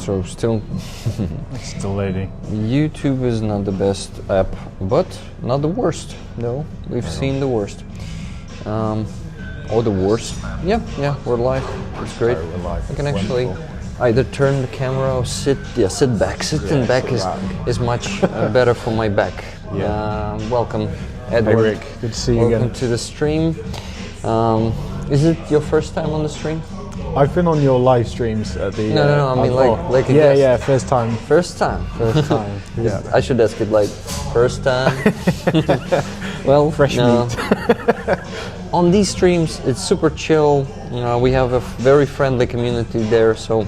So still loading. YouTube is not the best app, but not the worst. No, we've seen the worst. Or the worst. Yeah, we're live. It's great. Sorry, we're live. I can actually either turn the camera or sit back. Sitting back is much better for my back. Yeah. Welcome, Edward. Hey Rick, good to see you Welcome again. to the stream. Is it your first time on the stream? I've been on your live streams at the... No, I mean like a yeah, guest. yeah, first time. First time. First time, yeah. I should ask it like, first time? Well, Fresh meat. On these streams, it's super chill. We have a very friendly community there. So,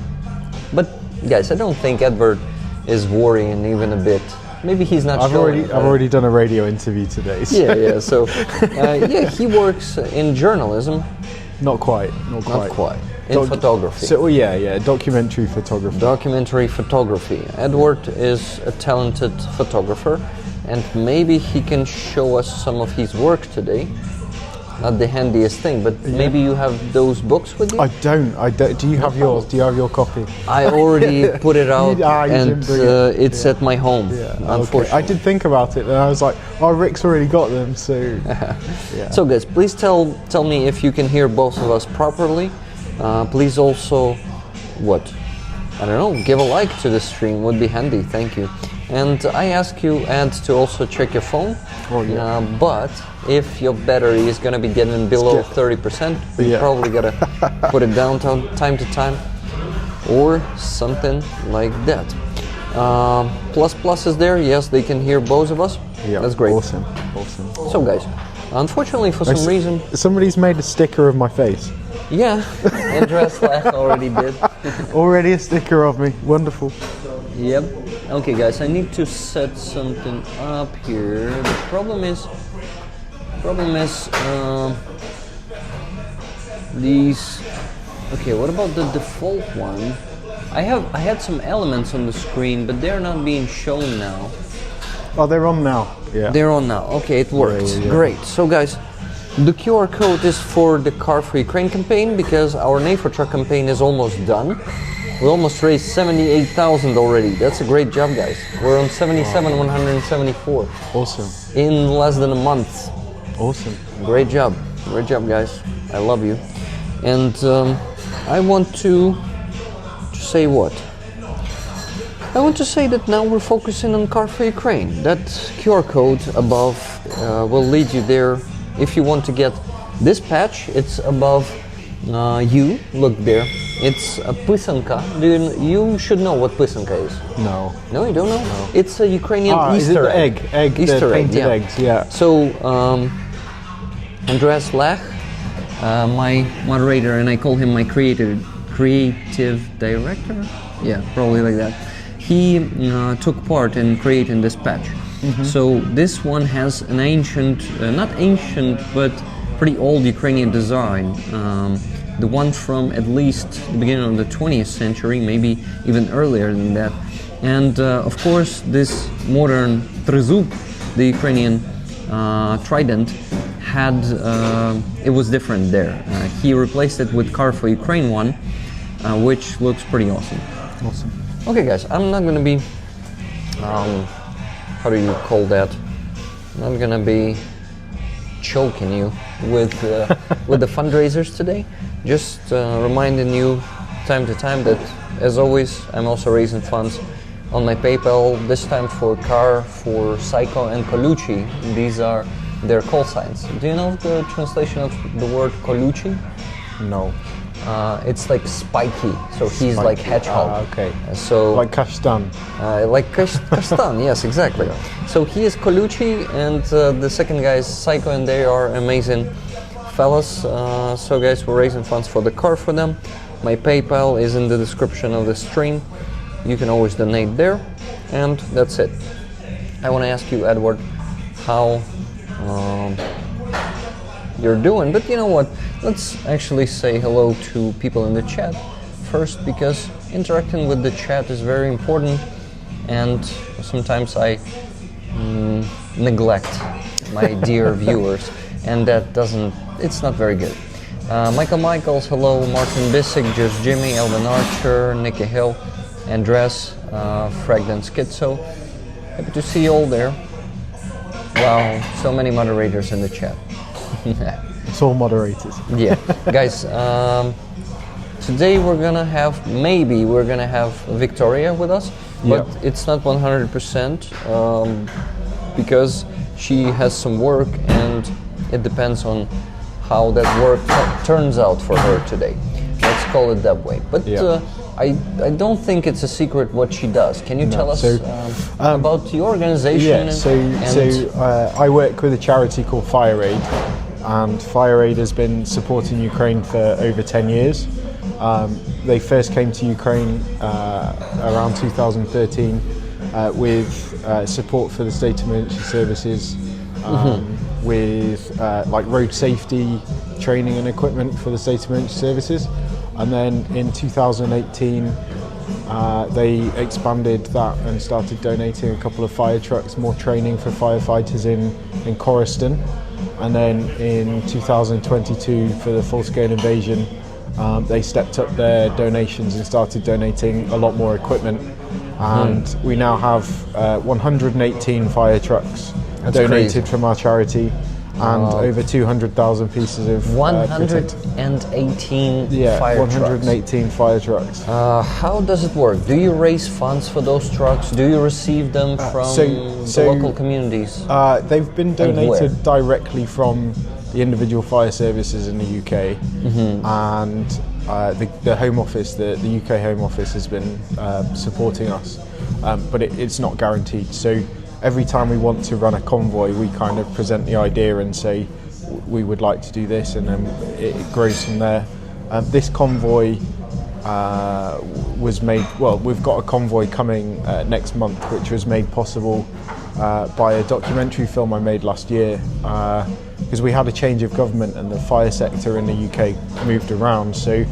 but guys, I don't think Edward is worrying even a bit. Maybe he's not. I've already done a radio interview today. So. Yeah. So, he works in journalism. Not quite. In photography. So yeah, documentary photography. Documentary photography. Edward is a talented photographer, and maybe he can show us some of his work today. Not the handiest thing, but maybe you have those books with you? I don't. Do you have yours? Do you have your copy? I already put it out, and it's at my home, unfortunately. Okay. I did think about it, and I was like, oh, Rick's already got them, so... yeah. So guys, please tell me if you can hear both of us properly. Please also, I don't know, give a like to the stream, would be handy, thank you. And I ask you, Ed, to also check your phone. Oh, yeah. But if your battery is going to be getting below 30%, you probably got to put it down time to time or something like that. Plus is there. Yes, they can hear both of us. Yeah, that's great. Awesome. So guys, unfortunately for some reason... Somebody's made a sticker of my face. Yeah, Andreas Lach already did. Already a sticker of me. Wonderful. Yep. Okay, guys, I need to set something up here. The problem is these. Okay, what about the default one? I had some elements on the screen, but they're not being shown now. Oh, they're on now. Yeah. They're on now. Okay, it works. Yeah. Great. So, guys, the QR code is for the Car for Ukraine campaign because our NAFO truck campaign is almost done. We almost raised 78,000 already. That's a great job, guys. We're on 77,174. Awesome. In less than a month. Awesome. Great job, guys. I love you. And I want to say what? I want to say that now we're focusing on Car for Ukraine. That QR code above will lead you there. If you want to get this patch, it's above you. Look there. It's a pisanka. You should know what pisanka is. No. No, you don't know? No. It's a Ukrainian Easter egg. Easter egg, painted eggs, yeah. So, Andreas Lach, my moderator, and I call him my creative director? Yeah, probably like that. He took part in creating this patch. Mm-hmm. So this one has an ancient, not ancient, but pretty old Ukrainian design. The one from at least the beginning of the 20th century, maybe even earlier than that. And of course, this modern trezub, the Ukrainian trident, had it was different there. He replaced it with Car for Ukraine one, which looks pretty awesome. Awesome. Okay, guys, I'm not gonna be how do you call that? I'm not gonna be choking you with the fundraisers today. Just reminding you time to time that, as always, I'm also raising funds on my PayPal, this time for Car, for Psycho, and Colucci. These are their call signs. Do you know the translation of the word Colucci? No. It's like spiky, so he's like hedgehog. Okay. So like Kashtan. Like Kashtan, yes, exactly. Yeah. So he is Colucci, and the second guy is Psycho, and they are amazing fellas. So guys, we're raising funds for the car for them. My PayPal is in the description of the stream. You can always donate there, and that's it. I want to ask you, Edward, how you're doing, but you know what? Let's actually say hello to people in the chat first, because interacting with the chat is very important, and sometimes I neglect my dear viewers, and it's not very good. Michael Michaels, hello, Martin Bissick, Just Jimmy, Elvin Archer, Nikki Hill, Andres, Fragment Schizo. Happy to see you all there. Wow, so many moderators in the chat. It's all moderators. Yeah, guys, today we're gonna have Viktoriia with us, but it's not 100% because she has some work and it depends on how that work turns out for her today. Let's call it that way. But I don't think it's a secret what she does. Can you tell us about the organization? I work with a charity called FireAid, and FireAid has been supporting Ukraine for over 10 years. They first came to Ukraine around 2013 with support for the state emergency services, with like road safety training and equipment for the state emergency services. And then in 2018, they expanded that and started donating a couple of fire trucks, more training for firefighters in Coriston. And then in 2022, for the full-scale invasion, they stepped up their donations and started donating a lot more equipment. And we now have 118 fire trucks donated from our charity, and over 200,000 pieces of 118 fire trucks. How does it work? Do you raise funds for those trucks? Do you receive them from the local communities? They've been donated directly from the individual fire services in the UK, and the Home Office, the UK Home Office, has been supporting us, but it's not guaranteed. So every time we want to run a convoy, we kind of present the idea and say we would like to do this, and then it grows from there. This convoy was made, well, we've got a convoy coming next month, which was made possible by a documentary film I made last year, because we had a change of government and the fire sector in the UK moved around. So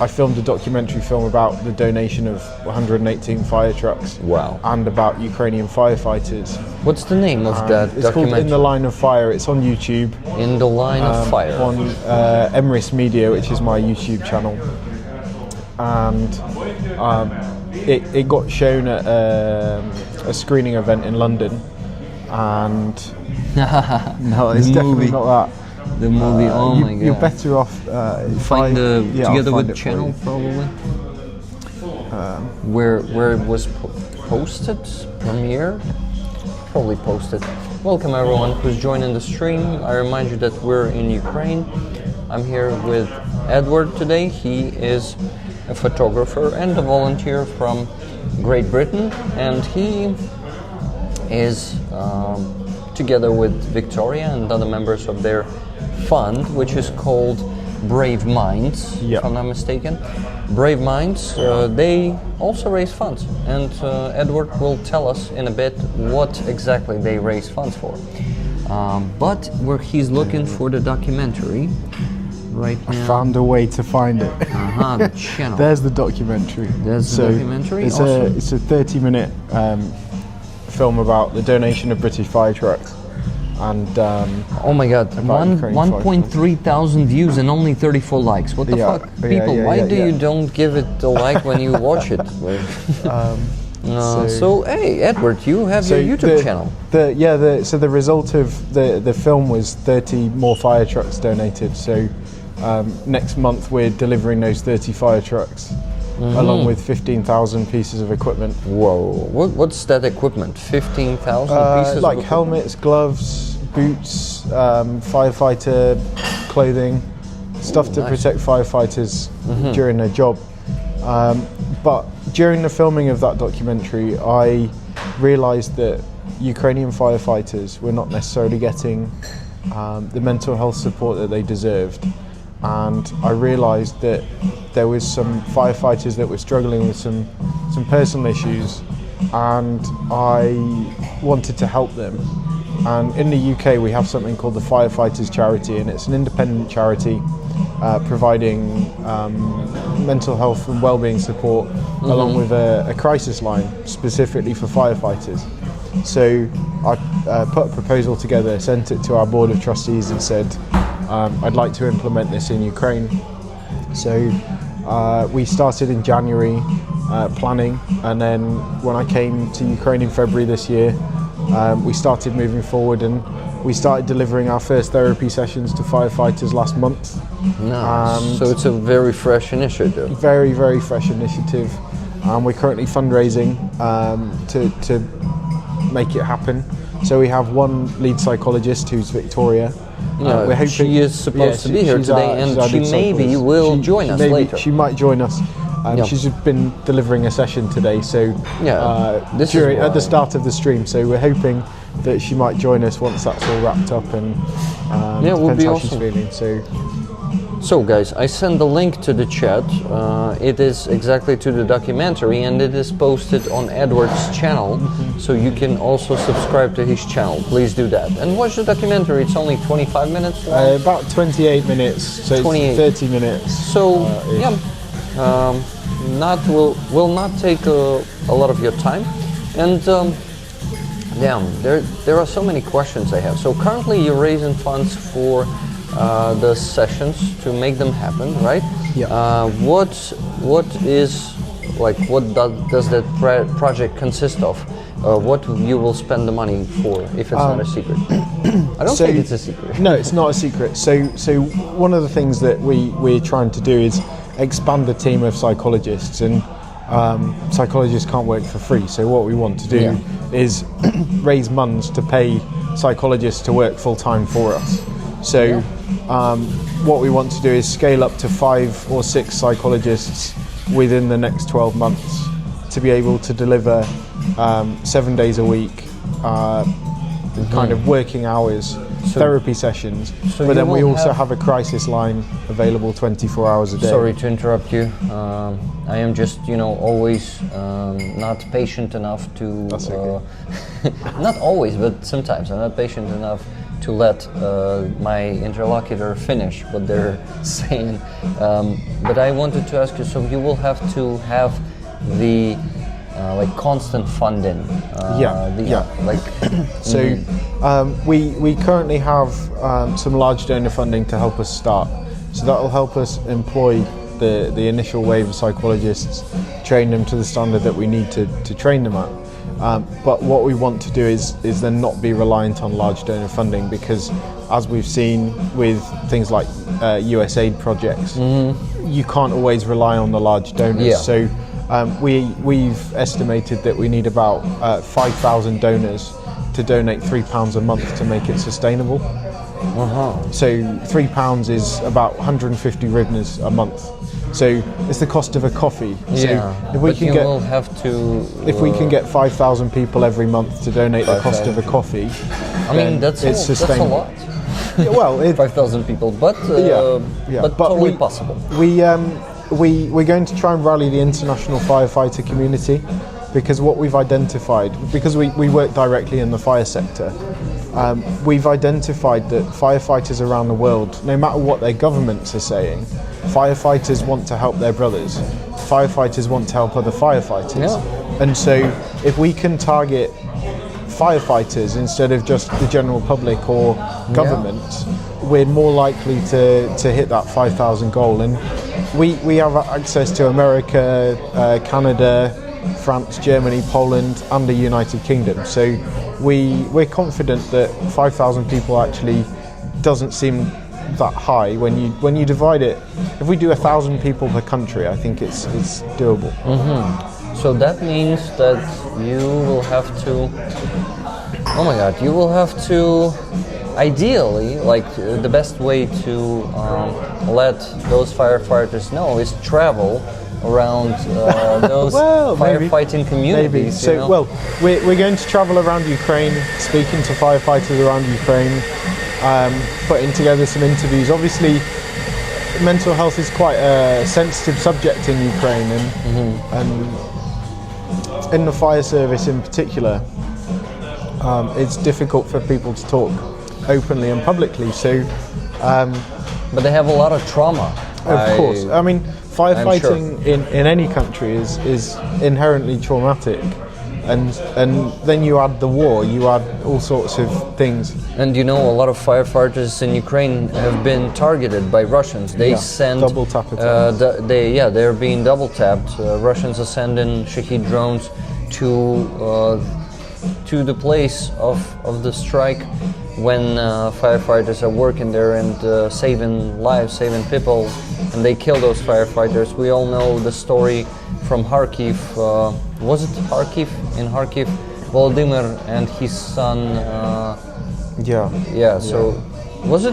I filmed a documentary film about the donation of 118 fire trucks. Wow. And about Ukrainian firefighters. What's the name of that It's documentary? called In the Line of Fire. It's on YouTube. In the Line of Fire. On Emrys Media, which is my YouTube channel. And it got shown at a screening event in London. And no, it's definitely not that. The movie, oh my god. You're better off together with the channel probably. Where it was posted, premiere, probably posted. Welcome everyone who's joining the stream. I remind you that we're in Ukraine. I'm here with Edward today. He is a photographer and a volunteer from Great Britain, and he is together with Viktoriia and other members of their fund, which is called Brave Minds, if I'm not mistaken. Brave Minds, they also raise funds, and Edward will tell us in a bit what exactly they raise funds for. But he's looking for the documentary right now. I found a way to find it. The channel. There's the documentary. There's the documentary. It's a 30-minute film about the donation of British fire trucks. And oh my god, 1.3 thousand views and only 34 likes. What the fuck? People, why do you don't give it a like when you watch it? So hey, Edward, you have your YouTube channel. So the result of the film was 30 more fire trucks donated. So next month we're delivering those 30 fire trucks. Along with 15,000 pieces of equipment. Whoa, what's that equipment? 15,000 pieces of like equipment? helmets, gloves, boots, firefighter clothing, stuff to protect firefighters during their job. But during the filming of that documentary, I realised that Ukrainian firefighters were not necessarily getting the mental health support that they deserved. And I realised that there was some firefighters that were struggling with some personal issues, and I wanted to help them. And in the UK we have something called the Firefighters Charity, and it's an independent charity providing mental health and wellbeing support along with a crisis line specifically for firefighters. So I put a proposal together, sent it to our board of trustees and said I'd like to implement this in Ukraine. So We started in January planning, and then when I came to Ukraine in February this year, we started moving forward, and we started delivering our first therapy sessions to firefighters last month. Nice. So it's a very fresh initiative. Very, very fresh initiative. We're currently fundraising to make it happen. So we have one lead psychologist, who's Viktoriia. Yeah, we're hoping, she is supposed to be here today, and she maybe will join us later. She might join us. She's been delivering a session today, so at the start of the stream. So we're hoping that she might join us once that's all wrapped up, and it would depends be how awesome. she's feeling. So guys, I send the link to the chat. It is exactly to the documentary, and it is posted on Edward's channel, so you can also subscribe to his channel. Please do that. And watch the documentary. It's only 25 minutes long. About 28 minutes, so 28. It's 30 minutes. So, will not take a lot of your time. And there are so many questions I have. So currently you're raising funds for the sessions to make them happen, right? Yeah. What does that project consist of? What you will spend the money for, if it's not a secret? I don't think it's a secret. No, it's not a secret. So one of the things that we're trying to do is expand the team of psychologists, and psychologists can't work for free. So what we want to do is raise funds to pay psychologists to work full time for us. So what we want to do is scale up to 5 or 6 psychologists within the next 12 months to be able to deliver 7 days a week, kind of working hours, therapy sessions. But then we also have a crisis line available 24 hours a day. Sorry to interrupt you. I am just, always not patient enough to... That's okay. Not always, but sometimes I'm not patient enough to let my interlocutor finish what they're saying. But I wanted to ask you, so you will have to have the constant funding. We currently have some large donor funding to help us start. So that will help us employ the initial wave of psychologists, train them to the standard that we need to train them at. But what we want to do is then not be reliant on large donor funding, because as we've seen with things like USAID projects, you can't always rely on the large donors. Yeah. So we've estimated that we need about 5,000 donors to donate £3 a month to make it sustainable. So £3 is about 150 hryvnias a month. So it's the cost of a coffee. So if we can get 5,000 people every month to donate the cost of a coffee, that's sustainable. That's a lot. Well, 5,000 people, but totally possible. We're going to try and rally the international firefighter community, because what we've identified, because we work directly in the fire sector, we've identified that firefighters around the world, no matter what their governments are saying, firefighters want to help their brothers. Firefighters want to help other firefighters. And so if we can target firefighters instead of just the general public or governments, we're more likely to hit that 5,000 goal. And we have access to America, Canada, France, Germany, Poland, and the United Kingdom. So we're confident that 5,000 people actually doesn't seem that high when you divide it. If we do 1,000 people per country, I think it's doable. So that means that you will have to. Oh my God! You will have to. Ideally, the best way to let those firefighters know is travel around those firefighting communities. Maybe. So, we're going to travel around Ukraine, speaking to firefighters around Ukraine, putting together some interviews. Obviously, mental health is quite a sensitive subject in Ukraine, and in the fire service in particular, it's difficult for people to talk openly and publicly. So, but they have a lot of trauma. Of course. I mean, firefighting in any country is inherently traumatic. and then you add the war, you add all sorts of things. And you know, a lot of firefighters in Ukraine have been targeted by Russians. They send double tap attacks. They're being double tapped. Russians are sending Shahid drones to the place of the strike when firefighters are working there and saving lives, saving people, and they kill those firefighters. We all know the story from Kharkiv. Was it Kharkiv? In Kharkiv, Volodymyr and his son. So was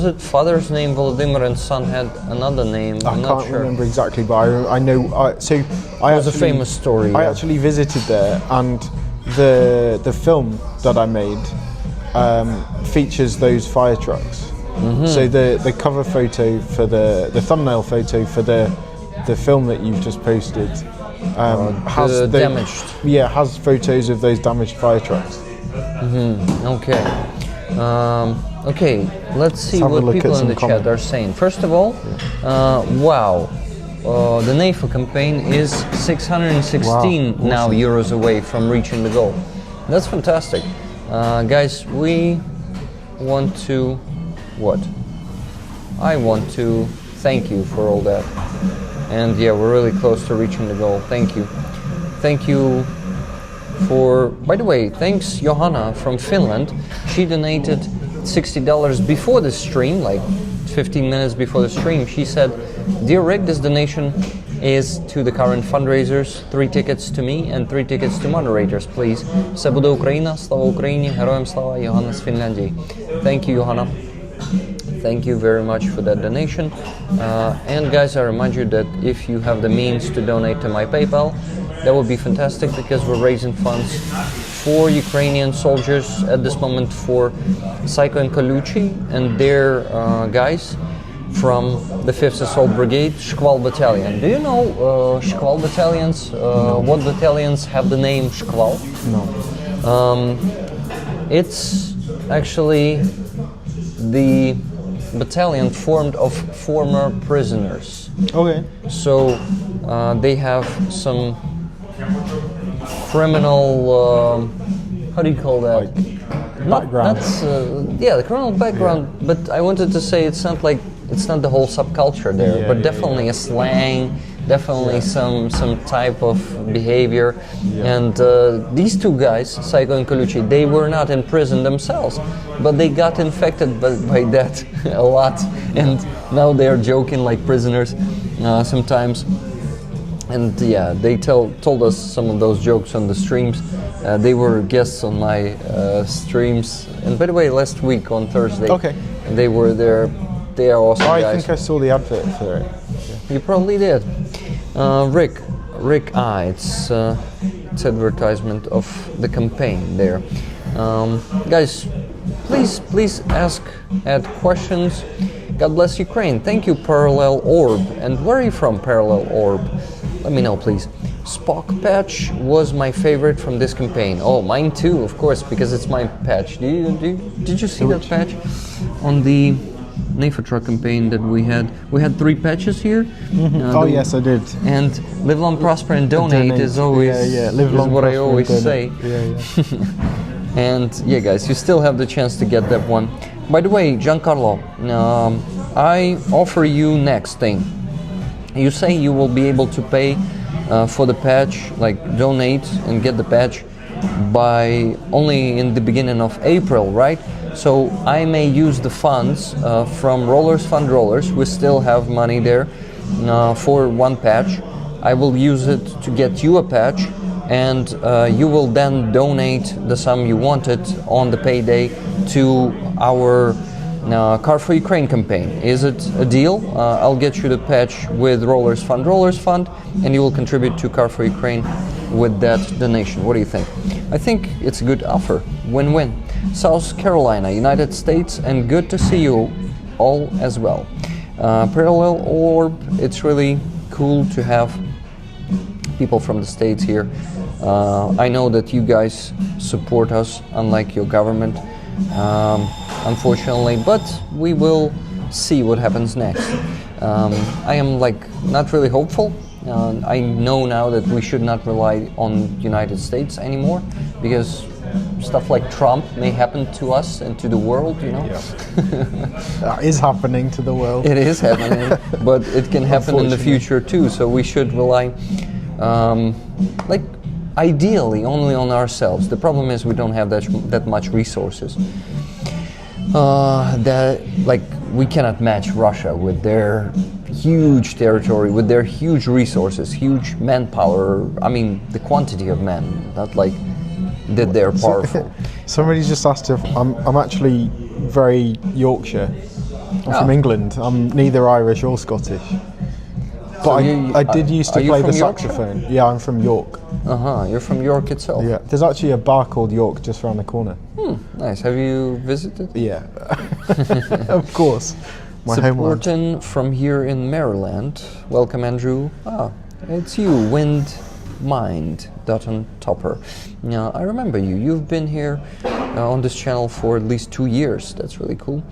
it father's name Volodymyr and son had another name? I'm not sure. Remember exactly, but I know. It was a famous story. I actually visited there, and the film that I made features those fire trucks. Mm-hmm. So the cover photo for the thumbnail photo for the film that you've just posted has damaged. Yeah, has photos of those damaged fire trucks. Mm-hmm. Okay, let's see what people in the chat are saying. First of all, wow, the NAFO campaign is 616 now euros away from reaching the goal. That's fantastic. Guys, we want to, I want to thank you for all that. And yeah, we're really close to reaching the goal. Thank you. Thank you for, by the way, thanks Johanna from Finland. She donated $60 before the stream, like 15 minutes before the stream. She said, "Dear Rick, this donation is to the current fundraisers, 3 tickets to me and 3 tickets to moderators, please. Все буде Україна, слава Україні, героям слава, Johanna з Фінляндії." Thank you, Johanna. Thank you very much for that donation. And guys, I remind you that if you have the means to donate to my PayPal, that would be fantastic, because we're raising funds for Ukrainian soldiers at this moment for Psycho and Kaluchi and their guys from the 5th Assault Brigade, Shkval Battalion. Do you know Shkval battalions? What battalions have the name Shkval? No. It's actually the battalion formed of former prisoners. Okay. So they have some criminal, how do you call that? Background. The criminal background, but I wanted to say it's not the whole subculture there, but definitely a slang, definitely some type of behavior. And these two guys, Psycho and Kaluchi, they were not in prison themselves, but they got infected by that a lot, and now they are joking like prisoners sometimes. And yeah, they told us some of those jokes on the streams. They were guests on my streams, and by the way, last week on Thursday, they were there. They are awesome guys. I think I saw the advert for it. You probably did. Rick, it's advertisement of the campaign there. Guys, please add questions. God bless Ukraine. Thank you, Parallel Orb. And where are you from, Parallel Orb? Let me know, please. Spock patch was my favorite from this campaign. Oh, mine too, of course, because it's my patch. Did you see that patch on the NAFO truck campaign that we had? We had 3 patches here. Mm-hmm. Yes, I did. And live long, prosper, and donate is always live long, is what I prosper, always and say. Yeah. And yeah, guys, you still have the chance to get that one. By the way, Giancarlo, I offer you next thing. You say you will be able to pay for the patch, like donate and get the patch by only in the beginning of April, right? So I may use the funds from Rollers Fund Rollers. We still have money there for 1 patch. I will use it to get you a patch, and you will then donate the sum you wanted on the payday to our Car for Ukraine campaign. Is it a deal? I'll get you the patch with Rollers Fund, and you will contribute to Car for Ukraine with that donation. What do you think? I think it's a good offer. Win-win. South Carolina, United States, and good to see you all as well. Parallel Orb, it's really cool to have people from the States here. I know that you guys support us, unlike your government, unfortunately, but we will see what happens next. I am not really hopeful I know now that we should not rely on United States anymore, because stuff like Trump may happen to us and to the world, you know. That is happening to the world. It is happening, but it can happen in the future too. So we should rely, like, ideally only on ourselves. The problem is we don't have that much resources. That, like, we cannot match Russia with their huge territory, with their huge resources, huge manpower. I mean, the quantity of men, not like that they're powerful. Somebody just asked if I'm actually very Yorkshire. I'm from England. I'm neither Irish or Scottish. But So I did used to are you play the from Yorkshire? saxophone. Yeah, I'm from York. You're from York itself. Yeah, there's actually a bar called York just around the corner. Nice. Have you visited? Yeah, of course. My homeland. Supporting from here in Maryland. Welcome, Andrew. It's you, Wind Mind, Dutton Topper. Now, I remember you. You've been here on this channel for at least 2 years. That's really cool.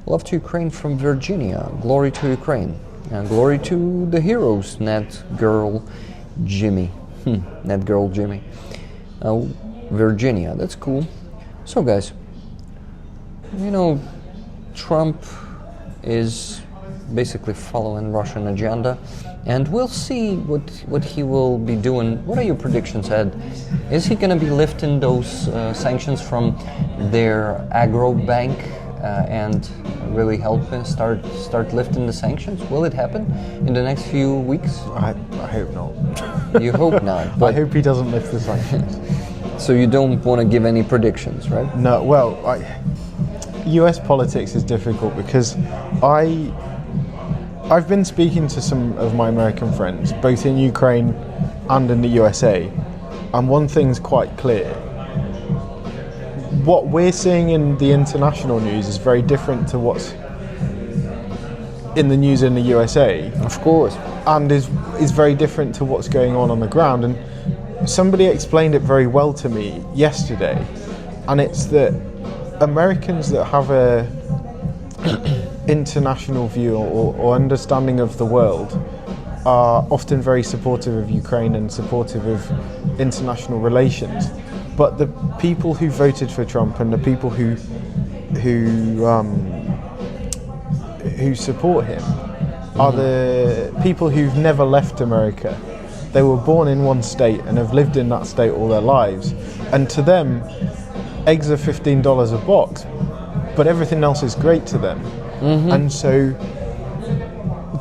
Love to Ukraine from Virginia. Glory to Ukraine. And glory to the heroes, Net Girl Jimmy. Net Girl Jimmy. Virginia, that's cool. So guys, you know, Trump is basically following Russian agenda, and we'll see what he will be doing. What are your predictions, Ed? Is he going to be lifting those sanctions from their agro bank and really help start lifting the sanctions? Will it happen in the next few weeks? I hope not. You hope not. I But hope he doesn't lift the sanctions. so you don't want to give any predictions, right? No, well, US politics is difficult because I've been speaking to some of my American friends, both in Ukraine and in the USA, and one thing's quite clear. What we're seeing in the international news is very different to what's in the news in the USA. Of course. And is very different to what's going on the ground. And somebody explained it very well to me yesterday, and it's that Americans that have a international view or understanding of the world are often very supportive of Ukraine and supportive of international relations. But the people who voted for Trump and the people who support him are the people who've never left America. They were born in one state and have lived in that state all their lives. And to them, eggs are $15 a box, but everything else is great to them. And so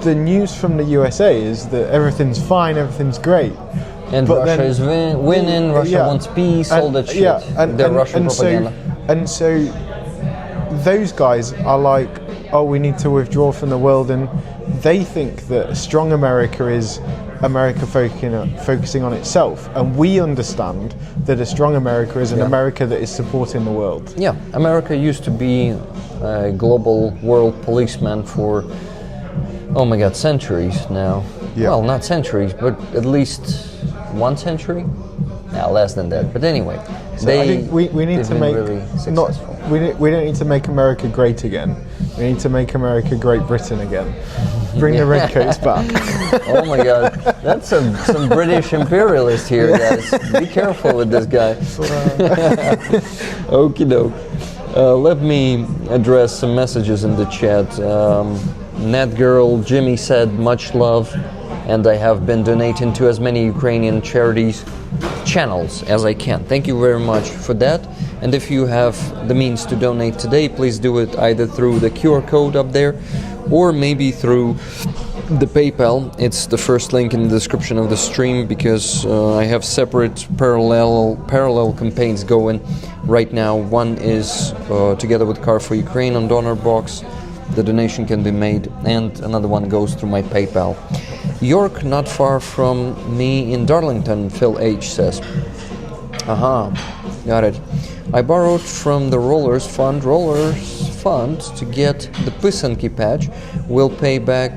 the news from the USA is that everything's fine, everything's great. And But Russia then- is winning, Russia wants peace, all that shit. The Russian propaganda. So those guys are like, oh, we need to withdraw from the world, and they think that a strong America is America focusing on itself, and we understand that a strong America is an America that is supporting the world. Yeah, America used to be a global world policeman for, oh my god, centuries now. Yeah. Well, not centuries, but at least 1 century? No, less than that. But anyway, So I think we need to make really not successful. we don't need to make America great again. We need to make America Great Britain again. Bring the redcoats back. Oh my god, that's some British imperialist here, guys. Be careful with this guy. Okie doke. Let me address some messages in the chat. Net Girl Jimmy said, much love, and I have been donating to as many Ukrainian channels as I can. Thank you very much for that. And if you have the means to donate today, please do it either through the QR code up there or maybe through the PayPal. It's the first link in the description of the stream, because I have separate parallel campaigns going right now. One is together with Car for Ukraine on Donor Box. The donation can be made, and another one goes through my PayPal. York, not far from me in Darlington, Phil H says. Got it. I borrowed from the Rollers Fund to get the Pisanki patch. Will pay back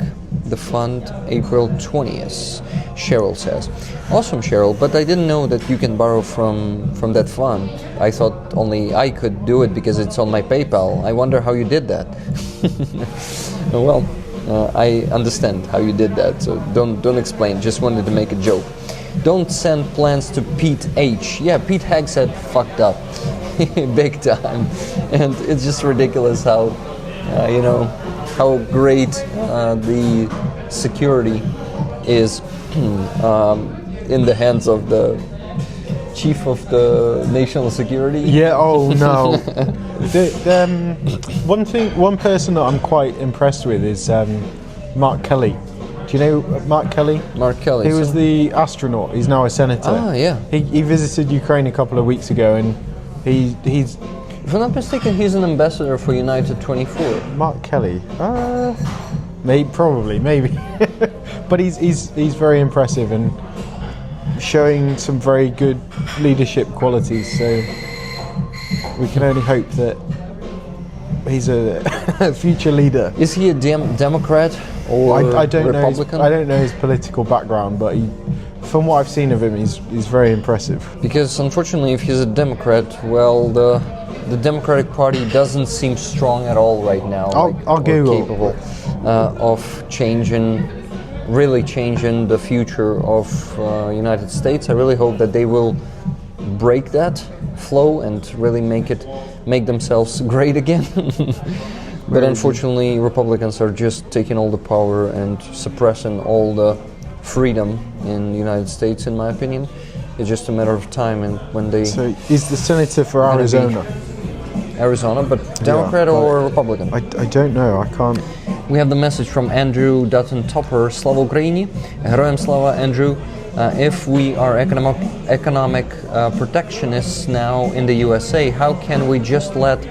the fund April 20th, Cheryl says. Awesome, Cheryl, but I didn't know that you can borrow from that fund. I thought only I could do it because it's on my PayPal. I wonder how you did that. Well, I understand how you did that, so don't explain. Just wanted to make a joke. Don't send plans to Pete H. Yeah, Pete Hegseth fucked up, big time, and it's just ridiculous how, how great the security is in the hands of the chief of the national security. Yeah. Oh no. One person that I'm quite impressed with is Mark Kelly. Do you know Mark Kelly? Mark Kelly. He was the astronaut. He's now a senator. Ah, yeah. He visited Ukraine a couple of weeks ago, and he's. If I'm not mistaken, he's an ambassador for United 24. Mark Kelly. Maybe. But he's very impressive and showing some very good leadership qualities. So we can only hope that he's a future leader. Is he a Democrat or I don't Republican? I don't know his political background, but from what I've seen of him, he's very impressive. Because unfortunately, if he's a Democrat, well, the Democratic Party doesn't seem strong at all right now. I'll Google. Capable of really changing the future of United States. I really hope that they will break that flow and really make themselves great again. But unfortunately, Republicans are just taking all the power and suppressing all the freedom in the United States, in my opinion. It's just a matter of time, and when they... So he's the senator for Arizona. Arizona, but Democrat or Republican? I don't know, I can't... We have the message from Andrew Dutton-Topper. Slava Ukraini. Героям слава, Andrew. If we are economic protectionists now in the USA, how can we just let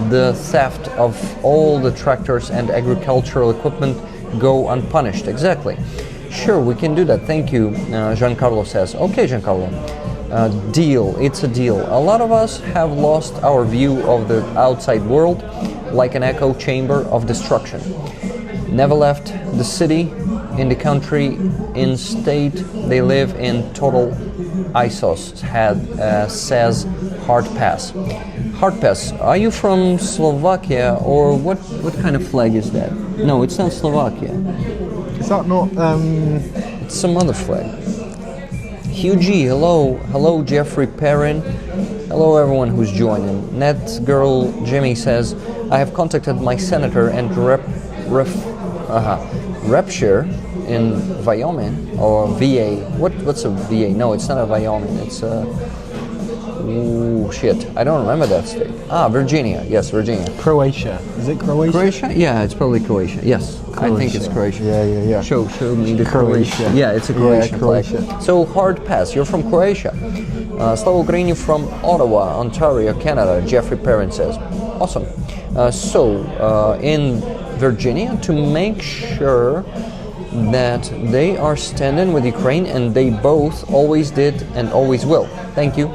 the theft of all the tractors and agricultural equipment go unpunished? Exactly. Sure, we can do that. Thank you, Giancarlo says. Okay, Giancarlo. Deal. It's a deal. A lot of us have lost our view of the outside world like an echo chamber of destruction. Never left the city, in the country, in state. They live in total ISOS, says Hard Pass. Hard Pass, are you from Slovakia, or what kind of flag is that? No, it's not Slovakia. Is that not... It's some other flag. Hugh G, hello Jeffrey Perrin. Hello everyone who's joining. Net Girl Jimmy says, I have contacted my senator and Repshire in Wyoming, or VA. What's a VA? No, it's not a Wyoming. It's a... Ooh, shit. I don't remember that state. Virginia. Yes, Virginia. Croatia. Is it Croatia? Croatia? Yeah, it's probably Croatia. Yes, Croatia. I think it's Croatia. Yeah. Show me the Croatia. Yeah, it's a Croatian Croatia. flag. So, Hard Pass, you're from Croatia. Slava Ukraini from Ottawa, Ontario, Canada, Jeffrey Perrin says. Awesome. In Virginia, to make sure that they are standing with Ukraine, and they both always did and always will. Thank you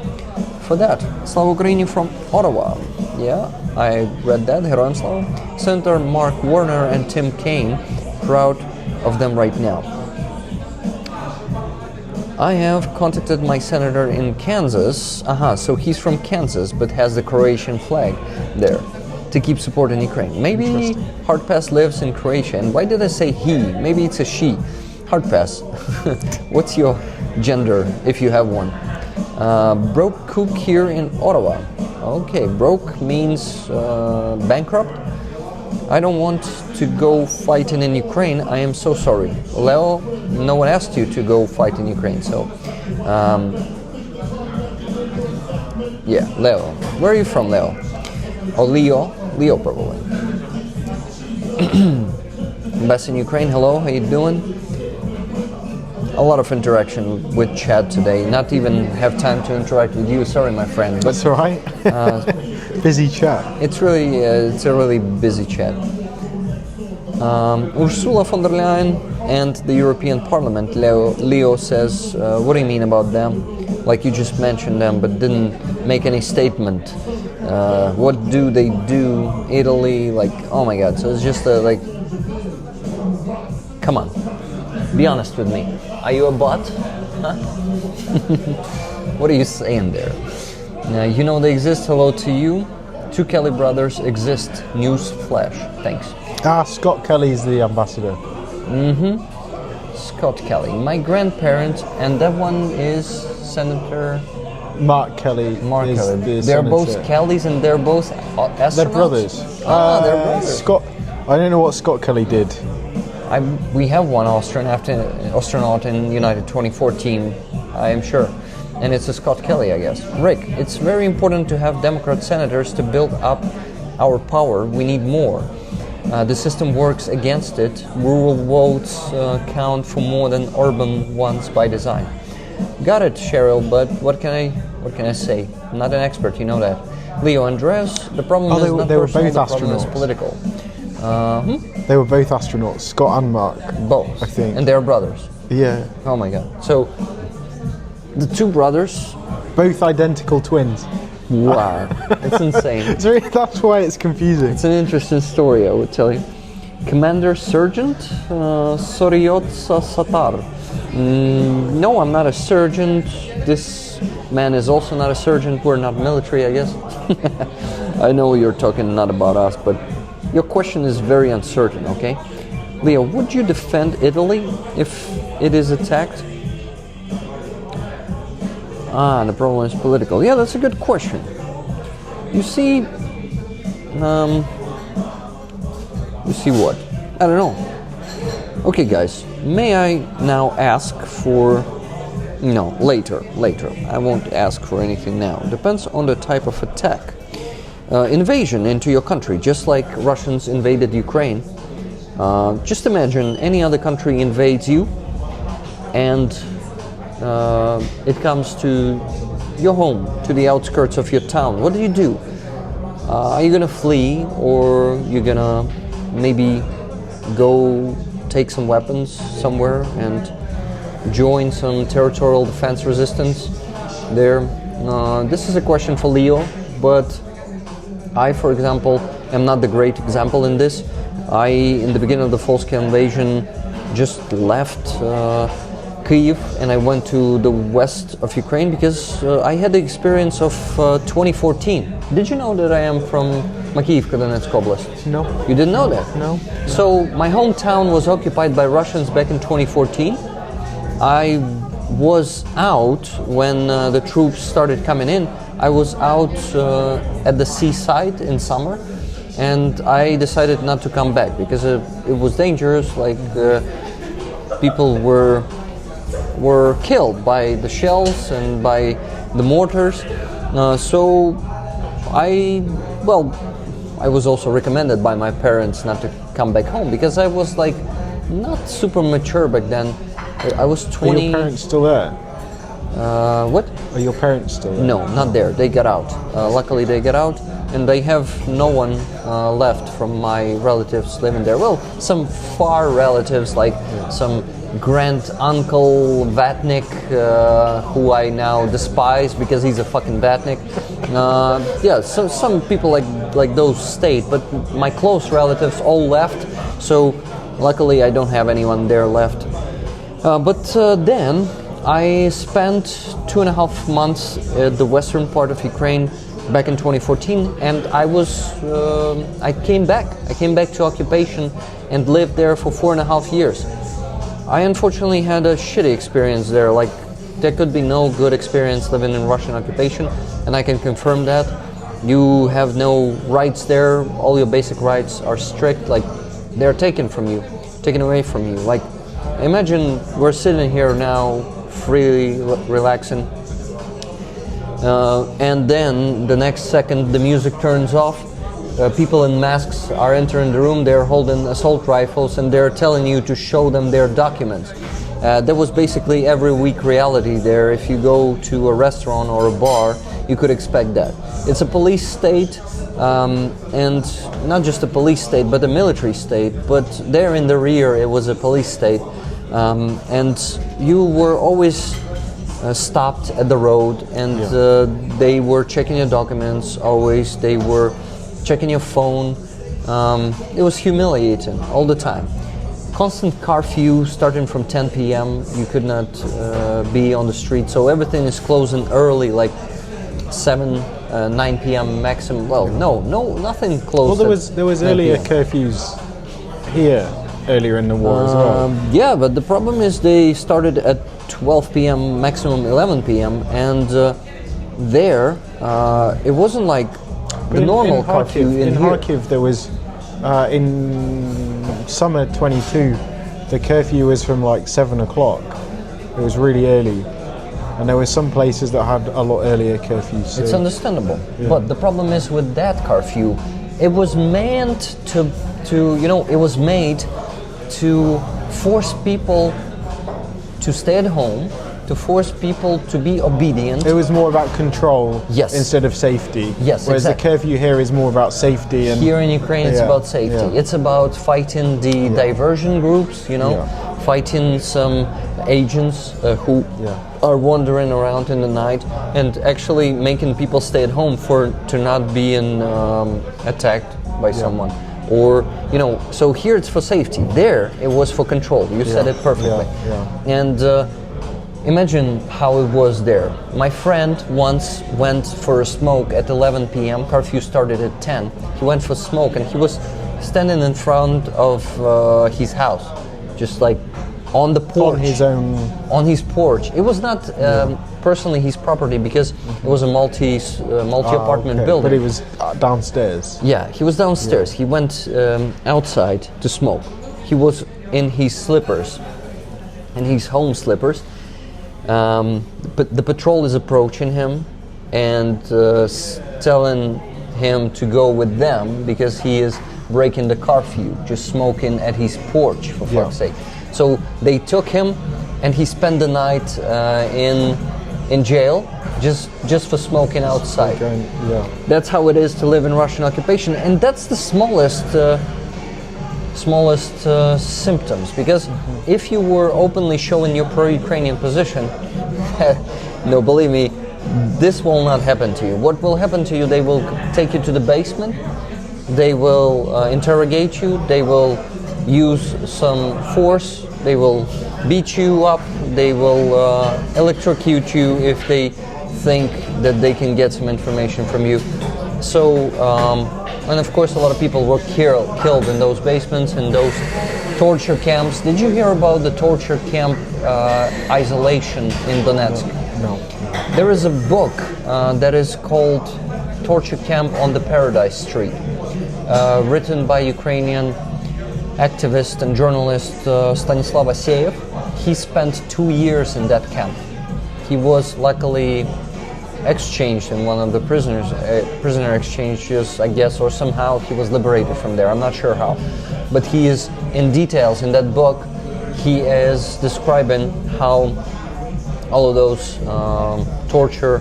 for that. Slava Ukraini from Ottawa. Yeah, I read that. Heroям Slava. Senator Mark Warner and Tim Kaine, proud of them right now. I have contacted my senator in Kansas. So he's from Kansas, but has the Croatian flag there to keep supporting Ukraine. Maybe Hard Pass lives in Croatia. And why did I say he? Maybe it's a she. Hard Pass. What's your gender, if you have one? Broke cook here in Ottawa. Okay, broke means bankrupt. I don't want to go fighting in Ukraine. I am so sorry. Leo, no one asked you to go fight in Ukraine, so... yeah, Leo. Where are you from, Leo? Or Leo? Leo, probably. Best in Ukraine, hello, how you doing? A lot of interaction with chat today. Not even have time to interact with you. Sorry, my friend. That's all right. Busy chat. It's a really busy chat. Ursula von der Leyen and the European Parliament. Leo says, what do you mean about them? Like you just mentioned them, but didn't make any statement. What do they do? Italy, like, oh my God. So it's just like, come on, be honest with me. Are you a bot? Huh? What are you saying there? You know they exist. Hello to you. Two Kelly brothers exist. News flash. Thanks. Scott Kelly's the ambassador. Scott Kelly. My grandparents, and that one is Senator Mark Kelly. Mark is Kelly. the They're senator. both Kellys and they're both astronauts? They're brothers. They're brothers. Scott. I don't know what Scott Kelly did. We have one astronaut in United 2014, I am sure. And it's a Scott Kelly, I guess. Rick, it's very important to have Democrat senators to build up our power. We need more. The system works against it. Rural votes count for more than urban ones by design. Got it, Cheryl, but what can I say? I'm not an expert, you know that. Leo Andres, the problem is not they were personal, both the problem is astronauts. political. They were both astronauts, Scott and Mark. Both. I think. And they're brothers. Yeah. Oh my god. So, the two brothers, Both identical twins. wow, it's insane. That's why it's confusing. It's an interesting story, I would tell you. Commander Sergeant Soriotsa Satar. No, I'm not a sergeant. This man is also not a sergeant. We're not military, I guess. I know you're talking not about us, but your question is very uncertain, okay? Leo, would you defend Italy if it is attacked? The problem is political. Yeah, that's a good question. You see what? I don't know. Okay, guys, may I now ask for... No, later. I won't ask for anything now. Depends on the type of attack. Invasion into your country, just like Russians invaded Ukraine. Just imagine any other country invades you and it comes to your home, to the outskirts of your town. What do? Are you gonna flee, or you're gonna maybe go take some weapons somewhere and join some territorial defense resistance there? This is a question for Leo, but I, for example, am not the great example in this. I, in the beginning of the full-scale invasion, just left Kyiv and I went to the west of Ukraine because I had the experience of 2014. Did you know that I am from Makiivka, Donetsk Oblast? No. You didn't know that? No. So my hometown was occupied by Russians back in 2014. I was out when the troops started coming in. I was out at the seaside in summer, and I decided not to come back because it was dangerous. Like people were killed by the shells and by the mortars. So I was also recommended by my parents not to come back home because I was like not super mature back then. I was 20. Are your parents still there? What? Are your parents still there? No, not there. They got out. Luckily, they got out, and they have no one left from my relatives living there. Well, some far relatives, like some grand uncle Vatnik, who I now despise because he's a fucking Vatnik. Yeah, so some people like those stayed, but my close relatives all left. So luckily, I don't have anyone there left. But then I spent 2.5 months at the western part of Ukraine back in 2014, and I came back. I came back to occupation and lived there for 4.5 years. I unfortunately had a shitty experience there. Like, there could be no good experience living in Russian occupation, and I can confirm that. You have no rights there. All your basic rights are strict. Like, they're taken from you, taken away from you. Like, imagine we're sitting here now, freely relaxing, and then the next second the music turns off. People in masks are entering the room. They're holding assault rifles and they're telling you to show them their documents. That was basically every week reality there. If you go to a restaurant or a bar, you could expect that. It's a police state, and not just a police state, but a military state. But there in the rear, it was a police state. And you were always stopped at the road, and they were checking your documents always. They were checking your phone. It was humiliating all the time. Constant curfew starting from 10 p.m. You could not be on the street, so everything is closing early, like 9 p.m. maximum. Well, no, nothing closed. Well, there was earlier 9 p.m. curfews here earlier in the war as well. Yeah, but the problem is they started at 12 p.m., maximum 11 p.m., and there it wasn't like the normal curfew. In Kharkiv, there was in summer 22, the curfew was from like 7 o'clock. It was really early, and there were some places that had a lot earlier curfews. So it's understandable, but the problem is with that curfew, it was meant to it was made to force people to stay at home, to force people to be obedient. It was more about control instead of safety. Yes, whereas exactly. The curfew here is more about safety. And here in Ukraine, it's about safety. Yeah. It's about fighting the diversion groups, fighting some agents who are wandering around in the night, and actually making people stay at home to not be attacked by someone. Or, so here it's for safety. There it was for control. You said it perfectly. And imagine how it was there. My friend once went for a smoke at 11 p.m. Curfew started at 10. He went for smoke and he was standing in front of his house, just like on the porch. On his porch. It was not personally his property because it was a multi-apartment building. But he was downstairs. Yeah, he was downstairs. He went outside to smoke. He was in his slippers, in his home slippers. But the patrol is approaching him and telling him to go with them because he is breaking the curfew, just smoking at his porch, for fuck's sake. So they took him, and he spent the night in jail just for smoking outside. That's how it is to live in Russian occupation, and that's the smallest symptoms, because if you were openly showing your pro-Ukrainian position, no, believe me, this will not happen to you. What will happen to you, they will take you to the basement, they will interrogate you, they will use some force, they will beat you up, they will electrocute you if they think that they can get some information from you. So, and of course a lot of people were killed in those basements, in those torture camps. Did you hear about the torture camp isolation in Donetsk? No. There is a book that is called Torture Camp on the Paradise Street, written by Ukrainian activist and journalist Stanislav Aseyev. He spent 2 years in that camp. He was luckily exchanged in one of the prisoner exchanges, I guess, or somehow he was liberated from there. I'm not sure how. But he is, in details in that book, he is describing how all of those torture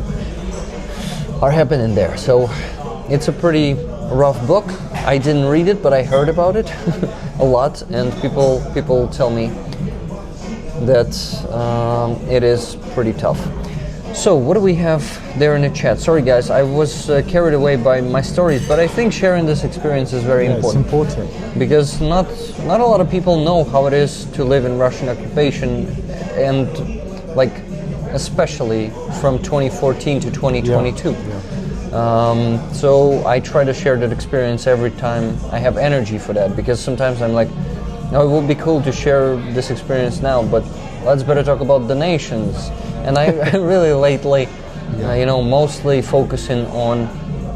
are happening there. So it's a pretty rough book. I didn't read it, but I heard about it a lot, and people tell me that it is pretty tough. So what do we have there in the chat? Sorry guys, I was carried away by my stories, but I think sharing this experience is very important. It's important. Because not a lot of people know how it is to live in Russian occupation, and like especially from 2014 to 2022. So I try to share that experience every time I have energy for that, because sometimes I'm like, no, it would be cool to share this experience now, but let's better talk about donations. And I really lately, mostly focusing on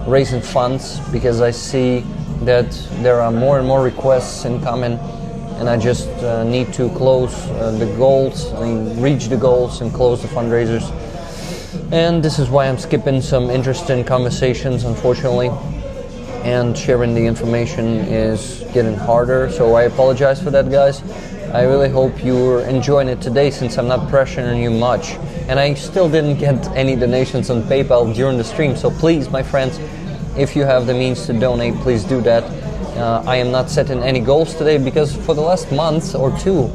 raising funds, because I see that there are more and more requests incoming, and I just need to close the goals, reach the goals and close the fundraisers. And this is why I'm skipping some interesting conversations, unfortunately, and sharing the information is getting harder, so I apologize for that, guys. I really hope you're enjoying it today, since I'm not pressuring you much. And I still didn't get any donations on PayPal during the stream, so please, my friends, if you have the means to donate, please do that. I am not setting any goals today, because for the last month or two,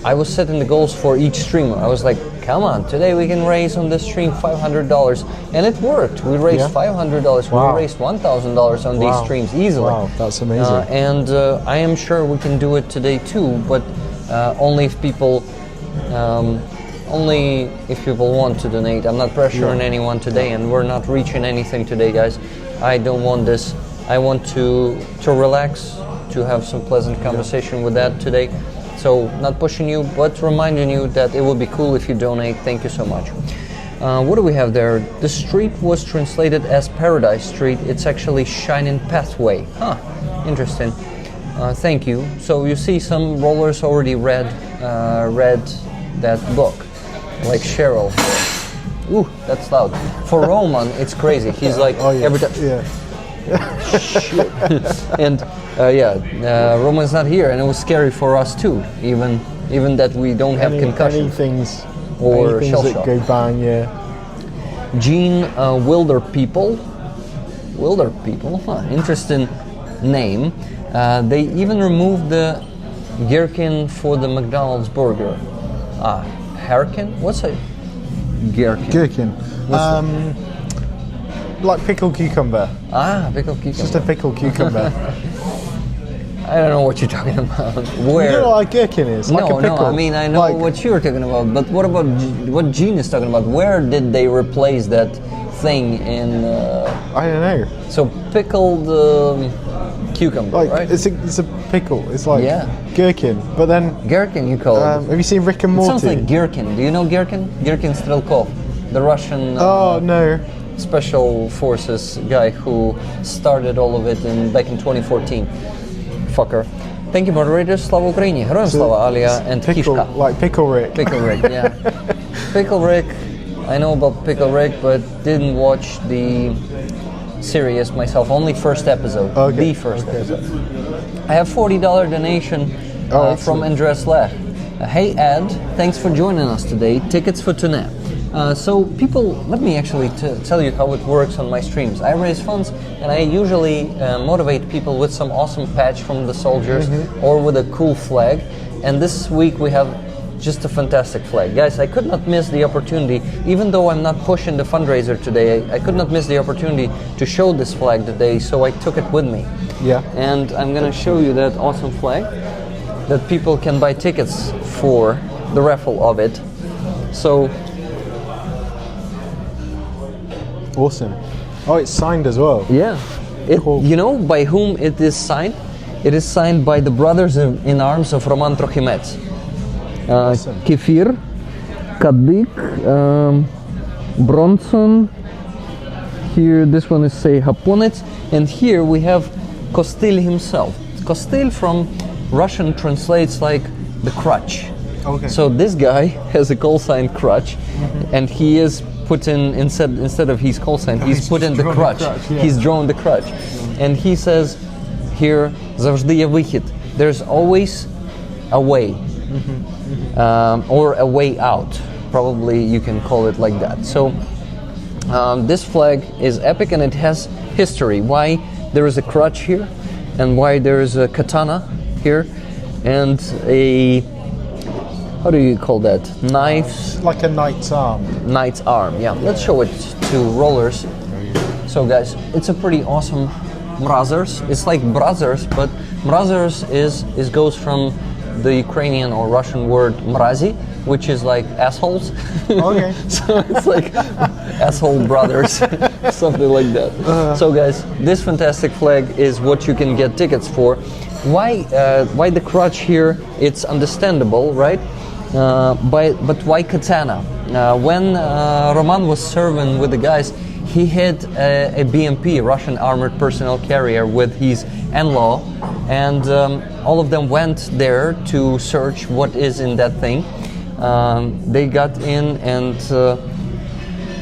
I was setting the goals for each streamer. I was like, come on, today we can raise on this stream $500. And it worked. We raised $500. Wow. We raised $1,000 on these streams easily. Wow, that's amazing. And I am sure we can do it today too, but only if people want to donate. I'm not pressuring anyone today, and we're not reaching anything today, guys. I don't want this. I want to relax, to have some pleasant conversation with that today. So not pushing you, but reminding you that it would be cool if you donate. Thank you so much. What do we have there? The street was translated as Paradise Street. It's actually Shining Pathway. Huh, interesting. Thank you. So you see some rollers already read that book, like Cheryl. Ooh, that's loud. For Roman, it's crazy. He's like, every time. Yeah. Shit. And Roman's not here, and it was scary for us too. Even that we don't have concussions or shell that shock. go bang, yeah. Gene Wilder People, huh, interesting name. They even removed the gherkin for the McDonald's burger. Harkin? What's a gherkin? Gherkin. Like pickled cucumber. Pickled cucumber. Just a pickled cucumber. I don't know what you're talking about. Where? You know what a gherkin is? Like a pickle. No, I mean, I know what you're talking about, but what about what Gene is talking about? Where did they replace that thing in... I don't know. So pickled cucumber, Like, right? it's a pickle. It's like gherkin, but then... Gherkin, you call it. Have you seen Rick and It Morty? sounds like Gherkin. Do you know Gherkin? Gherkin Strelkov, the Russian... no. Special forces guy who started all of it back in 2014. Fucker. Thank you, moderators. Slava Ukraini. Heroям slava, Alia and Pickle, Kishka. like Pickle Rick. Pickle Rick, yeah. Pickle Rick. I know about Pickle Rick, but didn't watch the series myself. Only first episode. Okay. The first episode. I have $40 donation from Andres Lech. Hey Ed, thanks for joining us today. Tickets for tonight. So people, let me actually tell you how it works on my streams. I raise funds and I usually motivate people with some awesome patch from the soldiers or with a cool flag. And this week we have just a fantastic flag. Guys, I could not miss the opportunity, even though I'm not pushing the fundraiser today, I could not miss the opportunity to show this flag today, so I took it with me. Yeah. And I'm gonna show you that awesome flag that people can buy tickets for the raffle of it. So, Awesome. Oh, it's signed as well. yeah. Cool. You know by whom it is signed? It is signed by the brothers in arms of Roman Trochimets. Awesome. Kefir, Kadik, Bronson. Here, this one is say Haponets, and here we have Kostil himself. Kostil from Russian translates like the crutch. Okay. So this guy has a call sign crutch, and he is put in instead of his call sign, he's put in the crutch. He's drawn the crutch, and he says here, "Завжди є вихід." There's always a way, or a way out. Probably you can call it like that. So this flag is epic, and it has history. Why there is a crutch here, and why there is a katana here, and a, how do you call that? Knives? Like a knight's arm. Knight's arm, yeah. Let's show it to rollers. So guys, it's a pretty awesome mrazers. It's like brothers, but mrazers goes from the Ukrainian or Russian word mrazi, which is like assholes. Okay. So it's like asshole brothers, something like that. So guys, this fantastic flag is what you can get tickets for. Why the crutch here? It's understandable, right? But why katana? When Roman was serving with the guys, he hit a BMP, Russian armored personnel carrier, with his in-law, and all of them went there to search what is in that thing. They got in, and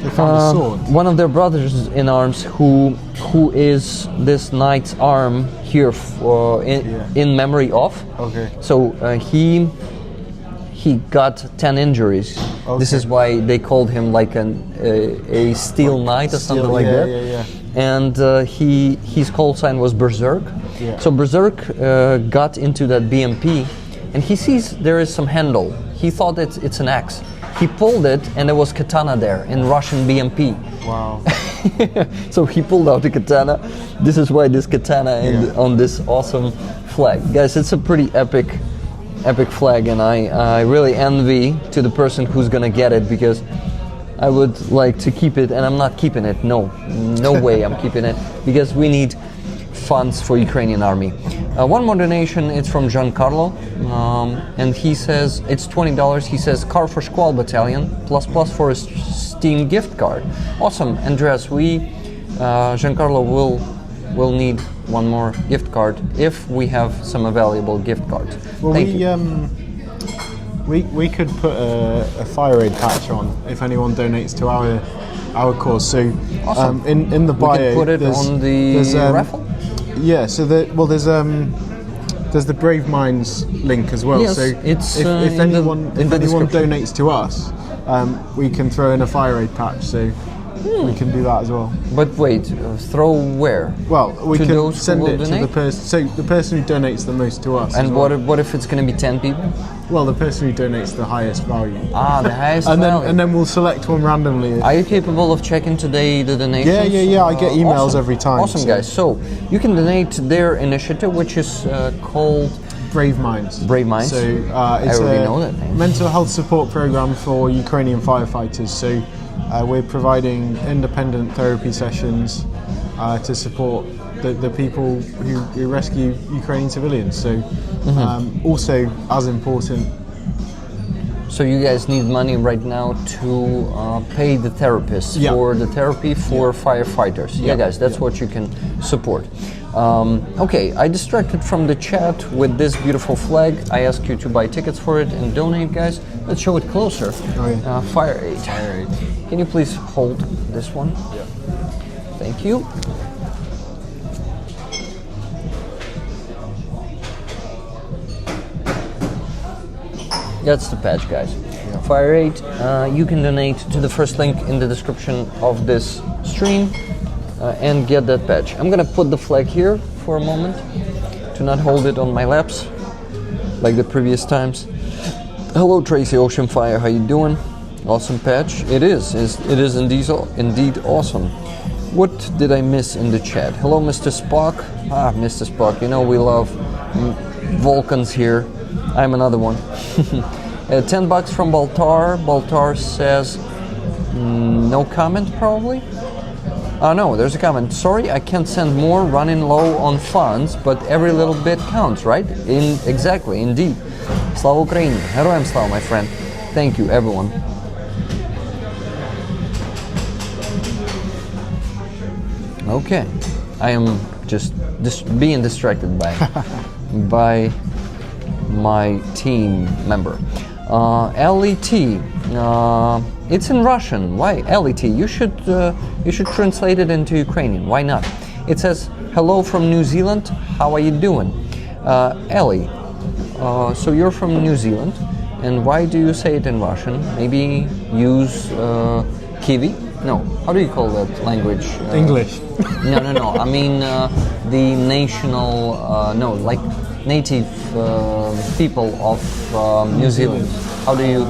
They found a sword. one of their brothers in arms, who is this knight's arm here in memory of. Okay. So he got 10 injuries. Okay. This is why they called him like a steel knight or something like that. Yeah. And his call sign was Berserk. Yeah. So Berserk got into that BMP, and he sees there is some handle. He thought it's an axe. He pulled it, and there was katana there in Russian BMP. Wow. So he pulled out the katana. This is why this katana on this awesome flag. Guys, it's a pretty epic flag, and I really envy to the person who's gonna get it, because I would like to keep it, and I'm not keeping it. No way I'm keeping it, because we need funds for Ukrainian army. One more donation, it's from Giancarlo, and he says it's $20. He says car for Squall Battalion plus for a Steam gift card. Awesome, Andreas. We Giancarlo will need one more gift card if we have some available gift cards. Well, Thank you. We could put a fire aid patch on if anyone donates to our cause. So Awesome. In the bio, we can put it on the raffle. Yeah. So there's the Brave Minds link as well. Yes, so it's if anyone description. donates to us, we can throw in a fire aid patch. So we can do that as well. But wait, throw where? Well, we To can those send who will it to the donate? person. So the person who donates the most to us. And as well. what if it's going to be 10 people? Well, the person who donates the highest value. Ah, the highest And value. then we'll select one randomly. Are you capable of checking today the donations? Yeah. I get emails awesome. every time. Awesome, so guys. So you can donate to their initiative, which is called Brave Minds. Brave Minds. So it's I already a know that name. mental health support program for Ukrainian firefighters. So we're providing independent therapy sessions to support the people who rescue Ukrainian civilians. So also as important. So you guys need money right now to pay the therapists Yeah. for the therapy for firefighters. Yeah, guys, that's what you can support. Okay, I distracted from the chat with this beautiful flag. I ask you to buy tickets for it and donate, guys. Let's show it closer. Oh, yeah. Fire aid. Can you please hold this one? Yeah. Thank you. That's the patch, guys. Fire aid. You can donate to the first link in the description of this stream and get that patch. I'm gonna put the flag here for a moment to not hold it on my laps like the previous times. Hello, Tracy Ocean Fire. How you doing? Awesome patch. It is indeed awesome. What did I miss in the chat? Hello, Mr. Spock. Mr. Spock. You know we love Vulcans here. I'm another one. $10 from Baltar. Baltar says no comment, probably. No, there's a comment. Sorry, I can't send more. Running low on funds, but every little bit counts, right? Exactly, indeed. Slava Ukraini. Heroям slava, my friend. Thank you, everyone. Okay, I am just being distracted by my team member. LET, it's in Russian. Why LET? You should translate it into Ukrainian. Why not? It says, hello from New Zealand. How are you doing? Ellie, so you're from New Zealand, and why do you say it in Russian? Maybe use Kiwi? No, how do you call that language? English. No. I mean the national, like native people of New Zealand. How do you?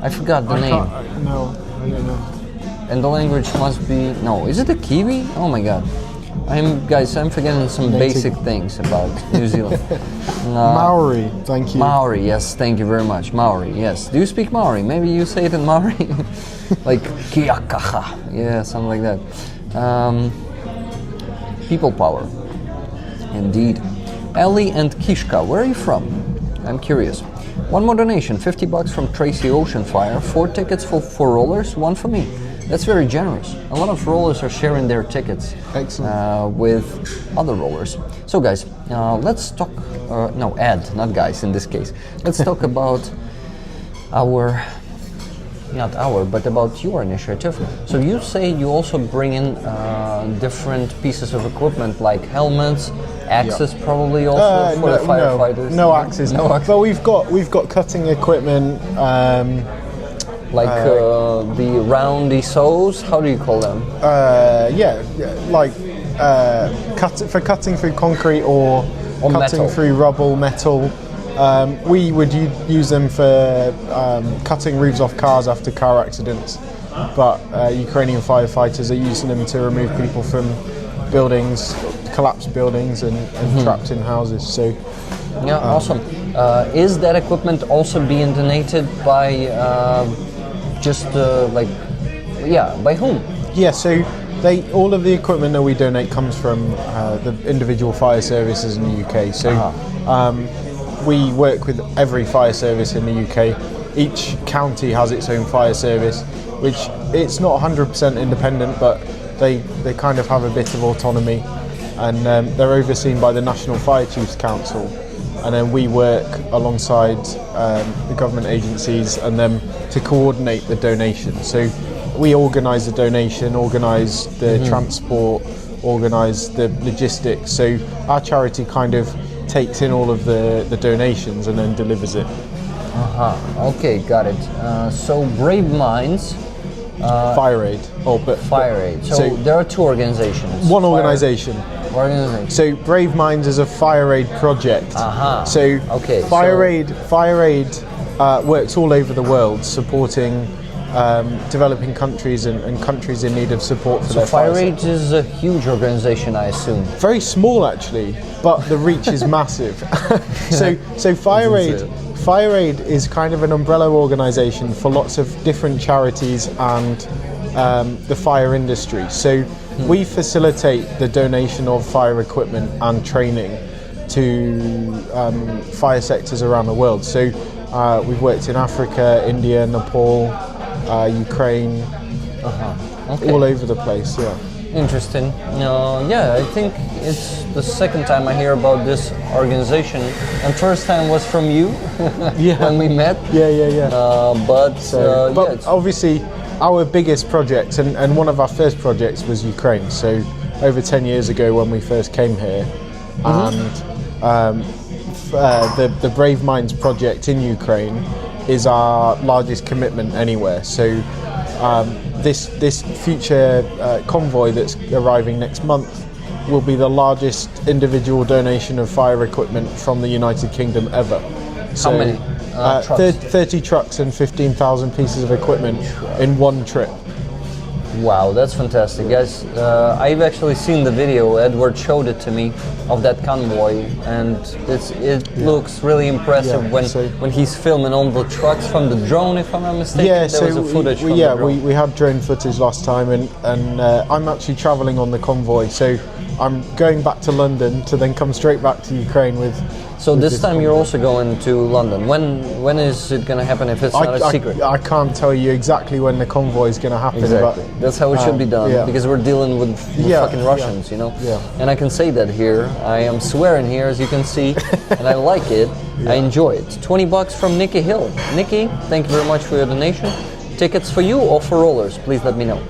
I forgot the name. No, I don't know. And the language must be is it a Kiwi? Oh my God. I'm forgetting some basic things about New Zealand. Maori, thank you. Maori, yes, thank you very much. Maori, yes. Do you speak Maori? Maybe you say it in Maori? Like kiakaha, yeah, something like that. People power, indeed. Ellie and Kishka, where are you from? I'm curious. One more donation, $50 from Tracy Oceanfire. 4 tickets for rollers, 1 for me. That's very generous. A lot of rollers are sharing their tickets with other rollers. So guys, let's talk, not guys in this case. Let's talk about but about your initiative. So you say you also bring in different pieces of equipment like helmets, axes, probably also for the firefighters. No axes. No axes. But we've got cutting equipment. The roundy saws. How do you call them? For cutting through concrete or cutting metal. through rubble, metal. We would use them for cutting roofs off cars after car accidents, but Ukrainian firefighters are using them to remove people from buildings, collapsed buildings and trapped in houses. So, awesome. Is that equipment also being donated by by whom? Yeah, so All of the equipment that we donate comes from the individual fire services in the UK. So we work with every fire service in the UK. Each county has its own fire service, which it's not 100% independent, but they kind of have a bit of autonomy, and they're overseen by the National Fire Chiefs Council. And then we work alongside the government agencies and them to coordinate the donation. So we organise the donation, organise the transport, organise the logistics. So our charity kind of takes in all of the donations and then delivers it. Okay, got it. So Brave Minds. Fire Aid. Fire Aid. So there are two organizations. One organisation. Organization. So Brave Minds is a fire aid project. So Fire Aid works all over the world, supporting developing countries and countries in need of support for their fire. Fire Aid is a huge organization, I assume. Very small actually, but the reach is massive. So Fire Aid is kind of an umbrella organisation for lots of different charities and the fire industry. So we facilitate the donation of fire equipment and training to fire sectors around the world. So we've worked in Africa, India, Nepal, Ukraine, all over the place. Yeah. Interesting. I think it's the second time I hear about this organization, and first time was from you when we met. But obviously our biggest project and one of our first projects was Ukraine. So over 10 years ago when we first came here, and the Brave Minds project in Ukraine is our largest commitment anywhere. So this future convoy that's arriving next month will be the largest individual donation of fire equipment from the United Kingdom ever. So, how many? 30 trucks and 15,000 pieces of equipment in one trip. Wow, that's fantastic, guys. I've actually seen the video. Edward showed it to me of that convoy, and it looks really impressive when he's filming all the trucks from the drone, if I'm not mistaken. There was a footage from the drone. We had drone footage last time, and I'm actually travelling on the convoy, so I'm going back to London to then come straight back to Ukraine with. So this time you're also going to London. When is it going to happen if it's not a secret? I can't tell you exactly when the convoy is going to happen. Exactly. That's how it should be done, because we're dealing with fucking Russians, you know? And I can say that here. I am swearing here, as you can see, and I like it. I enjoy it. $20 from Nikki Hill. Nikki, thank you very much for your donation. Tickets for you or for rollers? Please let me know.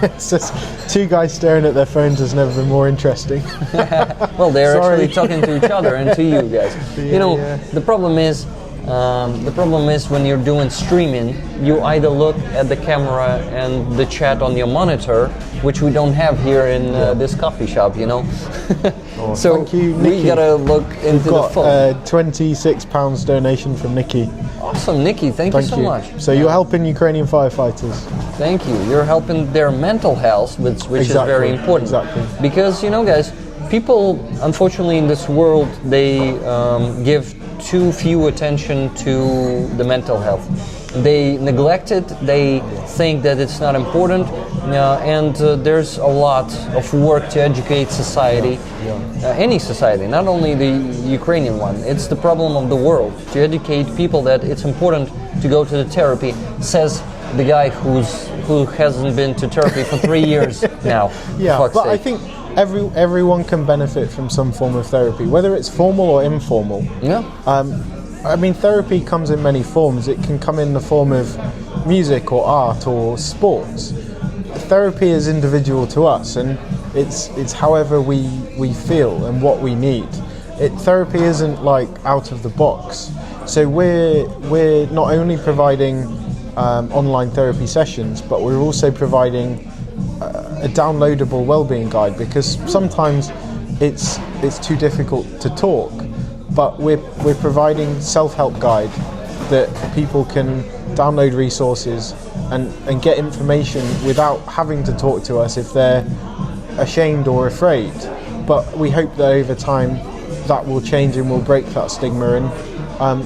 It's just two guys staring at their phones has never been more interesting. Well, they're actually talking to each other and to you guys. The problem is when you're doing streaming, you either look at the camera and the chat on your monitor, which we don't have here in this coffee shop, you know. So thank you, Nikki. We gotta look into the phone. £26 donation from Nikki. Awesome, Nikki. Thank you so much. So you're helping Ukrainian firefighters. Thank you. You're helping their mental health, which is very important. Exactly. Because, you know, guys, people, unfortunately, in this world, they give too few attention to the mental health. They neglect it. They think that it's not important, and there's a lot of work to educate society, any society, not only the Ukrainian one. It's the problem of the world to educate people that it's important to go to the therapy. Says the guy who hasn't been to therapy for 3 years now. But I think everyone can benefit from some form of therapy, whether it's formal or informal. I mean, therapy comes in many forms. It can come in the form of music or art or sports. Therapy is individual to us, and it's however we feel and what we need. Therapy isn't like out of the box. So we're not only providing online therapy sessions, but we're also providing a downloadable wellbeing guide, because sometimes it's too difficult to talk. But we're providing self-help guide that people can download resources and get information without having to talk to us if they're ashamed or afraid. But we hope that over time that will change and we'll break that stigma. And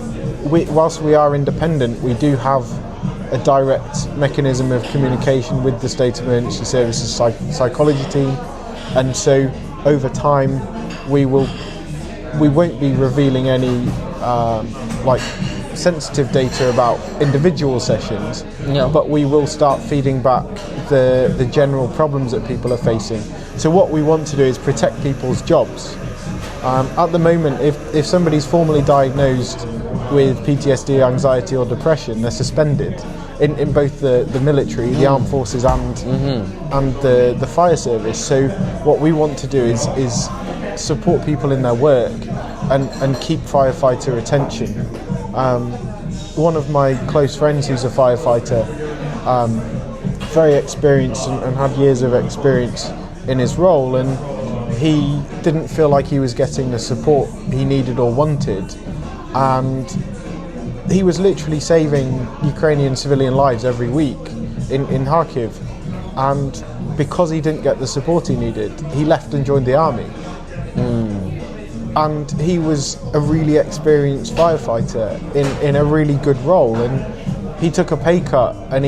whilst we are independent, we do have a direct mechanism of communication with the State Emergency Services psychology team, and so over time we won't be revealing any like sensitive data about individual sessions, but we will start feeding back the general problems that people are facing. So what we want to do is protect people's jobs. At the moment, if somebody's formally diagnosed with PTSD, anxiety or depression, they're suspended in both the military, the armed forces and the fire service. So what we want to do is support people in their work and keep firefighter retention. One of my close friends who's a firefighter, very experienced and had years of experience in his role, and he didn't feel like he was getting the support he needed or wanted, and he was literally saving Ukrainian civilian lives every week in Kharkiv, and because he didn't get the support he needed, he left and joined the army. And he was a really experienced firefighter in a really good role, and he took a pay cut, and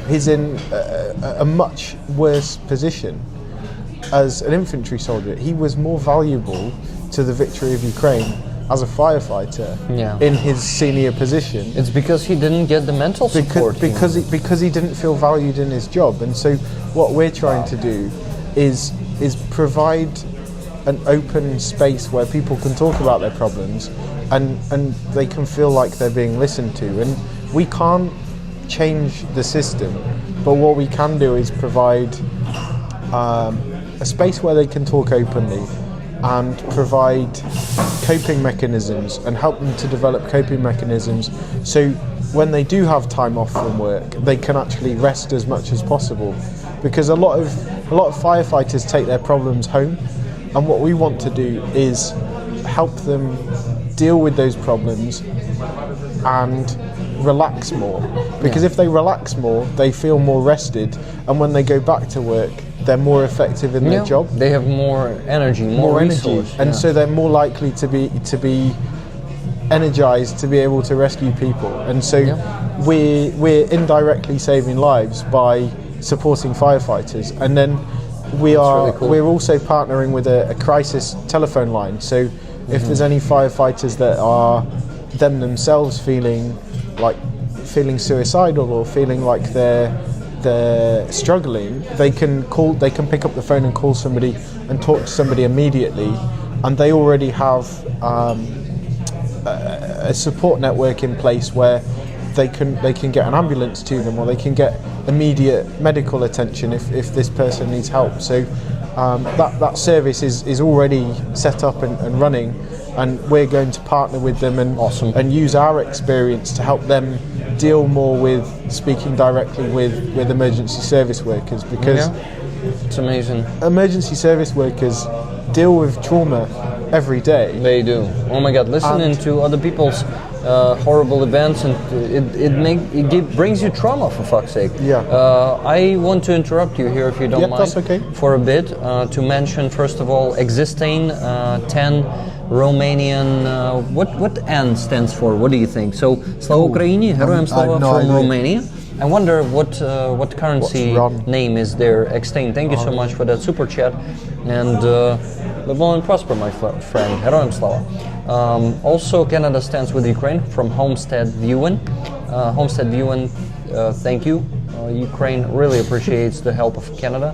he's in a much worse position as an infantry soldier. He was more valuable to the victory of Ukraine as a firefighter in his senior position. It's because he didn't get the mental support. Because he didn't feel valued in his job. And so what we're trying to do is provide an open space where people can talk about their problems and they can feel like they're being listened to. And we can't change the system, but what we can do is provide a space where they can talk openly and provide coping mechanisms and help them to develop coping mechanisms, so when they do have time off from work, they can actually rest as much as possible. Because a lot of firefighters take their problems home, and what we want to do is help them deal with those problems and relax more. Because if they relax more, they feel more rested, and when they go back to work, they're more effective in their job. They have more energy, more resource, and so they're more likely to be energized to be able to rescue people. And so we're indirectly saving lives by supporting firefighters. And then we're also partnering with a crisis telephone line. So if there's any firefighters that are themselves feeling suicidal or feeling like they're struggling, they can pick up the phone and call somebody and talk to somebody immediately, and they already have a support network in place where they can get an ambulance to them, or they can get immediate medical attention if this person needs help. So that service is already set up and running, and we're going to partner with them and use our experience to help them deal more with speaking directly with emergency service workers, because it's amazing. Emergency service workers deal with trauma every day. They do. Oh my God, listening to other people's horrible events, and it brings you trauma, for fuck's sake. I want to interrupt you here, if you don't mind, that's okay, for a bit, to mention first of all existing 10 Romanian, what N stands for? What do you think? So, Slava Ukraini, Heroям Slava from Romania. I wonder what currency name is there. Extain, thank you so much for that super chat, and live long and prosper, my friend. Heroям Slava. Also, Canada stands with Ukraine from Homestead Viewin. Thank you. Ukraine really appreciates the help of Canada.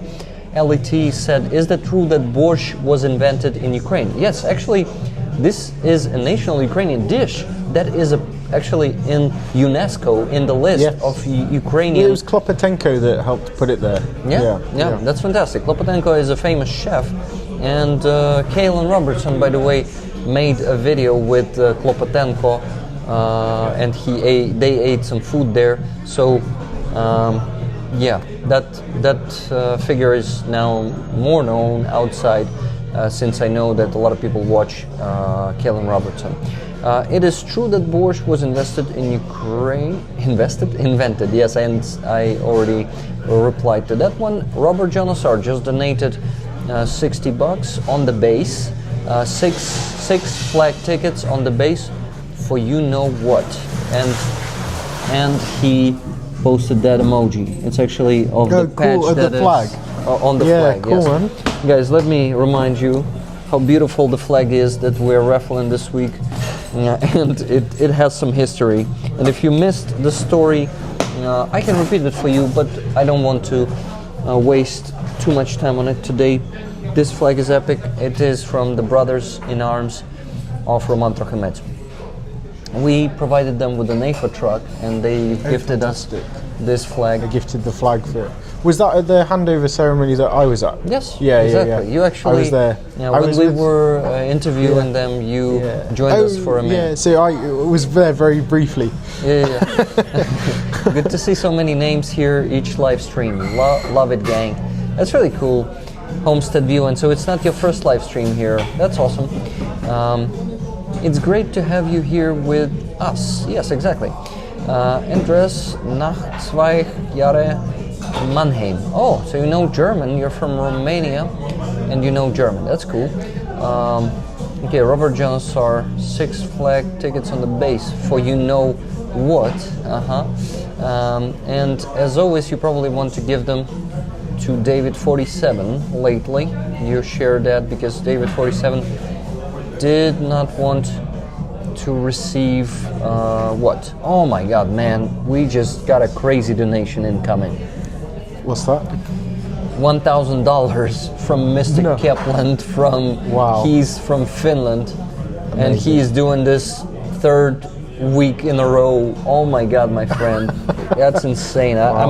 LET said, is that true that borscht was invented in Ukraine? Yes, actually, this is a national Ukrainian dish that is actually in UNESCO in the list of Ukrainian. It was Klopotenko that helped put it there. Yeah, that's fantastic. Klopotenko is a famous chef, and Kaylin Robertson, by the way, made a video with Klopotenko, and they ate some food there. So that figure is now more known outside, since I know that a lot of people watch Kaylin Robertson. It is true that borscht was invented in Ukraine. Invented. Yes, and I already replied to that one. Robert Jonasar just donated $60 on the base. Six flag tickets on the base for you know what, and he posted that emoji. It's actually of the patch cool, that the flag. On the flag. Cool, yes. man. Guys, let me remind you how beautiful the flag is that we're raffling this week. And it has some history. And if you missed the story, I can repeat it for you, but I don't want to waste too much time on it today. This flag is epic. It is from the brothers in arms of Roman Trochimec. We provided them with an AFA truck, and they gifted fantastic. us this flag. They gifted the flag for it. Was that at the handover ceremony that I was at? Yes, Yeah, exactly. yeah, yeah. You actually, I was there. Yeah, I when was we with- were interviewing them, you joined us for a Yeah, minute. so I was there very briefly. Yeah. Good to see so many names here each live stream. Love it, gang. That's really cool. Homestead view, and so it's not your first live stream here. That's awesome. It's great to have you here with us. Yes, exactly. Andres nach 2 Jahre Mannheim. Oh, so you know German. You're from Romania, and you know German. That's cool. Okay, Robert Jones are Six Flag tickets on the base for you know what. And as always, you probably want to give them to David47 lately. You shared that because David47 did not want to receive what? Oh my god, man, we just got a crazy donation incoming. What's that? $1,000 from Mr. Kaplan from Wow. he's from Finland. And Amazing. he's doing this third week in a row. Oh my god, my friend. That's insane. Wow.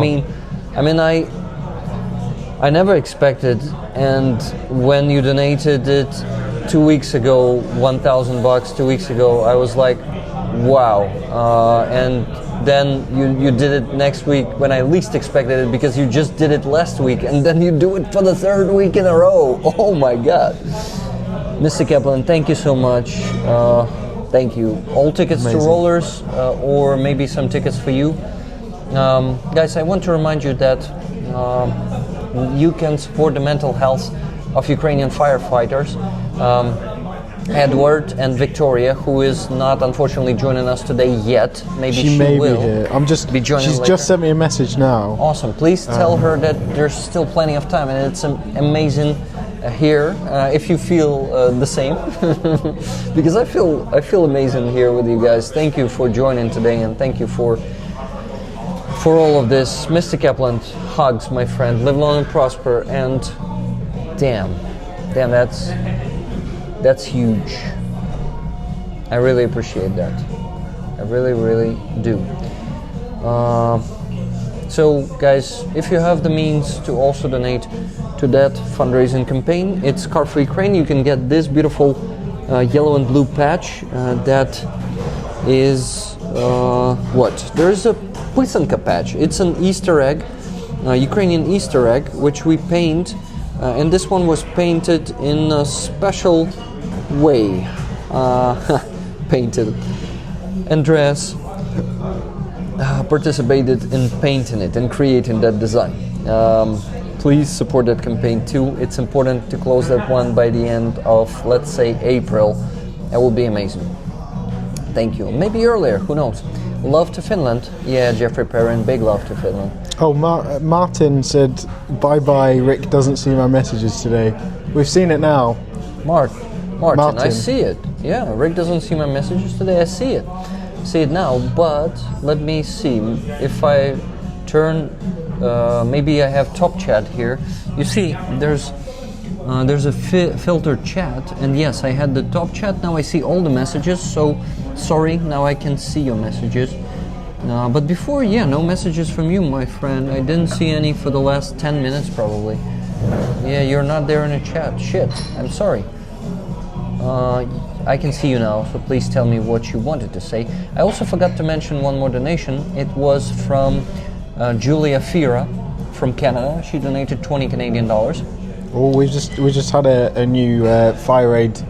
I never expected, and when you donated it 2 weeks ago, $1,000 2 weeks ago, I was like, wow. And then you did it next week when I least expected it, because you just did it last week, and then you do it for the third week in a row. Oh my god. Mr. Kaplan, thank you so much. Thank you. All tickets Amazing. to rollers, or maybe some tickets for you. Guys, I want to remind you that you can support the mental health of Ukrainian firefighters. Edward and Viktoriia, who is not unfortunately joining us today yet. Maybe she may will be here. be joining She's later. just sent me a message now. Awesome. Please tell her that there's still plenty of time, and it's amazing here. If you feel the same, because I feel amazing here with you guys. Thank you for joining today, and thank you for all of this. Mr. Kaplan, hugs, my friend. Live long and prosper. And damn, that's huge. I really appreciate that. I really, really do. So guys, if you have the means to also donate to that fundraising campaign, it's Car for Ukraine. You can get this beautiful yellow and blue patch that is what? There's a Plysanka patch. It's an Easter egg, Ukrainian Easter egg, which we paint, and this one was painted in a special way. Painted. Andreas participated in painting it and creating that design. Please support that campaign too. It's important to close that one by the end of, let's say, April. That would be amazing. Thank you. Maybe earlier, who knows? Love to Finland. Yeah, Jeffrey Perrin, big love to Finland. Oh, Martin said, bye-bye, Rick doesn't see my messages today. We've seen it now. Martin, Martin. I see it. Yeah, Rick doesn't see my messages today. I see it. See it now, but let me see. If I turn, maybe I have top chat here. You see, there's a filtered chat, and yes, I had the top chat. Now I see all the messages, so sorry, now I can see your messages. But before, yeah, no messages from you, my friend. I didn't see any for the last 10 minutes, probably. Yeah, you're not there in the chat. Shit, I'm sorry. I can see you now, so please tell me what you wanted to say. I also forgot to mention one more donation. It was from Julia Fira from Canada. She donated $20 Canadian. Oh, we just had a new fire aid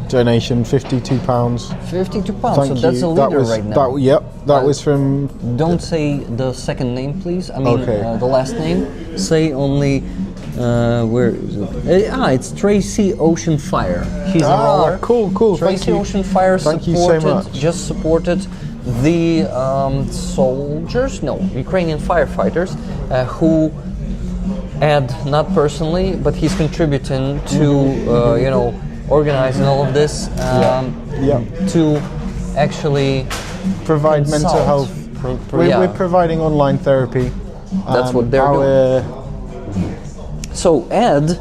donation, £52. £52, Thank so you. that's a leader right now. That was from... Don't say the second name, please. I mean, Okay. the last name. Say only, where is it? It's Tracy Ocean Fire. She's a roller. Cool. Tracy Thank you. Ocean Fire Thank you so supported, much. just supported the soldiers, no, Ukrainian firefighters, who Ed, not personally, but he's contributing to, organizing all of this to actually provide mental consult. health. We're providing online therapy. That's what they're doing. So Ed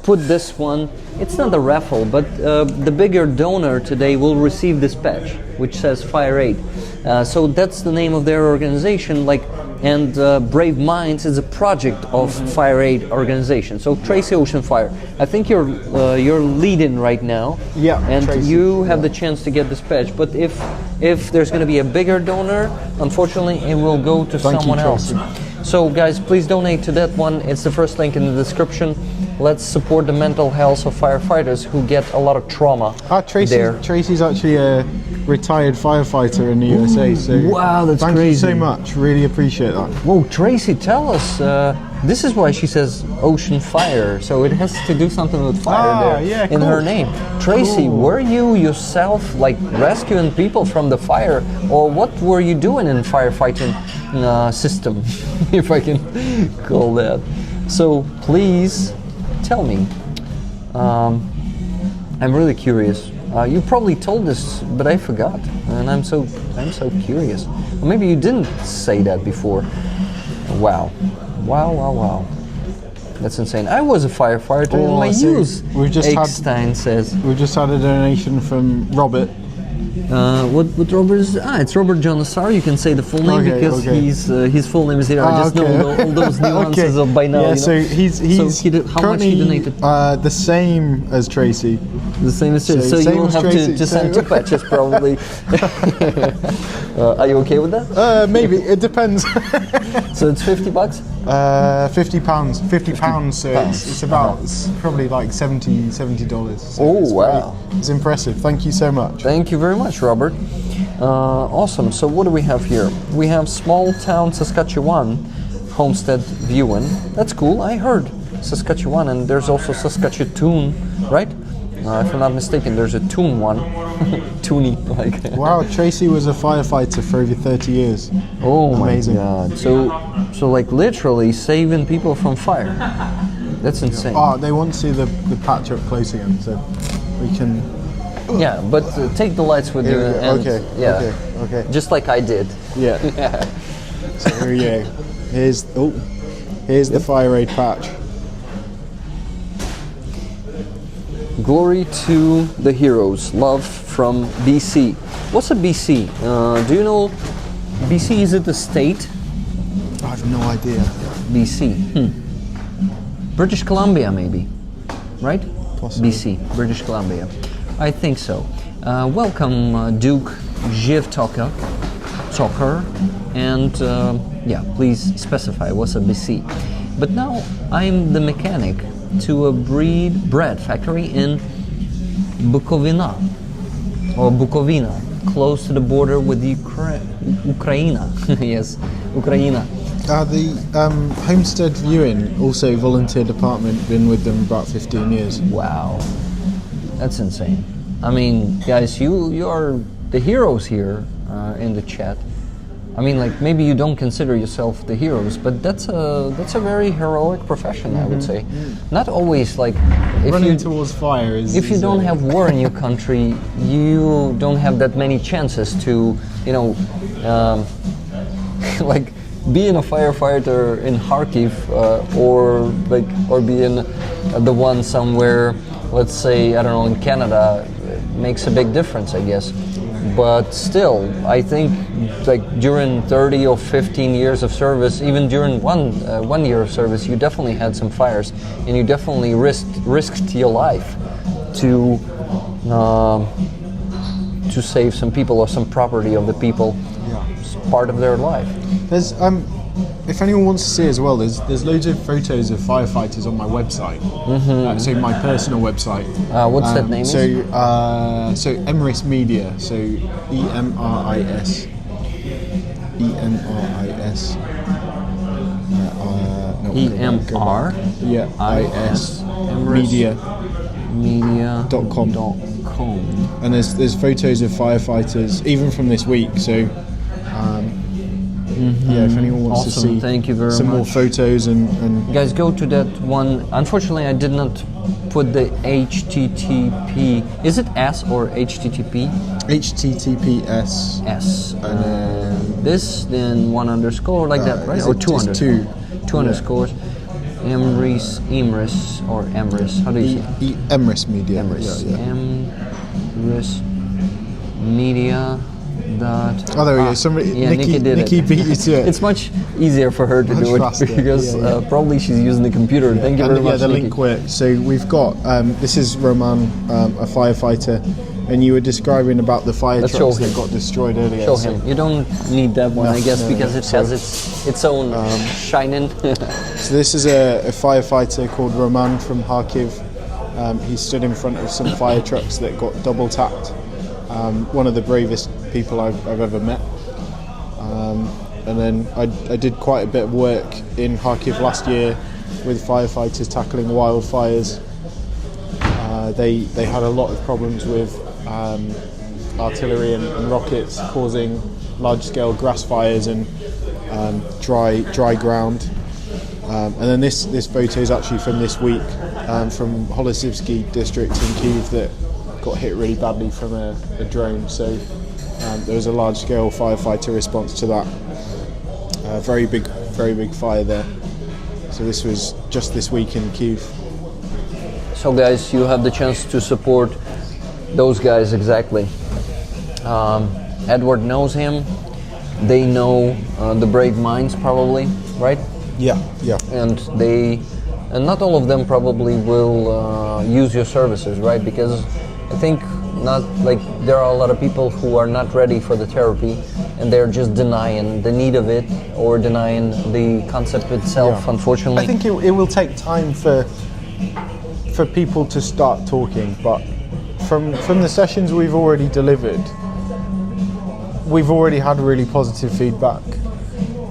put this one. It's not a raffle, but the bigger donor today will receive this patch, which says Fire Aid. So that's the name of their organization. And Brave Minds is a project of Fire Aid organization. So Tracy Ocean Fire, I think you're leading right now. Yeah. And Tracy, you have the chance to get this patch. But if there's going to be a bigger donor, unfortunately, it will go to someone else. So guys, please donate to that one. It's the first link in the description. Let's support the mental health of firefighters who get a lot of trauma. Tracy's actually a retired firefighter in the USA. So wow, that's thank crazy. you so much. Really appreciate that. Whoa, Tracy, tell us. This is why she says ocean fire. So it has to do something with fire in her name. Tracy, were you yourself rescuing people from the fire, or what were you doing in firefighting system, if I can call that? So please tell me. I'm really curious. You probably told this, but I forgot, and I'm so curious. Or maybe you didn't say that before. Wow. That's insane. I was a firefighter in my youth. We've just had a donation from Robert. What Robert is? It's Robert Jonassar. You can say the full name because his full name is here. I just know all those nuances of by now. Yeah, so he's how much he donated? The same as Tracy. The same as Tracy. So you will have to send 2 patches probably. Are you okay with that? Maybe, it depends. So it's $50? £50. £50. So it's about it's probably like $70. So wow! It's impressive. Thank you so much. Thank you very much, Robert. Awesome. So what do we have here? We have small town Saskatchewan homestead viewing. That's cool. I heard Saskatchewan, and there's also Saskatchewan, right? If I'm not mistaken, there's a Toon one. Toony, Wow, Tracy was a firefighter for over 30 years. Oh, amazing. My God. So literally saving people from fire. That's insane. Oh, they want to see the patch up close again, so we can... Yeah, but take the lights with you. And, okay. Just like I did. Yeah. So here we go. Here's the Fire Aid patch. Glory to the heroes. Love from BC. What's a BC? Do you know BC? Is it a state? I have no idea. BC. British Columbia, maybe. Right? Possibly. BC. British Columbia. I think so. Welcome, Duke Zhivtoka. And please specify what's a BC. But now I'm the mechanic to a bread factory in Bukovina, close to the border with Ukraine. Yes, Ukraine. The homestead viewing, also volunteer department, been with them about 15 years. Wow, that's insane. I mean, guys, you are the heroes here in the chat. I mean, maybe you don't consider yourself the heroes, but that's a very heroic profession, I would say. Not always if running towards fire is. If you don't have war in your country, you don't have that many chances to, being a firefighter in Kharkiv or being the one somewhere, let's say, I don't know, in Canada, makes a big difference, I guess. But still, I think during 30 or 15 years of service, even during one year of service, you definitely had some fires, and you definitely risked your life to save some people or some property of the people. It's part of their life. There's if anyone wants to see as well, there's loads of photos of firefighters on my website. So my personal website. What's that name? So Emrys Media. So EMRIS. EMR. Yeah. IS. Media. Media.com. And there's photos of firefighters, even from this week. So, yeah, if anyone wants to see Thank you very some much. more photos and Guys, go to that one. Unfortunately, I did not put the HTTP. Is it S or HTTP? HTTPS. S. And then Then one underscore like that, right? is Or it two just underscores. two? Two underscores. Emrys, or Emrys. How do you say? Emrys Media. Emrys. Yeah. Emrys Media. Oh, there we go. Somebody, Yeah, Nikki did it. beat you to it. It's much easier for her to Much do it faster, because yeah. probably she's using the computer. Thank you very much, the Nikki. link works. So we've got this is Roman, a firefighter, and you were describing about the fire Let's trucks show him. that got destroyed earlier. Show So- him. You don't need that one, No, I guess, no, because no. it has its own shining. So this is a firefighter called Roman from Kharkiv. He stood in front of some fire trucks that got double tapped. One of the bravest people I've ever met. And then I did quite a bit of work in Kharkiv last year with firefighters tackling wildfires. They had a lot of problems with artillery and rockets causing large-scale grass fires and dry ground. And then this photo is actually from this week, from Holosivsky district in Kyiv that got hit really badly from a drone. So there was a large-scale firefighter response to that. Very big fire there. So this was just this week in Kyiv. So guys, you have the chance to support those guys exactly. Edward knows him. They know the Brave Minds probably, right? Yeah. And not all of them probably will use your services, right? Because I think there are a lot of people who are not ready for the therapy and they're just denying the need of it or denying the concept itself, Yeah. unfortunately. I think it will take time for people to start talking, but from the sessions we've already delivered, we've already had really positive feedback,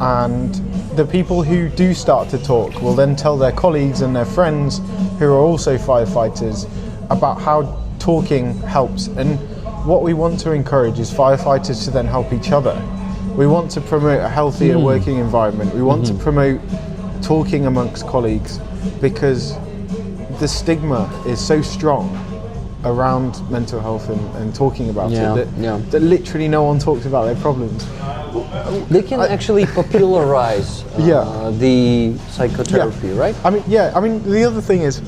and the people who do start to talk will then tell their colleagues and their friends who are also firefighters about how talking helps. And what we want to encourage is firefighters to then help each other. We want to promote a healthier working environment. We want to promote talking amongst colleagues, because the stigma is so strong around mental health and talking about it that literally no one talks about their problems. They can actually popularize the psychotherapy, right? I mean, the other thing is,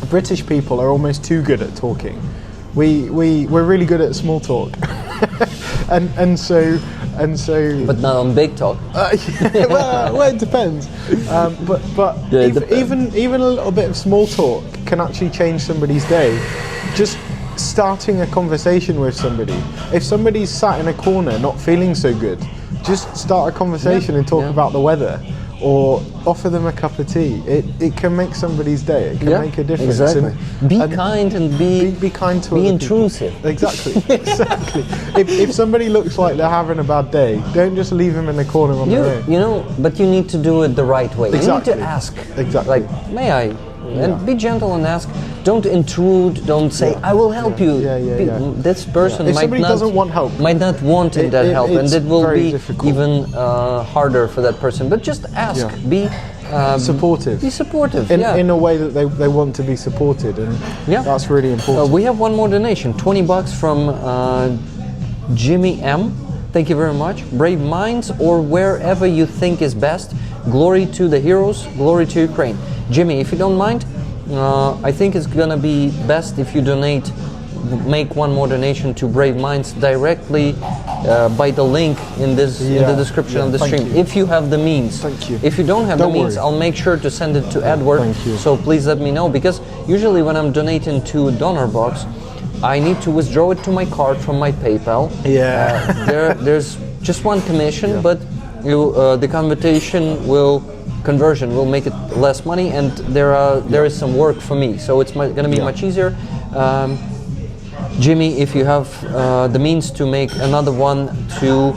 British people are almost too good at talking. We're really good at small talk, and so. But not on big talk. Well, it depends. Even a little bit of small talk can actually change somebody's day. Just starting a conversation with somebody. If somebody's sat in a corner not feeling so good, just start a conversation and talk about the weather, or offer them a cup of tea. It can make somebody's day. It can make a difference. Exactly. Be kind and be kind to be other intrusive. people. Exactly. If somebody looks like they're having a bad day, don't just leave them in the corner on their own. But you need to do it the right way. Exactly. You need to ask. Exactly. Like, may I? And be gentle and ask. Don't intrude. Don't say, I will help you. This person If might somebody not doesn't want help, might not want that help, and it's it will very be difficult. even harder for that person. But just ask. Be supportive. Be supportive. In a way that they want to be supported, and that's really important. We have one more donation, $20 from Jimmy M. Thank you very much. Brave minds, or wherever you think is best. Glory to the heroes. Glory to Ukraine. Jimmy, if you don't mind, I think it's gonna be best if you make one more donation to Brave Minds directly by the link in the description of the stream. If you have the means. Thank you. If you don't have the means, I'll make sure to send it to Edward. Thank you. So please let me know, because usually when I'm donating to a donor box, I need to withdraw it to my card from my PayPal. There's just one commission, but the conversion will make it less money, and there is some work for me, so it's going to be much easier. Jimmy, if you have the means to make another one to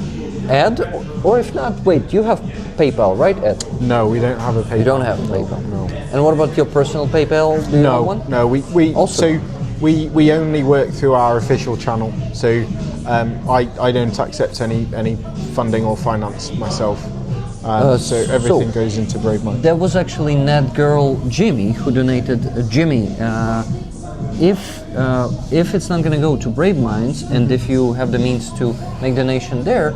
add, or if not, wait, you have PayPal, right, Ed? No, we don't have a PayPal. You don't have PayPal? No. And what about your personal PayPal? Do you have one? No, we also. So We only work through our official channel, so I don't accept any funding or finance myself. So everything goes into Brave Minds. There was actually Nat girl Jimmy who donated. Jimmy, if it's not going to go to Brave Minds, and if you have the means to make donation there,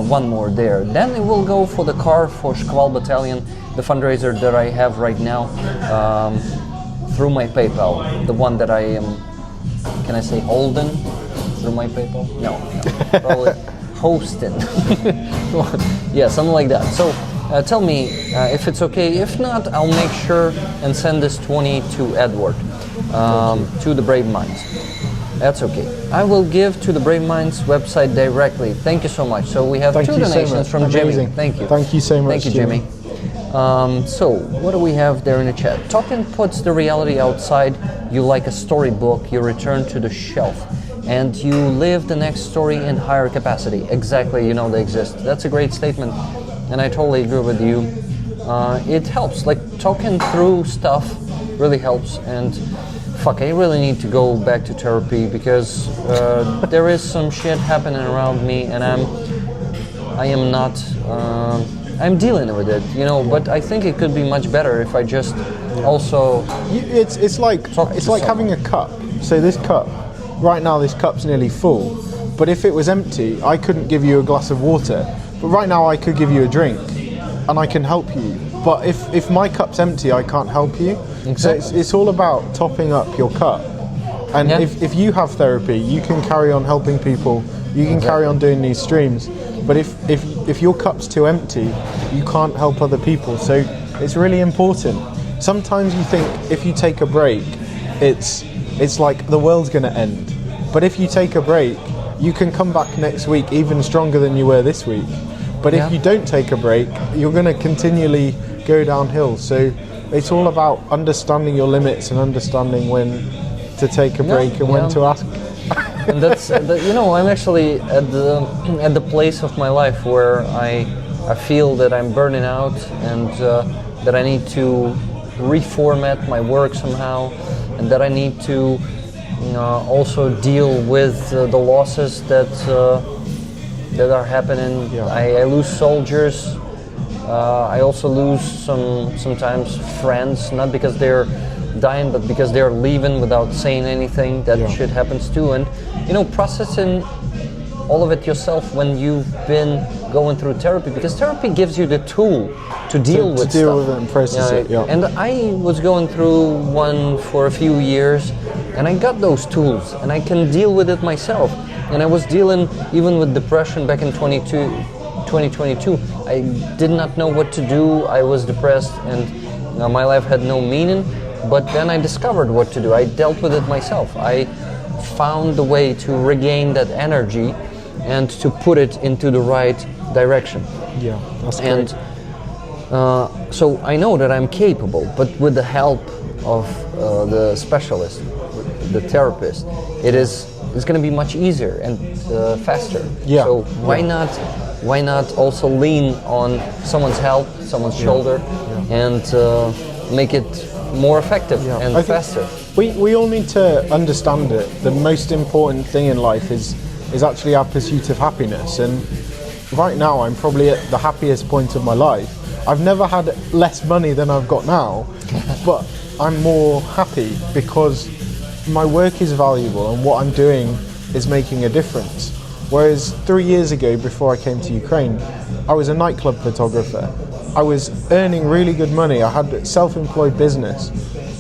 one more there, then it will go for the car for Shkval Battalion, the fundraiser that I have right now, through my PayPal, the one that I am, can I say holding through my PayPal? No, probably hosting. Yeah, something like that. So tell me if it's okay. If not, I'll make sure and send this 20 to Edward, to the Brave Minds. That's okay. I will give to the Brave Minds website directly. Thank you so much. So we have two donations from Jimmy. Thank you. Thank you so much. Thank you, Jimmy. So what do we have there in the chat? Tolkien puts the reality outside you like a storybook. You return to the shelf and you live the next story in higher capacity. Exactly, you know they exist. That's a great statement, and I totally agree with you. It helps, like talking through stuff really helps. And fuck, I really need to go back to therapy because there is some shit happening around me, and I'm dealing with it, you know. But I think it could be much better if I just also. It's like having a cup. So this cup. Right now this cup's nearly full, but if it was empty, I couldn't give you a glass of water. But right now I could give you a drink, and I can help you. But if my cup's empty, I can't help you. Exactly. So it's all about topping up your cup. And if you have therapy, you can carry on helping people, you can carry on doing these streams. But if your cup's too empty, you can't help other people. So it's really important. Sometimes you think if you take a break, it's like the world's going to end. But if you take a break, you can come back next week even stronger than you were this week. But if you don't take a break, you're going to continually go downhill. So it's all about understanding your limits and understanding when to take a break and when to ask. And that's, you know, I'm actually at the place of my life where I feel that I'm burning out and that I need to reformat my work somehow, and that I need to also deal with the losses that are happening. Yeah. I lose soldiers. I also lose sometimes friends, not because they're dying, but because they're leaving without saying anything. That shit happens too. And processing all of it yourself when you've been going through therapy, because therapy gives you the tool to deal with it and process it. Yeah. And I was going through one for a few years, and I got those tools, and I can deal with it myself. And I was dealing even with depression back in 2022. I did not know what to do. I was depressed, and my life had no meaning. But then I discovered what to do. I dealt with it myself. I found the way to regain that energy and to put it into the right direction. Yeah, that's great. And so I know that I'm capable, but with the help of the specialist, the therapist, it's going to be much easier and faster. Yeah. So why not also lean on someone's help, someone's shoulder, and make it more effective and faster. We all need to understand it. The most important thing in life is actually our pursuit of happiness. And right now I'm probably at the happiest point of my life. I've never had less money than I've got now, but I'm more happy because my work is valuable and what I'm doing is making a difference. Whereas 3 years ago, before I came to Ukraine, I was a nightclub photographer. I was earning really good money. I had a self-employed business,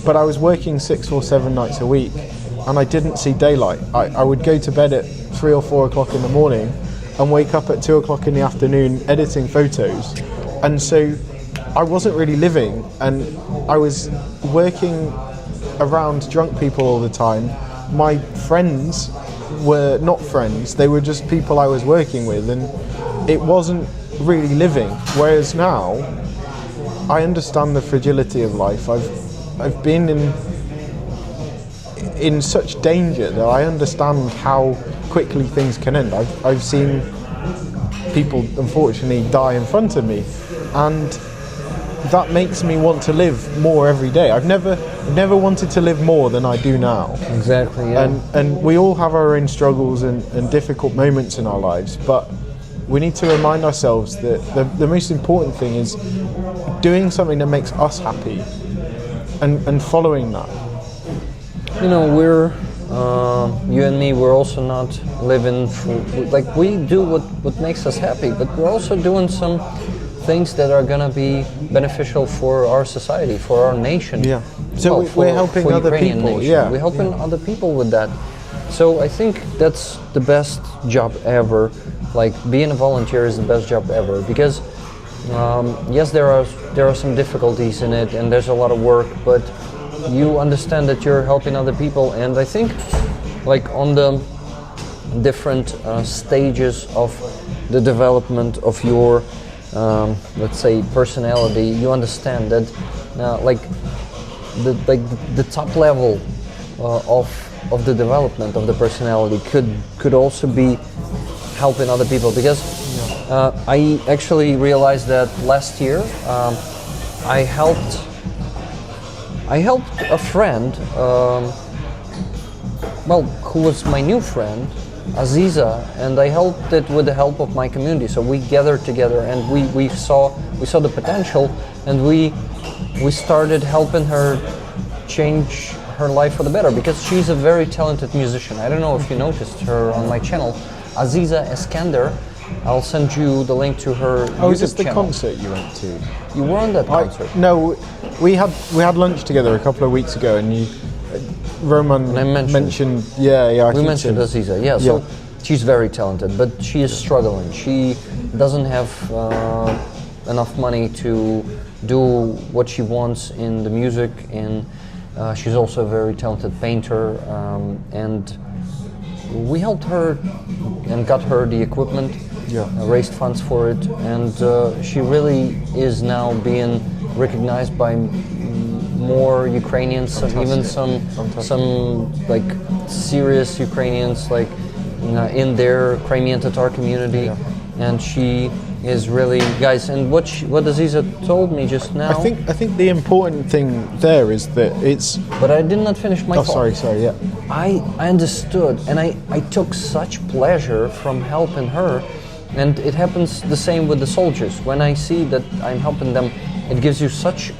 but I was working 6 or 7 nights a week, and I didn't see daylight. I would go to bed at 3 or 4 o'clock in the morning and wake up at 2 o'clock in the afternoon editing photos. And so I wasn't really living, and I was working around drunk people all the time. My friends were not friends, they were just people I was working with, and it wasn't really living. Whereas now I understand the fragility of life. I've been in such danger that I understand how quickly things can end. I've seen people unfortunately die in front of me, and that makes me want to live more every day. I've never wanted to live more than I do now. Exactly. Yeah. And we all have our own struggles and difficult moments in our lives, but we need to remind ourselves that the most important thing is doing something that makes us happy and following that. You know, we're you and me, we're also not living like, we do what makes us happy, but we're also doing some things that are gonna be beneficial for our society, for our nation. Yeah. So we're helping other Ukrainian people. Nation. Yeah. We're helping other people with that. So I think that's the best job ever. Like, being a volunteer is the best job ever, because yes, there are some difficulties in it, and there's a lot of work, but you understand that you're helping other people. And I think, like, on the different stages of the development of your let's say personality, you understand that like the top level of the development of the personality could also be helping other people, because I actually realized that last year I helped a friend, who was my new friend, Aziza, and I helped it with the help of my community. So we gathered together, and we saw the potential, and we started helping her change her life for the better, because she's a very talented musician. I don't know if you noticed her on my channel, Aziza Eskander. I'll send you the link to her YouTube is this the channel. concert you went to? You were on that concert. No, we had lunch together a couple of weeks ago, and Roman And I mentioned I we think mentioned so. Aziza, yeah. So she's very talented, but she is struggling. She doesn't have enough money to do what she wants in the music, and she's also a very talented painter, and we helped her and got her the equipment, raised funds for it, and she really is now being recognized by more Ukrainians, even some like serious Ukrainians, like in their Crimean Tatar community, and she is really, guys. And what Aziza told me just now. I think the important thing there is that it's. But I did not finish my thought. Sorry, yeah. I understood, and I took such pleasure from helping her, and it happens the same with the soldiers. When I see that I'm helping them, it gives you such,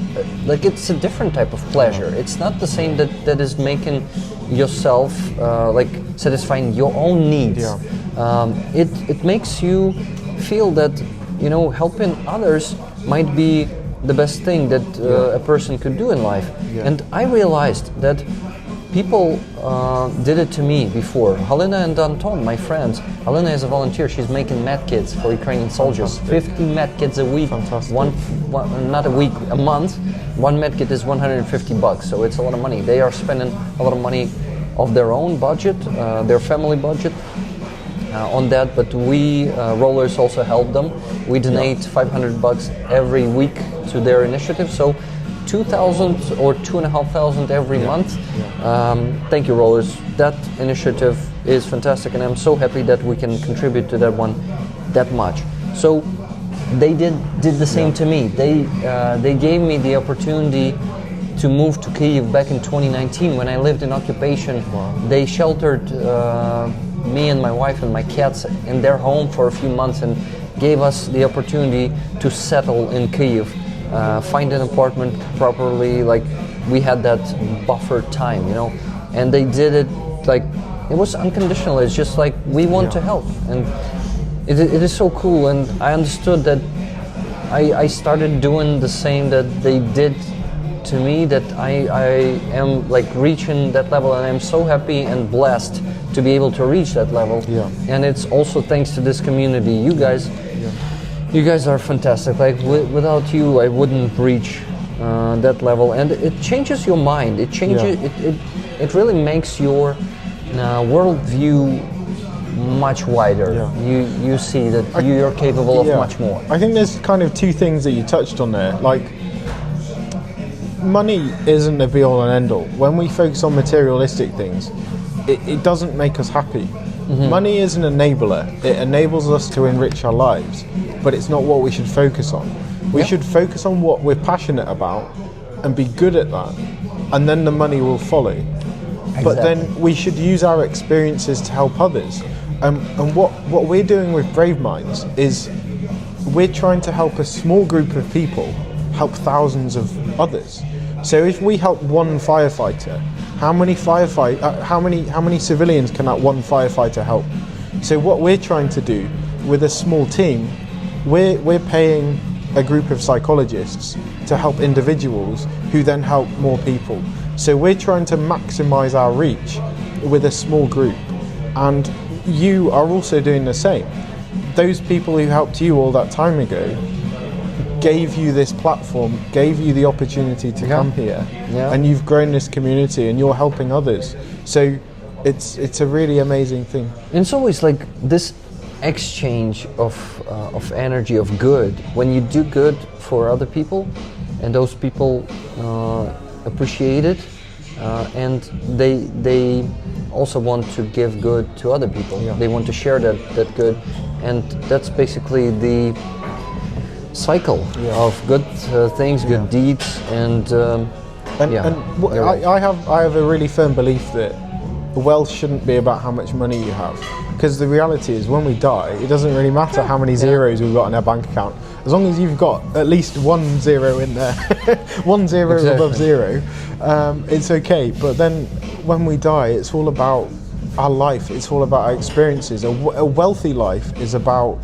like, it's a different type of pleasure. It's not the same that is making yourself, like, satisfying your own needs. It makes you feel that, you know, helping others might be the best thing that a person could do in life. And I realized that people did it to me before. Halina and Anton, my friends. Halina is a volunteer. She's making med kits for Ukrainian soldiers. 50 med kits a week. Fantastic. One, not a week, a month. One med kit is $150, so it's a lot of money. They are spending a lot of money of their own budget, their family budget, on that. But we rollers also help them. We donate $500 every week to their initiative. So 2,000 or 2,500 every month. Thank you, rollers. That initiative is fantastic, and I'm so happy that we can contribute to that one that much. So they did the same to me. They gave me the opportunity to move to Kyiv back in 2019 when I lived in occupation. They sheltered me and my wife and my cats in their home for a few months and gave us the opportunity to settle in Kyiv. Find an apartment properly, like, we had that buffer time, you know, and they did it, like, it was unconditional. It's just like, we want to help, and it is so cool. And I understood that I started doing the same that they did to me, that I am, like, reaching that level, and I'm so happy and blessed to be able to reach that level. And it's also thanks to this community. You guys are fantastic. Like, without you, I wouldn't reach that level, and it changes your mind. It changes. It really makes your worldview much wider. You see that you're capable of much more. I think there's kind of two things that you touched on there. Like, money isn't the be all and end all. When we focus on materialistic things, it doesn't make us happy. Money is an enabler. It enables us to enrich our lives, but it's not what we should focus on. We should focus on what we're passionate about and be good at that, and then the money will follow. But then we should use our experiences to help others. And what we're doing with Brave Minds is we're trying to help a small group of people help thousands of others. So if we help one firefighter, how many civilians can that one firefighter help? So what we're trying to do with a small team, we're paying a group of psychologists to help individuals who then help more people. So we're trying to maximize our reach with a small group, and you are also doing the same. Those people who helped you all that time ago gave you this platform, gave you the opportunity to come here, and you've grown this community and you're helping others. So it's a really amazing thing. And it's always like this exchange of energy, of good. When you do good for other people, and those people appreciate it, and they also want to give good to other people. They want to share that good, and that's basically the cycle of good things, good deeds, and I have a really firm belief that wealth shouldn't be about how much money you have, because the reality is when we die, it doesn't really matter how many zeros we've got in our bank account, as long as you've got at least 1 0 in there, 1 0 above zero, it's okay. But then when we die, it's all about our life, it's all about our experiences. A wealthy life is about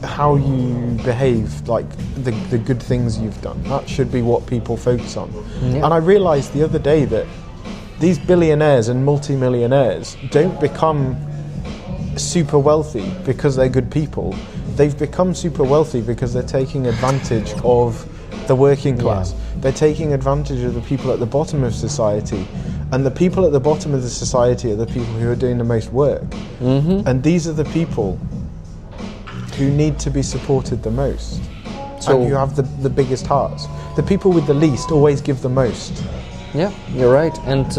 how you behave, like the good things you've done. That should be what people focus on. And I realized the other day that these billionaires and multimillionaires don't become super wealthy because they're good people. They've become super wealthy because they're taking advantage of the working class. They're taking advantage of the people at the bottom of society. And the people at the bottom of the society are the people who are doing the most work. And these are the people who need to be supported the most, and who have the biggest hearts. The people with the least always give the most. Yeah, you're right. And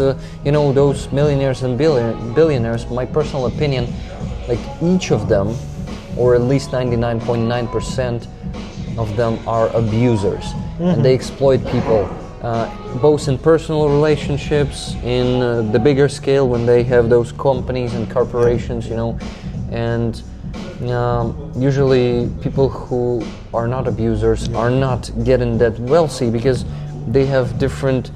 those millionaires and billionaires, my personal opinion, like each of them, or at least 99.9% of them, are abusers. And they exploit people, both in personal relationships, in the bigger scale when they have those companies and corporations, and usually people who are not abusers are not getting that wealthy because they have different,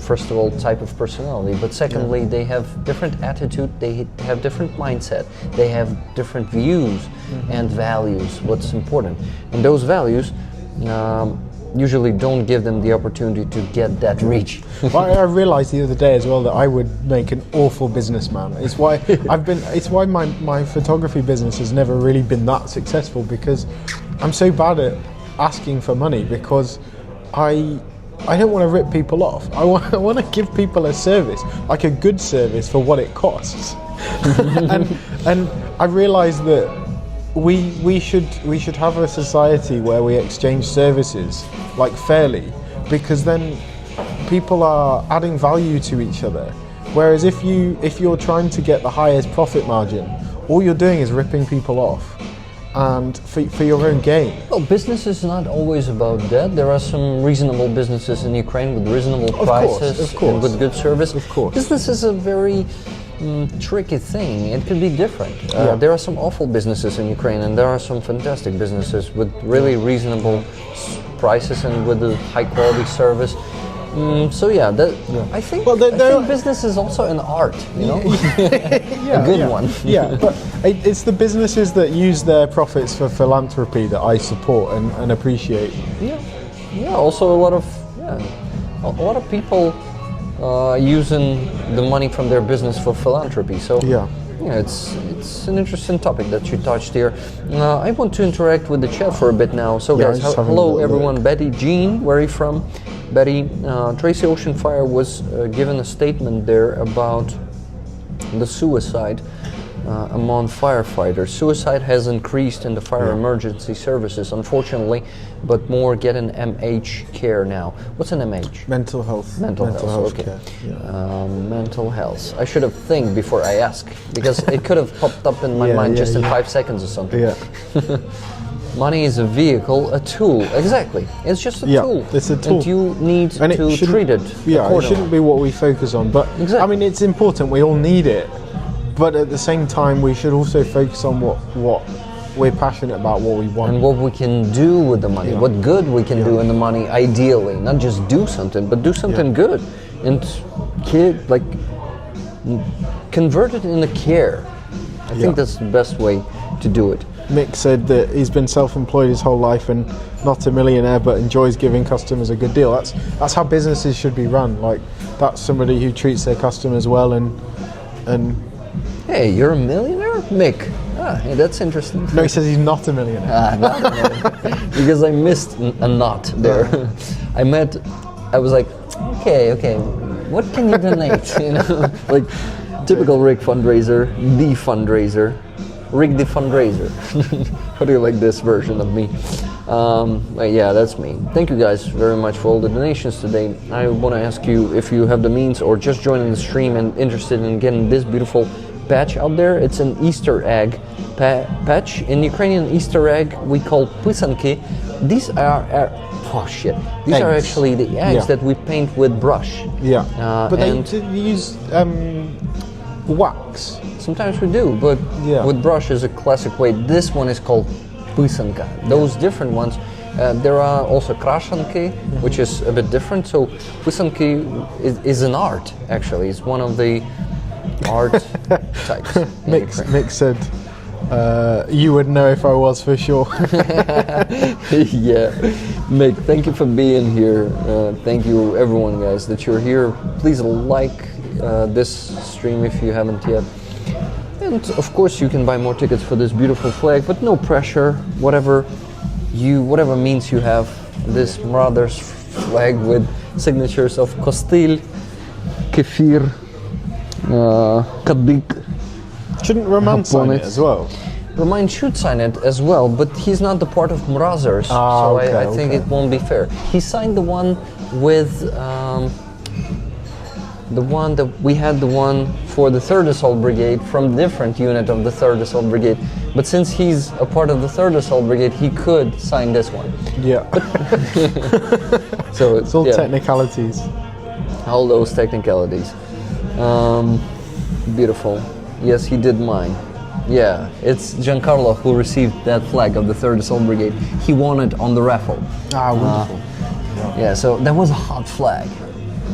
first of all, type of personality, but secondly, they have different attitude, they have different mindset, they have different views and values, what's important. And those values usually don't give them the opportunity to get that reach. Well, I realized the other day as well that I would make an awful businessman. It's why my photography business has never really been that successful, because I'm so bad at asking for money, because I don't want to rip people off. I want to give people a service, like a good service for what it costs. and I realized that we should have a society where we exchange services like fairly, because then people are adding value to each other. Whereas if you're trying to get the highest profit margin, all you're doing is ripping people off, and for your own gain. Well, business is not always about that. There are some reasonable businesses in Ukraine with reasonable prices and with good service. Of course. Business is a very tricky thing. It can be different. There are some awful businesses in Ukraine, and there are some fantastic businesses with really reasonable prices and with a high quality service. I think business is also an art, a good one. But it's the businesses that use their profits for philanthropy that I support and appreciate. Also a lot of people using the money from their business for philanthropy. So it's an interesting topic that you touched here. I want to interact with the chat for a bit now. So guys, hello everyone. Betty Jean, where are you from? Betty, Tracy Oceanfire was given a statement there about the suicide among firefighters. Suicide has increased in the fire emergency services, unfortunately, but more get an MH care now. What's an MH? Mental health. Mental health, okay. Care. Mental health. I should have think before I ask, because it could have popped up in my mind just in 5 seconds or something. Money is a vehicle, a tool. Exactly. It's just a tool. It's a tool. And you need to treat it Yeah, accordingly. it shouldn't be what we focus on. But Exactly. I mean, it's important. We all need it. But at the same time, we should also focus on what we're passionate about, what we want. And what we can do with the money, what good we can do in the money, ideally. Not just do something, but do something good. And convert it into care. I think that's the best way to do it. Mick said that he's been self-employed his whole life and not a millionaire, but enjoys giving customers a good deal. That's how businesses should be run. Like, that's somebody who treats their customers well and Hey, you're a millionaire, Mick? Hey, that's interesting. No, he says he's not a millionaire. Not a millionaire. Because I missed a not there. I was like, okay, what can you donate? Like typical Rick fundraiser, the fundraiser. Rick the fundraiser. How do you like this version of me? Yeah, that's me. Thank you guys very much for all the donations today. I want to ask you if you have the means or just joining the stream and interested in getting this beautiful patch out there. It's an Easter egg patch. In Ukrainian, Easter egg we call pysanki. These are These are actually the eggs that we paint with brush. Yeah, but they use wax. Sometimes we do, but with brush is a classic way. This one is called pysanka. Those different ones. There are also krashanki, which is a bit different. So pysanki is an art, actually. It's one of the art types. Mick said, you would know if I was for sure. Yeah. Mick, thank you for being here. Thank you everyone, guys, that you're here. Please like this stream if you haven't yet. And of course you can buy more tickets for this beautiful flag, but no pressure. Whatever means you have, this Brothers flag with signatures of Kostil, Kefir, Kadik. Shouldn't Roman sign it as well? Roman should sign it as well, but he's not the part of Brothers, so I think it won't be fair. He signed the one with the one that we had, the one for the 3rd Assault Brigade from different unit of the 3rd Assault Brigade. But since he's a part of the 3rd Assault Brigade, he could sign this one. Yeah. So it's all technicalities. All those technicalities. Beautiful. Yes, he did mine. Yeah, it's Giancarlo who received that flag of the 3rd Assault Brigade. He won it on the Raffle. Wonderful. Yeah, so that was a hot flag.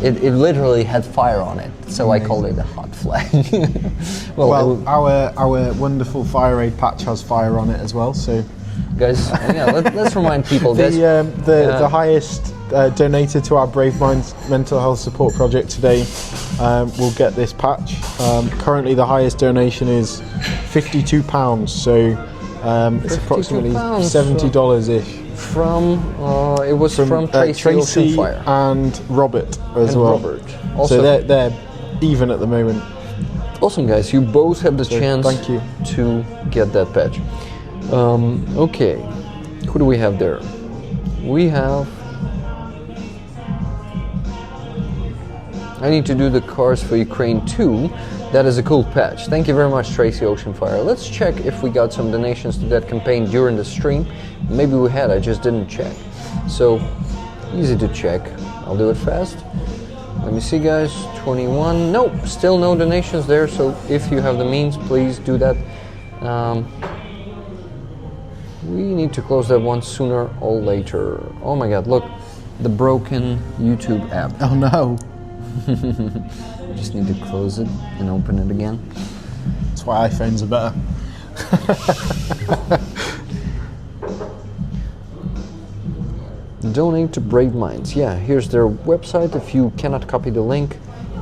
It literally had fire on it, so I called it a hot flag. well, our wonderful fire aid patch has fire on it as well. So, guys, let's remind people. The highest donator to our Brave Minds mental health support project today will get this patch. Currently, the highest donation is £52, so it's approximately $70 ish. It was from Tracy Oceanfire and Robert as well. Also, so they're even at the moment. Awesome, guys! You both have the chance to get that patch. Okay, who do we have there? We have. I need to do the cars for Ukraine too. That is a cool patch. Thank you very much, Tracy Oceanfire. Let's check if we got some donations to that campaign during the stream. Maybe we had, I just didn't check. So, easy to check. I'll do it fast. Let me see, guys. 21. Nope, still no donations there. So, if you have the means, please do that. We need to close that one sooner or later. Oh my god, look. The broken YouTube app. Oh no. Just need to close it and open it again. That's why iPhones are better. Donate to Brave Minds. Yeah, here's their website. If you cannot copy the link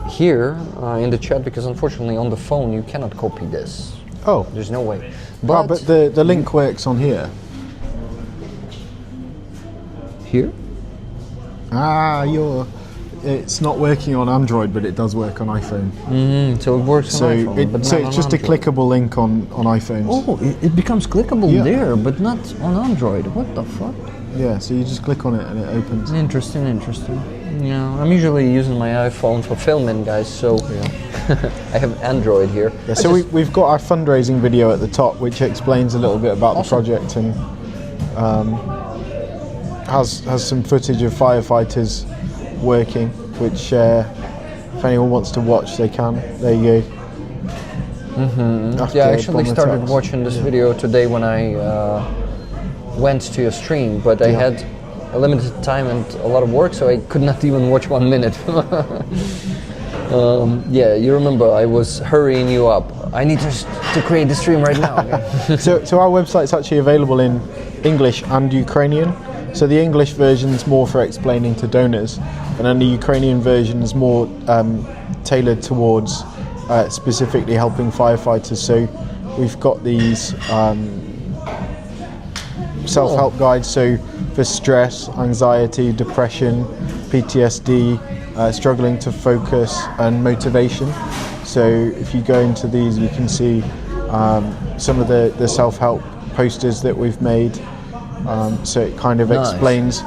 here in the chat, because unfortunately on the phone you cannot copy this. Oh. There's no way. But the link works on here. Here? It's not working on Android, but it does work on iPhone. So it works on iPhone, so it's just Android. a clickable link on iPhones. Oh, it becomes clickable there, but not on Android. What the fuck? Yeah, so you just click on it and it opens. Interesting. Yeah, I'm usually using my iPhone for filming, guys, so I have Android here. Yeah, so we've got our fundraising video at the top, which explains a little bit about the project and Has some footage of firefighters working, which if anyone wants to watch, they can. There you go. Yeah, I actually started watching this video today when I went to your stream, but I had a limited time and a lot of work, so I could not even watch 1 minute. Yeah, you remember I was hurrying you up. I need to create the stream right now. So our website's actually available in English and Ukrainian. So the English version is more for explaining to donors, and then the Ukrainian version is more tailored towards specifically helping firefighters. So we've got these self-help guides, so for stress, anxiety, depression, PTSD, struggling to focus and motivation. So if you go into these, you can see some of the self-help posters that we've made. So it kind of explains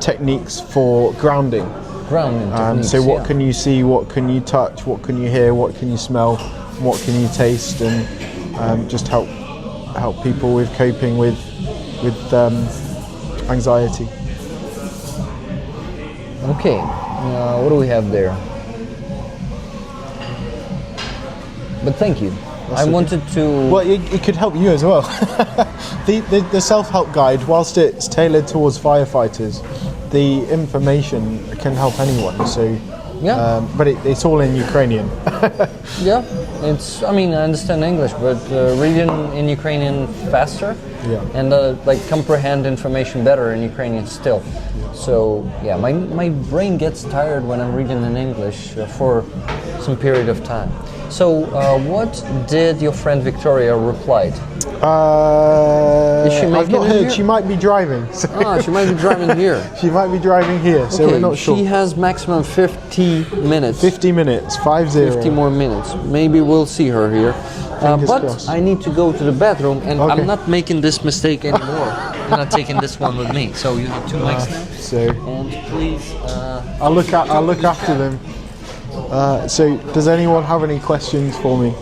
techniques for grounding. Techniques, so what can you see, what can you touch, what can you hear, what can you smell, what can you taste, and just help people with coping with anxiety. Okay, what do we have there? But thank you. I wanted to... Well, it could help you as well. The self-help guide, whilst it's tailored towards firefighters, the information can help anyone. So, but it's all in Ukrainian. Yeah, I mean, I understand English, but reading in Ukrainian faster, and like comprehend information better in Ukrainian still. So yeah, my brain gets tired when I'm reading in English for some period of time. So what did your friend Victoria reply? Is she I've not heard. Here? She might be driving. So she might be driving here. She might be driving here, so we're not sure. She has maximum 50 minutes. 50 minutes, 50. 50 more minutes. Maybe we'll see her here. But crossed. I need to go to the bathroom, and I'm not making this mistake anymore. I'm not taking this one with me. So you have 2 mics now. So and please, I'll look after them. So does anyone have any questions for me?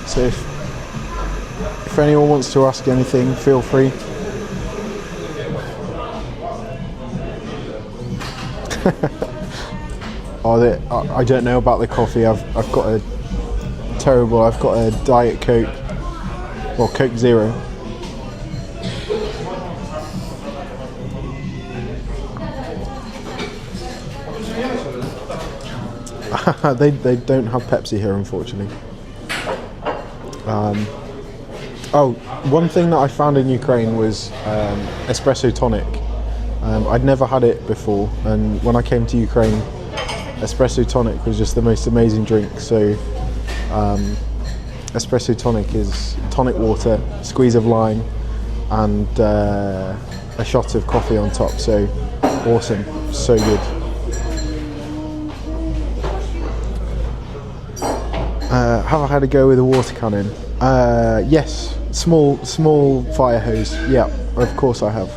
So if anyone wants to ask anything, feel free. I don't know about the coffee. I've got a Diet Coke, or Coke Zero. They don't have Pepsi here, unfortunately. One thing that I found in Ukraine was espresso tonic. I'd never had it before, and when I came to Ukraine, espresso tonic was just the most amazing drink. So espresso tonic is tonic water, squeeze of lime, and a shot of coffee on top. So awesome, so good. Have I had a go with a water cannon? Yes, small fire hose. Yeah, of course I have.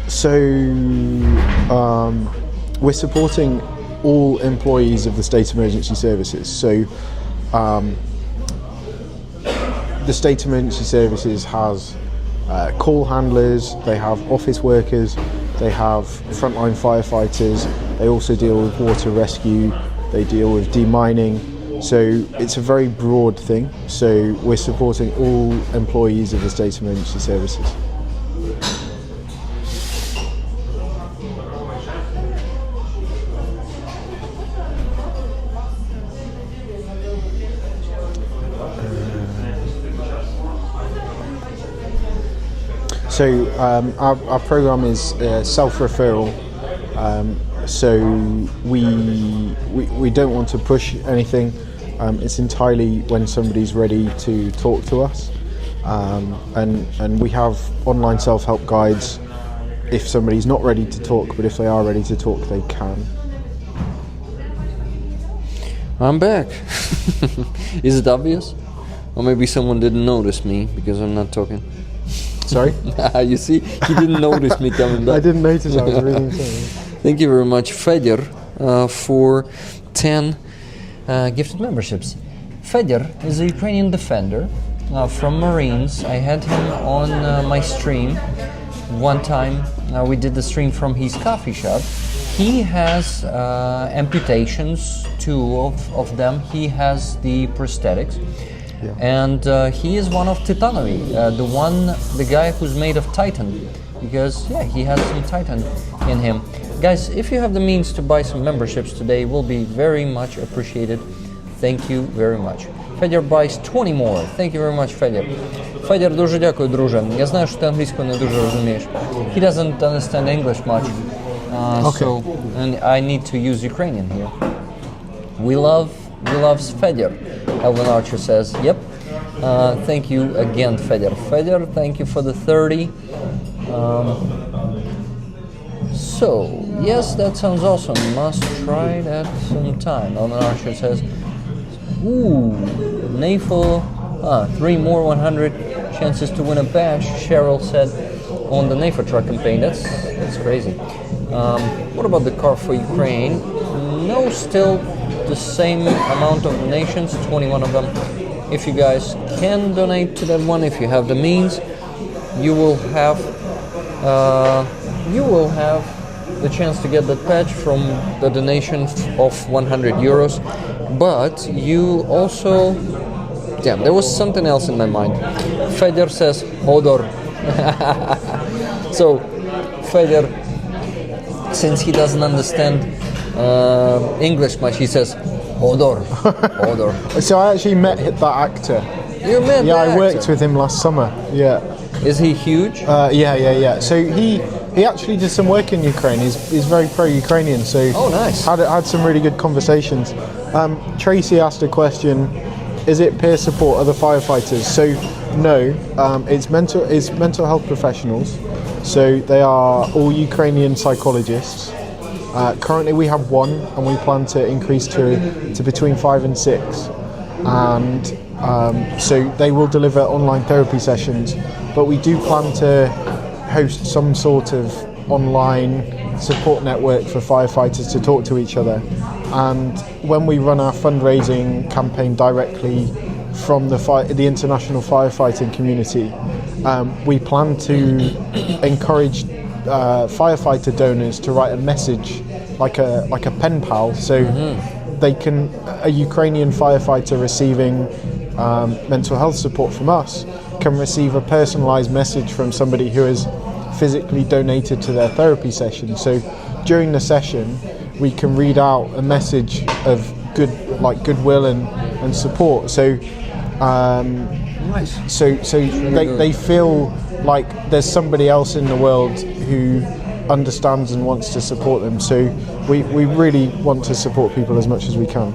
So we're supporting all employees of the State Emergency Services. So the State Emergency Services has call handlers, they have office workers, they have frontline firefighters, they also deal with water rescue, they deal with demining. So it's a very broad thing. So we're supporting all employees of the State Emergency Services. So our program is self-referral. So we don't want to push anything. It's entirely when somebody's ready to talk to us, and we have online self-help guides if somebody's not ready to talk, but if they are ready to talk, they can. I'm back. Is it obvious? Or maybe someone didn't notice me because I'm not talking. Sorry? You see, he didn't notice me coming back. I didn't notice I was reading something. Thank you very much, Fedor, for 10 gifted memberships. Fedor is a Ukrainian defender from Marines. I had him on my stream one time. We did the stream from his coffee shop. He has amputations, 2 of them. He has the prosthetics. Yeah. And he is one of Titanovi, the guy who's made of Titan, because he has some Titan in him. Guys, if you have the means to buy some memberships today, will be very much appreciated. Thank you very much. Fedor buys 20 more. Thank you very much, Fedor. Fedor, дуже дякую, друже. Я знаю, що ти англійську не дуже розумієш. He doesn't understand English much, so and I need to use Ukrainian here. We loves Fedor. Elvin Archer says, yep. Thank you again, Fedor. Fedor, thank you for the 30. So, yes, that sounds awesome. Must try that sometime. Elvin Archer says, ooh, Naval, 3 more 100 chances to win a badge, Cheryl said on the NAFA truck campaign. That's crazy. What about the car for Ukraine? No, still the same amount of donations, 21 of them. If you guys can donate to that one, if you have the means, you will have the chance to get that patch from the donation of 100 euros. But you also, damn, there was something else in my mind. Fedor says Hodor. So Fedor, since he doesn't understand English much, he says Hodor. Hodor. So I actually met that actor. You met Yeah, the I worked actor. with him last summer. Yeah. Is he huge? Yeah. So he actually did some work in Ukraine. He's very pro-Ukrainian. So Nice. Had some really good conversations. Tracy asked a question: is it peer support other firefighters? So no, it's mental health professionals. So they are all Ukrainian psychologists. Currently we have 1, and we plan to increase to between 5 and 6. And so they will deliver online therapy sessions, but we do plan to host some sort of online support network for firefighters to talk to each other. And when we run our fundraising campaign directly from the international firefighting community, we plan to encourage firefighter donors to write a message like a pen pal, so they can, a Ukrainian firefighter receiving mental health support from us can receive a personalized message from somebody who has physically donated to their therapy session. So during the session we can read out a message of goodwill and support. So Nice. so they feel like there's somebody else in the world who understands and wants to support them. So we really want to support people as much as we can.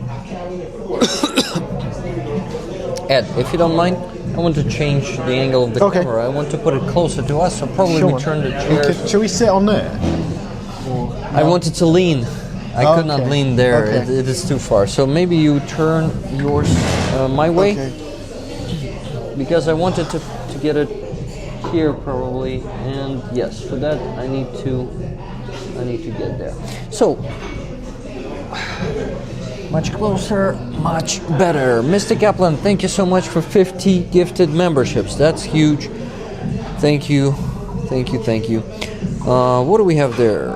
Ed, if you don't mind, I want to change the angle of the camera. I want to put it closer to us, so probably we turn the chair. Shall we sit on there? I wanted to lean. I could not lean there. Okay. It is too far. So maybe you turn yours my way, because I wanted to get it here probably. And yes, for that I need to get there. So much closer, much better. Mr. Kaplan, thank you so much for 50 gifted memberships. That's huge. Thank you. What do we have there?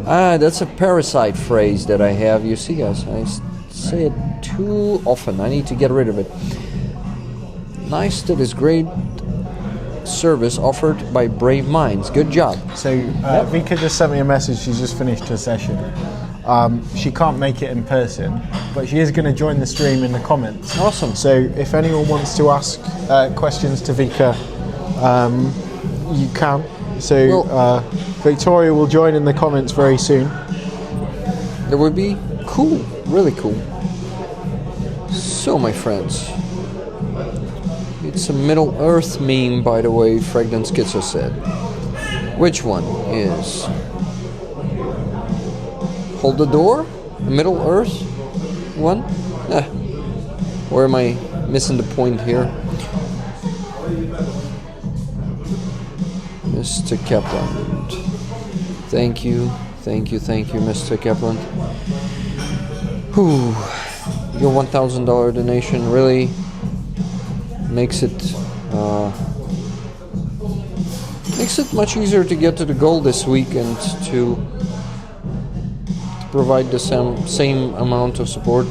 That's a parasite phrase that I have. You see, guys, I say it too often. I need to get rid of it. Nice, that is great service offered by Brave Minds. Good job. So Vika just sent me a message. She's just finished her session. She can't make it in person, but she is going to join the stream in the comments. Awesome. So if anyone wants to ask questions to Vika, you can. So Victoria will join in the comments very soon. That would be cool, really cool. So, my friends, it's a Middle Earth meme, by the way, Fragrant Schizo said. Which one is? Hold the door? Middle Earth one? Where am I missing the point here. Mr. Kaplan. Thank you, Mr. Kaplan. Whew. Your $1,000 donation really makes it much easier to get to the goal this week and to provide the same amount of support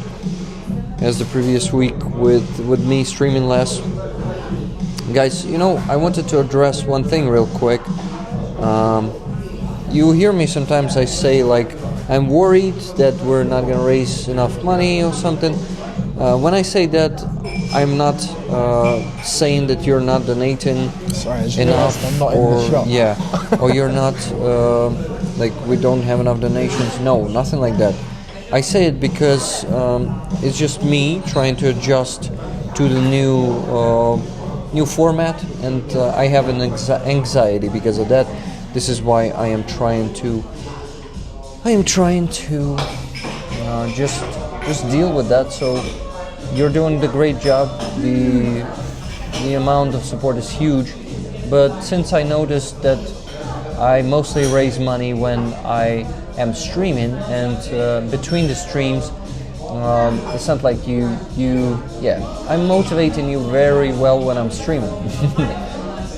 as the previous week with me streaming less. Guys, I wanted to address one thing real quick. You hear me sometimes I say like I'm worried that we're not going to raise enough money or something. When I say that, I'm not saying that you're not donating enough, I'm not or in the shop. yeah, or you're not like we don't have enough donations. No, nothing like that. I say it because it's just me trying to adjust to the new format, and I have an anxiety because of that. This is why I am trying to just deal with that. So you're doing the great job. The amount of support is huge, but since I noticed that I mostly raise money when I am streaming, and between the streams, it's not like I'm motivating you very well when I'm streaming.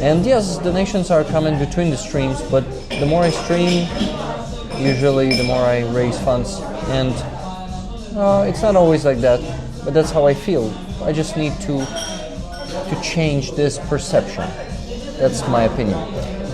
And yes, donations are coming between the streams, but the more I stream, usually the more I raise funds, and it's not always like that, but that's how I feel. I just need to change this perception. That's my opinion.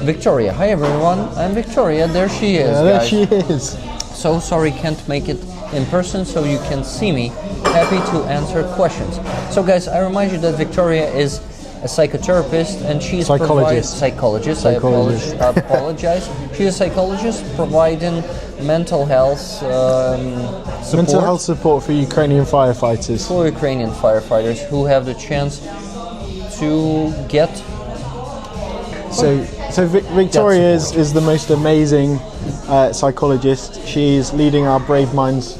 Viktoriia, hi everyone, I'm Viktoriia, there she is, there guys. she is. So sorry can't make it in person so you can see me. Happy to answer questions. So guys, I remind you that Viktoriia is a psychotherapist, and she's psychologist. I apologize. She's a psychologist providing mental health support. Mental health support for Ukrainian firefighters. For Ukrainian firefighters who have the chance to get. So Viktoriia is the most amazing psychologist. She's leading our Brave Minds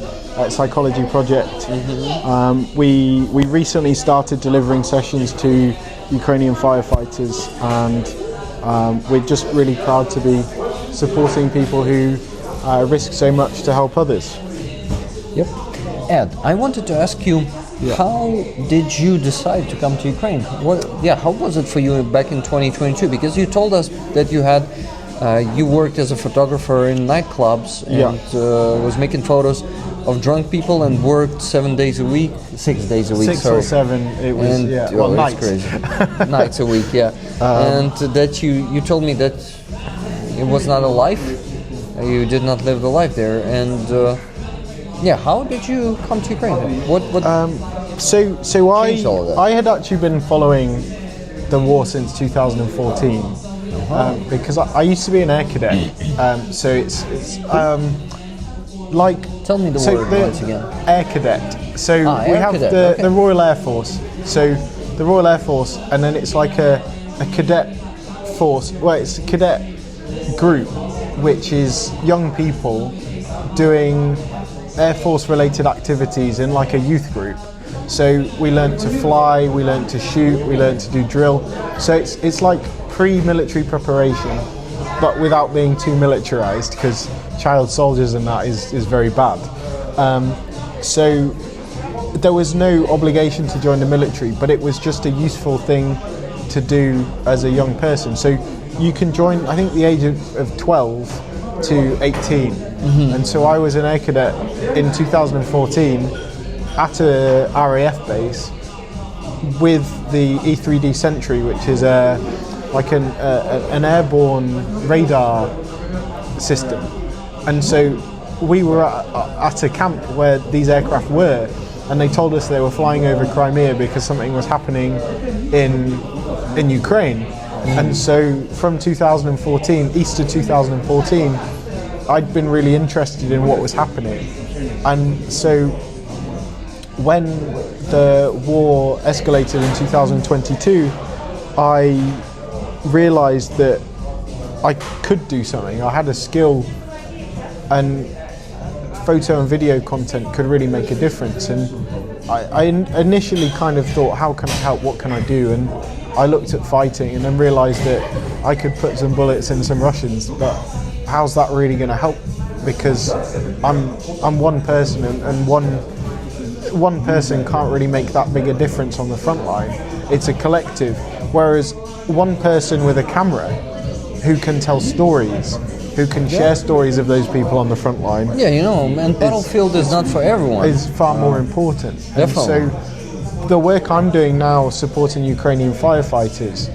psychology project. Mm-hmm. We recently started delivering sessions to Ukrainian firefighters, and we're just really proud to be supporting people who risk so much to help others. Yep. Ed, I wanted to ask you, how did you decide to come to Ukraine? How was it for you back in 2022? Because you told us that you worked as a photographer in nightclubs and was making photos of drunk people and worked 6 days a week. 6 or 7, it was, and, nights. Crazy. Nights a week, and that you told me that it was not a life, you did not live the life there, and how did you come to Ukraine? What So I had actually been following the war since 2014, because I used to be an air cadet, so it's like... Tell me the word once again. Air cadet. So we have the Royal Air Force. So the Royal Air Force, and then it's like a cadet force. Well, it's a cadet group, which is young people doing Air Force related activities in like a youth group. So we learned to fly, we learned to shoot, we learned to do drill. So it's like pre-military preparation, but without being too militarized, because child soldiers and that is very bad. So there was no obligation to join the military, but it was just a useful thing to do as a young person. So you can join, I think, the age of 12 to 18. Mm-hmm. And so I was an air cadet in 2014 at a RAF base with the E3D Sentry, which is like an airborne radar system. And so we were at a camp where these aircraft were, and they told us they were flying over Crimea because something was happening in Ukraine. And so from 2014, Easter 2014, I'd been really interested in what was happening. And so when the war escalated in 2022, I realized that I could do something. I had a skill, and photo and video content could really make a difference. And I initially kind of thought, how can I help? What can I do? And I looked at fighting and then realised that I could put some bullets in some Russians, but how's that really going to help? Because I'm one person, and one person can't really make that big a difference on the front line. It's a collective. Whereas one person with a camera who can tell stories, who can share stories of those people on the front line. Yeah, and battlefield is not for everyone. Is far more important. Definitely. And so the work I'm doing now, supporting Ukrainian firefighters,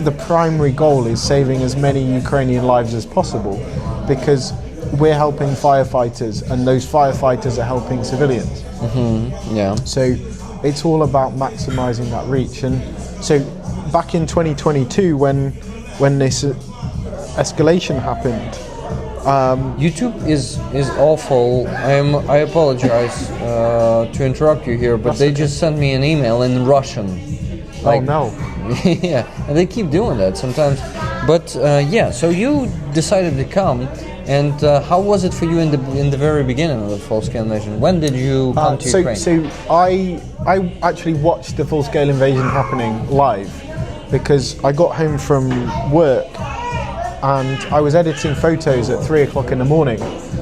the primary goal is saving as many Ukrainian lives as possible, because we're helping firefighters and those firefighters are helping civilians. Yeah. So it's all about maximizing that reach. And so back in 2022, when this escalation happened, YouTube is awful. I apologize to interrupt you here, but they just sent me an email in Russian. Oh no. Yeah, and they keep doing that sometimes. But yeah, so you decided to come, and how was it for you in the very beginning of the full-scale invasion? When did you come to Ukraine? So I actually watched the full-scale invasion happening live, because I got home from work and I was editing photos at 3 o'clock in the morning.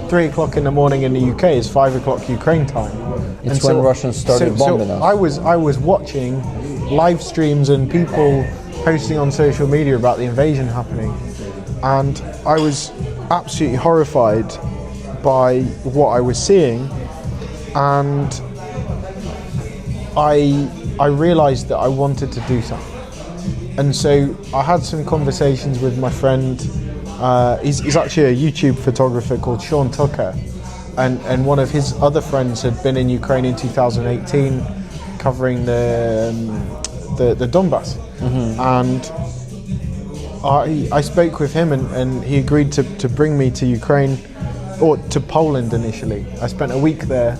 3 o'clock in the morning in the UK is 5 o'clock Ukraine time. It's when Russians started bombing us. I was watching live streams and people posting on social media about the invasion happening, and I was absolutely horrified by what I was seeing, and I realized that I wanted to do something. And so I had some conversations with my friend. He's actually a YouTube photographer called Sean Tucker, and one of his other friends had been in Ukraine in 2018 covering the Donbass. And I spoke with him, and he agreed to bring me to Ukraine, or to Poland initially. I spent a week there.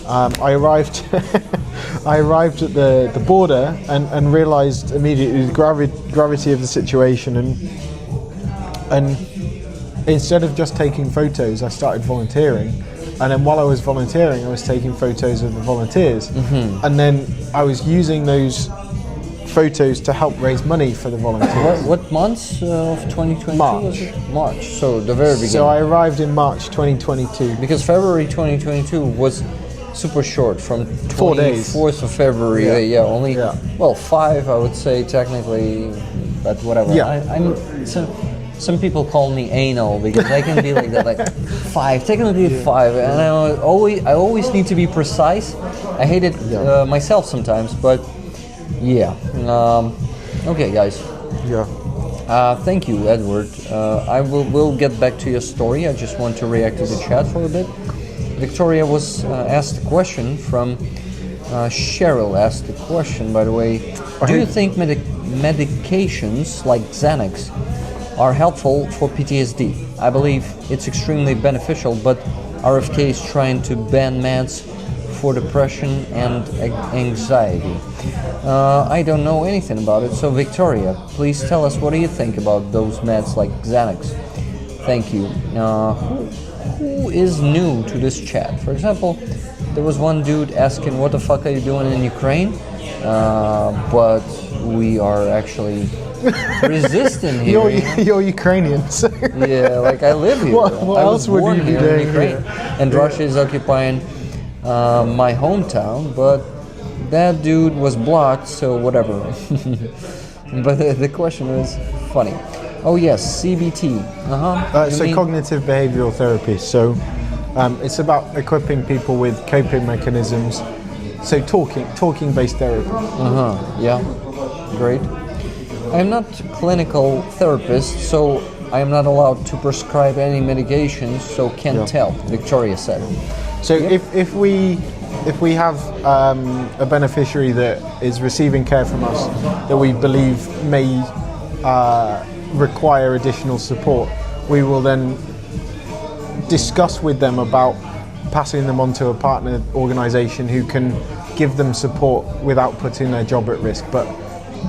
I arrived at the border and realised immediately the gravity of the situation, and instead of just taking photos, I started volunteering. And then while I was volunteering, I was taking photos of the volunteers, and then I was using those photos to help raise money for the volunteers. What months of 2022 March. was it? March, so the very beginning. So I arrived in March 2022. Because February 2022 was super short, from 4 days. 24th of February, only, well, 5 I would say technically, but whatever. Some people call me anal because I can be like that, like 5, technically 5, and I always need to be precise. I hate it myself sometimes, but yeah. Okay, guys. Yeah. Thank you, Edward. We'll get back to your story. I just want to react to the chat for a bit. Victoria was asked a question from Cheryl asked a question, by the way. Do you think medications like Xanax are helpful for PTSD? I believe it's extremely beneficial, but RFK is trying to ban meds for depression and anxiety. I don't know anything about it, so Victoria, please tell us, what do you think about those meds like Xanax? Thank you. Who is new to this chat? For example, there was one dude asking, what the fuck are you doing in Ukraine? But we are actually resisting here. You're Ukrainian, so yeah, like I live here. What else would you be doing in Ukraine, and Russia is occupying my hometown, but that dude was blocked, so whatever. But the question is funny. Oh yes, CBT. So cognitive behavioral therapy. So it's about equipping people with coping mechanisms. So talking-based therapy. Yeah, great. I'm not clinical therapist, so I am not allowed to prescribe any medications, so can't tell. Victoria said. So if we have a beneficiary that is receiving care from us that we believe may require additional support, we will then discuss with them about passing them on to a partner organisation who can give them support without putting their job at risk. But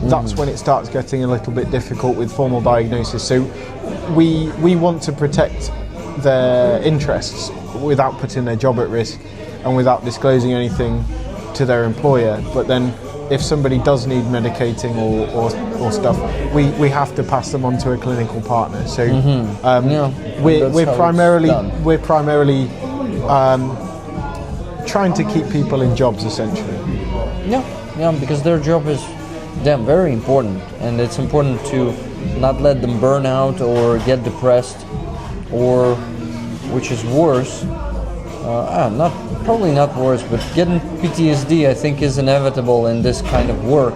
that's when it starts getting a little bit difficult with formal diagnosis. So we want to protect their interests without putting their job at risk and without disclosing anything to their employer. But then if somebody does need medicating or stuff, we have to pass them on to a clinical partner. So we're primarily trying to keep people in jobs, essentially. Yeah, because their job is very important, and it's important to not let them burn out or get depressed, or, which is worse, probably not worse, but getting PTSD, I think, is inevitable in this kind of work,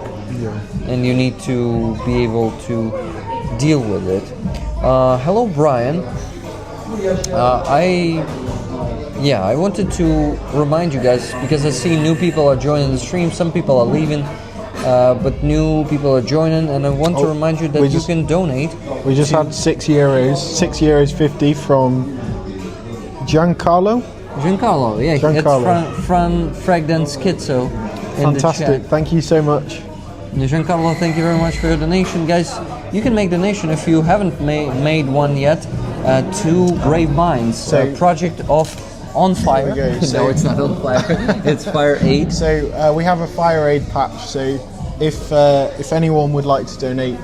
and you need to be able to deal with it. Hello, Brian. I wanted to remind you guys, because I see new people are joining the stream, some people are leaving, but new people are joining, and I want to remind you that you can donate. We just had €6.50 from Giancarlo. Yeah, Giancarlo. It's from Fragdan Schizo in Fantastic, the chat. thank you so much. Giancarlo, thank you very much for your donation. Guys, you can make donation if you haven't made one yet to Brave Minds, project of On Fire. No, it's not On Fire. It's Fire Aid. So we have a Fire Aid patch. So if anyone would like to donate,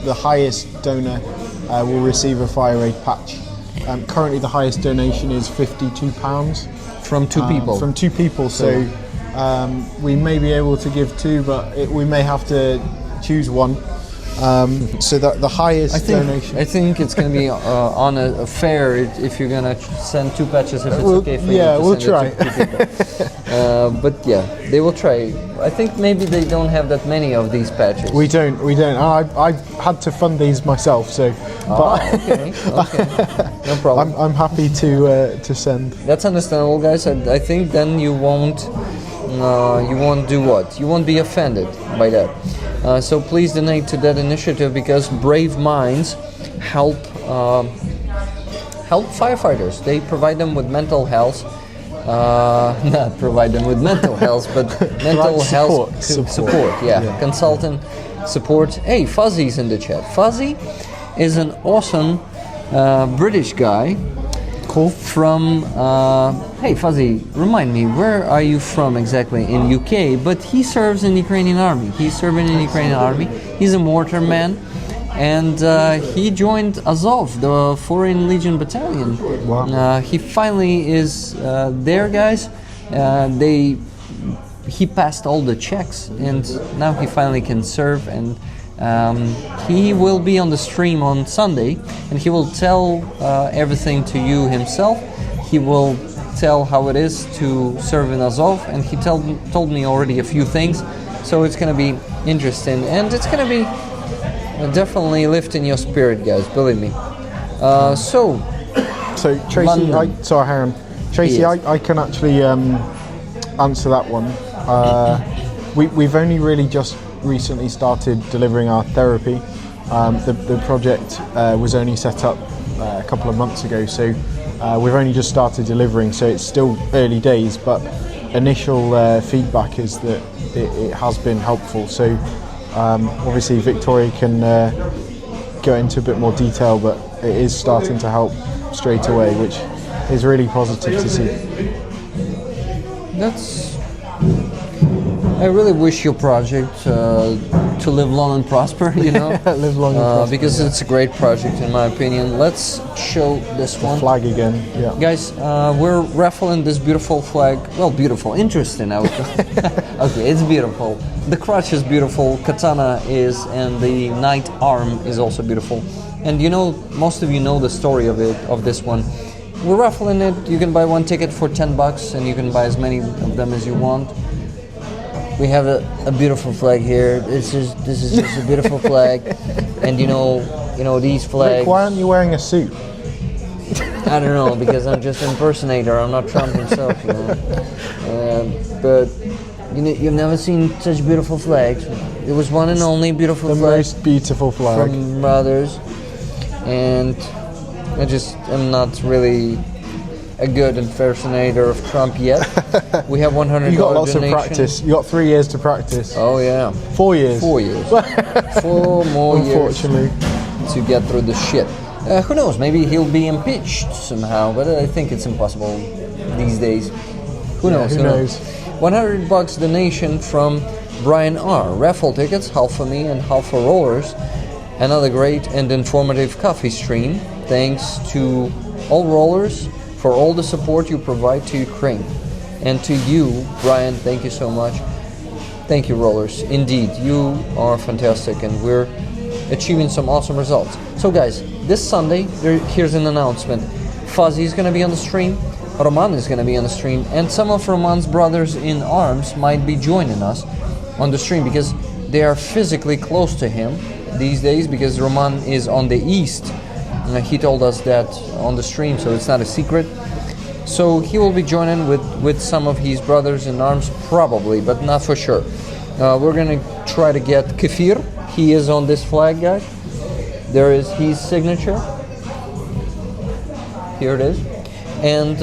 the highest donor will receive a Fire Aid patch. Currently, the highest donation is £52 from two people. From two people. So we may be able to give two, but we may have to choose one. So that the highest donation. I think it's going to be on a fair if you're going to send two patches, if it's okay for you. Yeah, we'll try. But yeah, they will try. I think maybe they don't have that many of these patches. We don't. I had to fund these myself, so. Okay. No problem. I'm happy to send. That's understandable, guys. I think then you won't do what? You won't be offended by that. So please donate to that initiative, because Brave Minds help firefighters. They provide them with mental health. Not provide them with mental health, but mental health support. Yeah, consultant support. Hey, Fuzzy's in the chat. Fuzzy is an awesome British guy. Cool. From hey Fuzzy, remind me, where are you from exactly in UK? But he serves in the Ukrainian army. He's serving in the Ukrainian army. He's a mortar man, and he joined Azov, the Foreign Legion Battalion. Wow. He finally is there, guys. He passed all the checks, and now he finally can serve, and he will be on the stream on Sunday, and he will tell everything to you himself. He will tell how it is to serve in Azov, and he told me already a few things, so it's going to be interesting, and it's going to be definitely lifting your spirit, guys, believe me. So Tracy, Tracy, I can actually answer that one. We've only really just recently started delivering our therapy. The project was only set up a couple of months ago, so we've only just started delivering, so it's still early days, but initial feedback is that it has been helpful. So obviously Viktoriia can go into a bit more detail, but it is starting to help straight away, which is really positive to see. I really wish your project to live long and prosper, you know. Live long and prosper, because it's a great project in my opinion. Let's show this one. Flag again, yeah. Guys, we're raffling this beautiful flag. Well, beautiful, interesting, I would okay, it's beautiful. The crutch is beautiful, katana is, and the knight arm is also beautiful. And you know, most of you know the story of this one. We're raffling it. You can buy one ticket for $10, and you can buy as many of them as you want. We have a beautiful flag here. This is just a beautiful flag, and you know these flags. Rick, why aren't you wearing a suit? I don't know, because I'm just an impersonator. I'm not Trump himself, you know. But you've never seen such beautiful flags. It was one and only beautiful flag. The most beautiful flag from Brothers, and I just am not really a good impersonator of Trump yet. We have $100 You got lots donation. of practice. You got 3 years to practice. Oh yeah. 4 years. 4 years. 4 more Unfortunately. years to get through the shit. Who knows? Maybe he'll be impeached somehow, but I think it's impossible these days. Who knows? Who knows? $100 donation from Brian R. Raffle tickets, half for me and half for rollers. Another great and informative coffee stream. Thanks to all rollers for all the support you provide to Ukraine. And to you, Brian, thank you so much. Thank you, rollers. Indeed, you are fantastic, and we're achieving some awesome results. So guys, this Sunday, here's an announcement. Fuzzy is going to be on the stream, Roman is going to be on the stream, and some of Roman's brothers in arms might be joining us on the stream because they are physically close to him these days, because Roman is on the east. He told us that on the stream, so it's not a secret. So he will be joining with some of his brothers in arms, probably, but not for sure. We're going to try to get Kefir. He is on this flag, guys. There is his signature. Here it is. And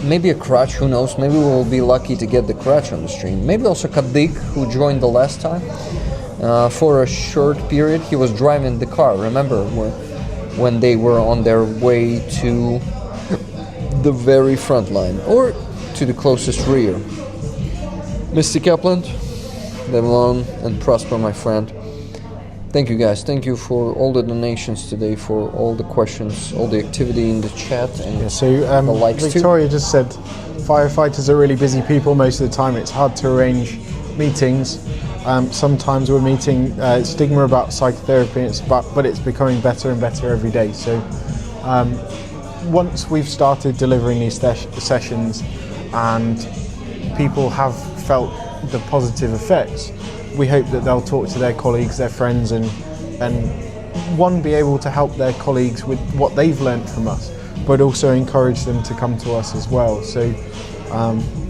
maybe a crutch, who knows? Maybe we'll be lucky to get the crutch on the stream. Maybe also Kadik, who joined the last time. For a short period, he was driving the car. Remember when they were on their way to the very front line, or to the closest rear. Mr. Kaplan, live long and prosper, my friend. Thank you, guys. Thank you for all the donations today, for all the questions, all the activity in the chat, and the likes. Victoria just said firefighters are really busy people most of the time. It's hard to arrange meetings. Sometimes we're meeting stigma about psychotherapy, but it's becoming better and better every day. So once we've started delivering these sessions and people have felt the positive effects, we hope that they'll talk to their colleagues, their friends, and be able to help their colleagues with what they've learned from us, but also encourage them to come to us as well. So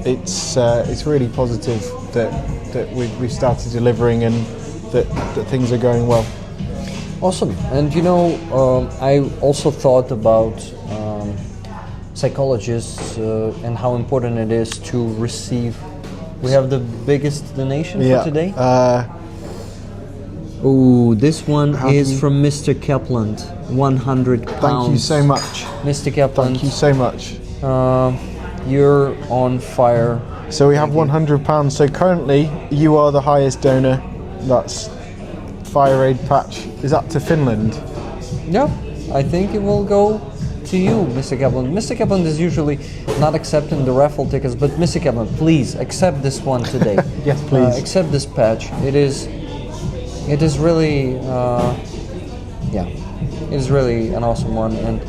it's really positive that we've started delivering, and that things are going well. Awesome. And I also thought about psychologists and how important it is to receive. We have the biggest donation for today. This one is from Mr. Kaplan, 100 pounds. Thank you so much, Mr. Kaplan. Thank you so much. You're on fire. So we have £100. So currently, you are the highest donor. That's Fire Aid patch is up to Finland. Yeah, I think it will go to you, Mr. Kaplan. Mr. Kaplan is usually not accepting the raffle tickets, but Mr. Kaplan, please accept this one today. Yes, please. Accept this patch. It is really, it is really an awesome one, and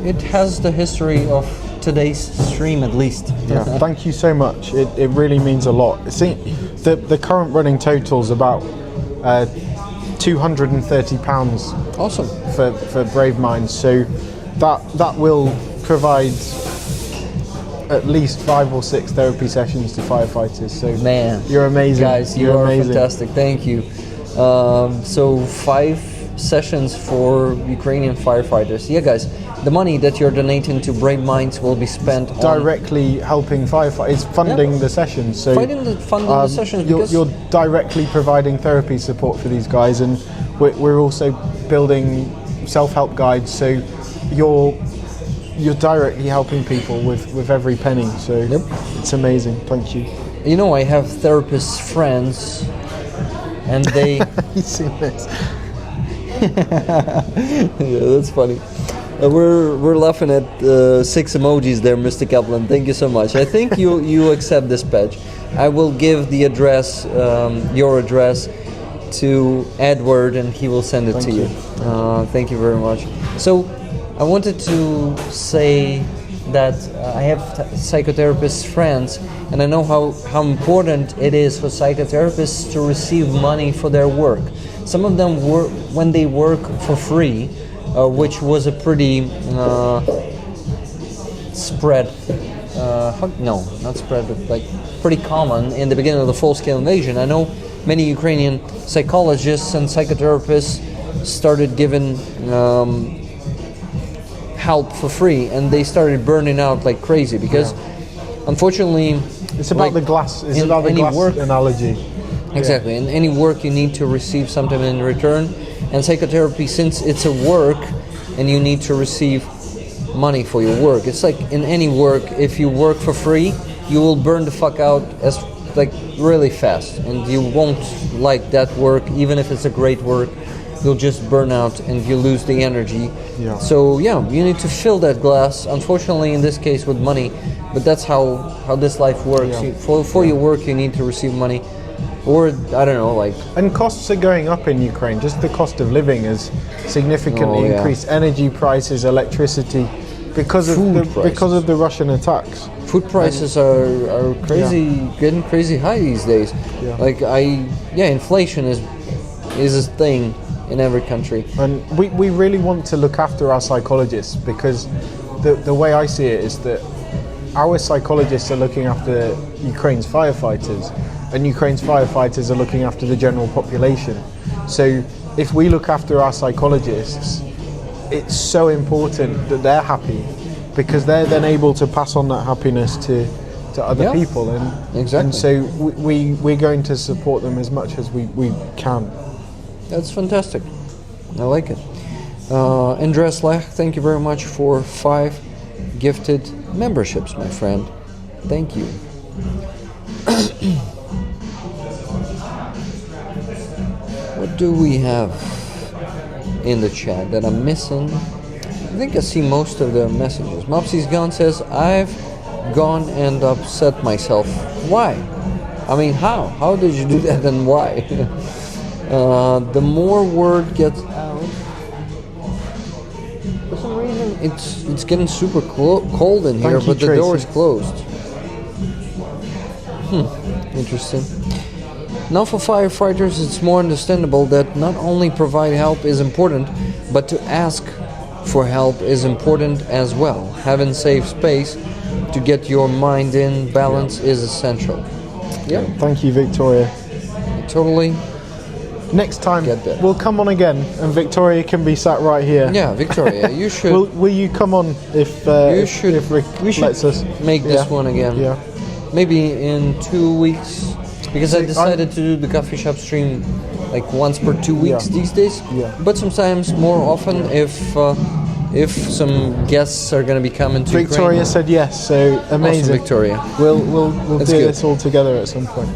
it has the history of today's stream, at least. Yeah, thank you so much. It really means a lot. See, the current running total's about £230. Awesome. For Brave Minds. So that will provide at least 5 or 6 therapy sessions to firefighters. So man, you're amazing, guys. You are amazing. Fantastic. Thank you. So 5 sessions for Ukrainian firefighters. Yeah, guys. The money that you're donating to Brave Minds will be spent directly helping firefighters. It's funding the sessions. So funding the sessions. You're directly providing therapy support for these guys, and we're also building self-help guides. So you're directly helping people with every penny. So it's amazing. Thank you. I have therapist friends, and they. You seen this? Yeah, that's funny. We're laughing at 6 emojis there, Mr. Kaplan. Thank you so much. I think you accept this patch. I will give the address, your address, to Edward, and he will send it to you. Thank you very much. So I wanted to say that I have psychotherapist friends, and I know how important it is for psychotherapists to receive money for their work. Some of them work when they work for free, which was a pretty spread, not spread, but like pretty common in the beginning of the full-scale invasion. I know many Ukrainian psychologists and psychotherapists started giving help for free, and they started burning out like crazy because, unfortunately, it's about the glass. It's about the glass work analogy. Exactly. In any work, you need to receive something in return. And psychotherapy, since it's a work and you need to receive money for your work, it's like in any work, if you work for free, you will burn the fuck out as like really fast, and you won't like that work, even if it's a great work. You'll just burn out and you lose the energy. Yeah. So yeah, you need to fill that glass. Unfortunately, in this case, with money, but that's how this life works. Yeah. For your work, you need to receive money, or I don't know, like. And costs are going up in Ukraine. Just the cost of living has significantly increased. Energy prices, electricity, because of the Russian attacks. Food prices are crazy, getting crazy high these days. Yeah. Like inflation is a thing in every country. And we really want to look after our psychologists, because the way I see it is that our psychologists are looking after Ukraine's firefighters, and Ukraine's firefighters are looking after the general population. So if we look after our psychologists, it's so important that they're happy, because they're then able to pass on that happiness to other people. And exactly. And so we're going to support them as much as we can. That's fantastic. I like it. Andres Lech, thank you very much for 5 gifted memberships, my friend. Thank you. What do we have in the chat that I'm missing? I think I see most of the messages. Mopsy's Gone says, I've gone and upset myself. Why? I mean, how? How did you do that, and why? The more word gets out, for some reason it's getting super cold in here, but the door is closed. Interesting. Now for firefighters, it's more understandable that not only provide help is important, but to ask for help is important as well. Having safe space to get your mind in balance is essential. Yeah. Thank you, Victoria. Totally. Next time we'll come on again, and Victoria can be sat right here. Yeah, Victoria, you should. Will you come on if Rick lets us make this one again? Yeah. Maybe in 2 weeks, because I decided to do the coffee shop stream like once per 2 weeks these days. Yeah. But sometimes more often if some guests are going to be coming to Victoria Ukraine. Said yes, so amazing. Awesome, Victoria. We'll do this all together at some point.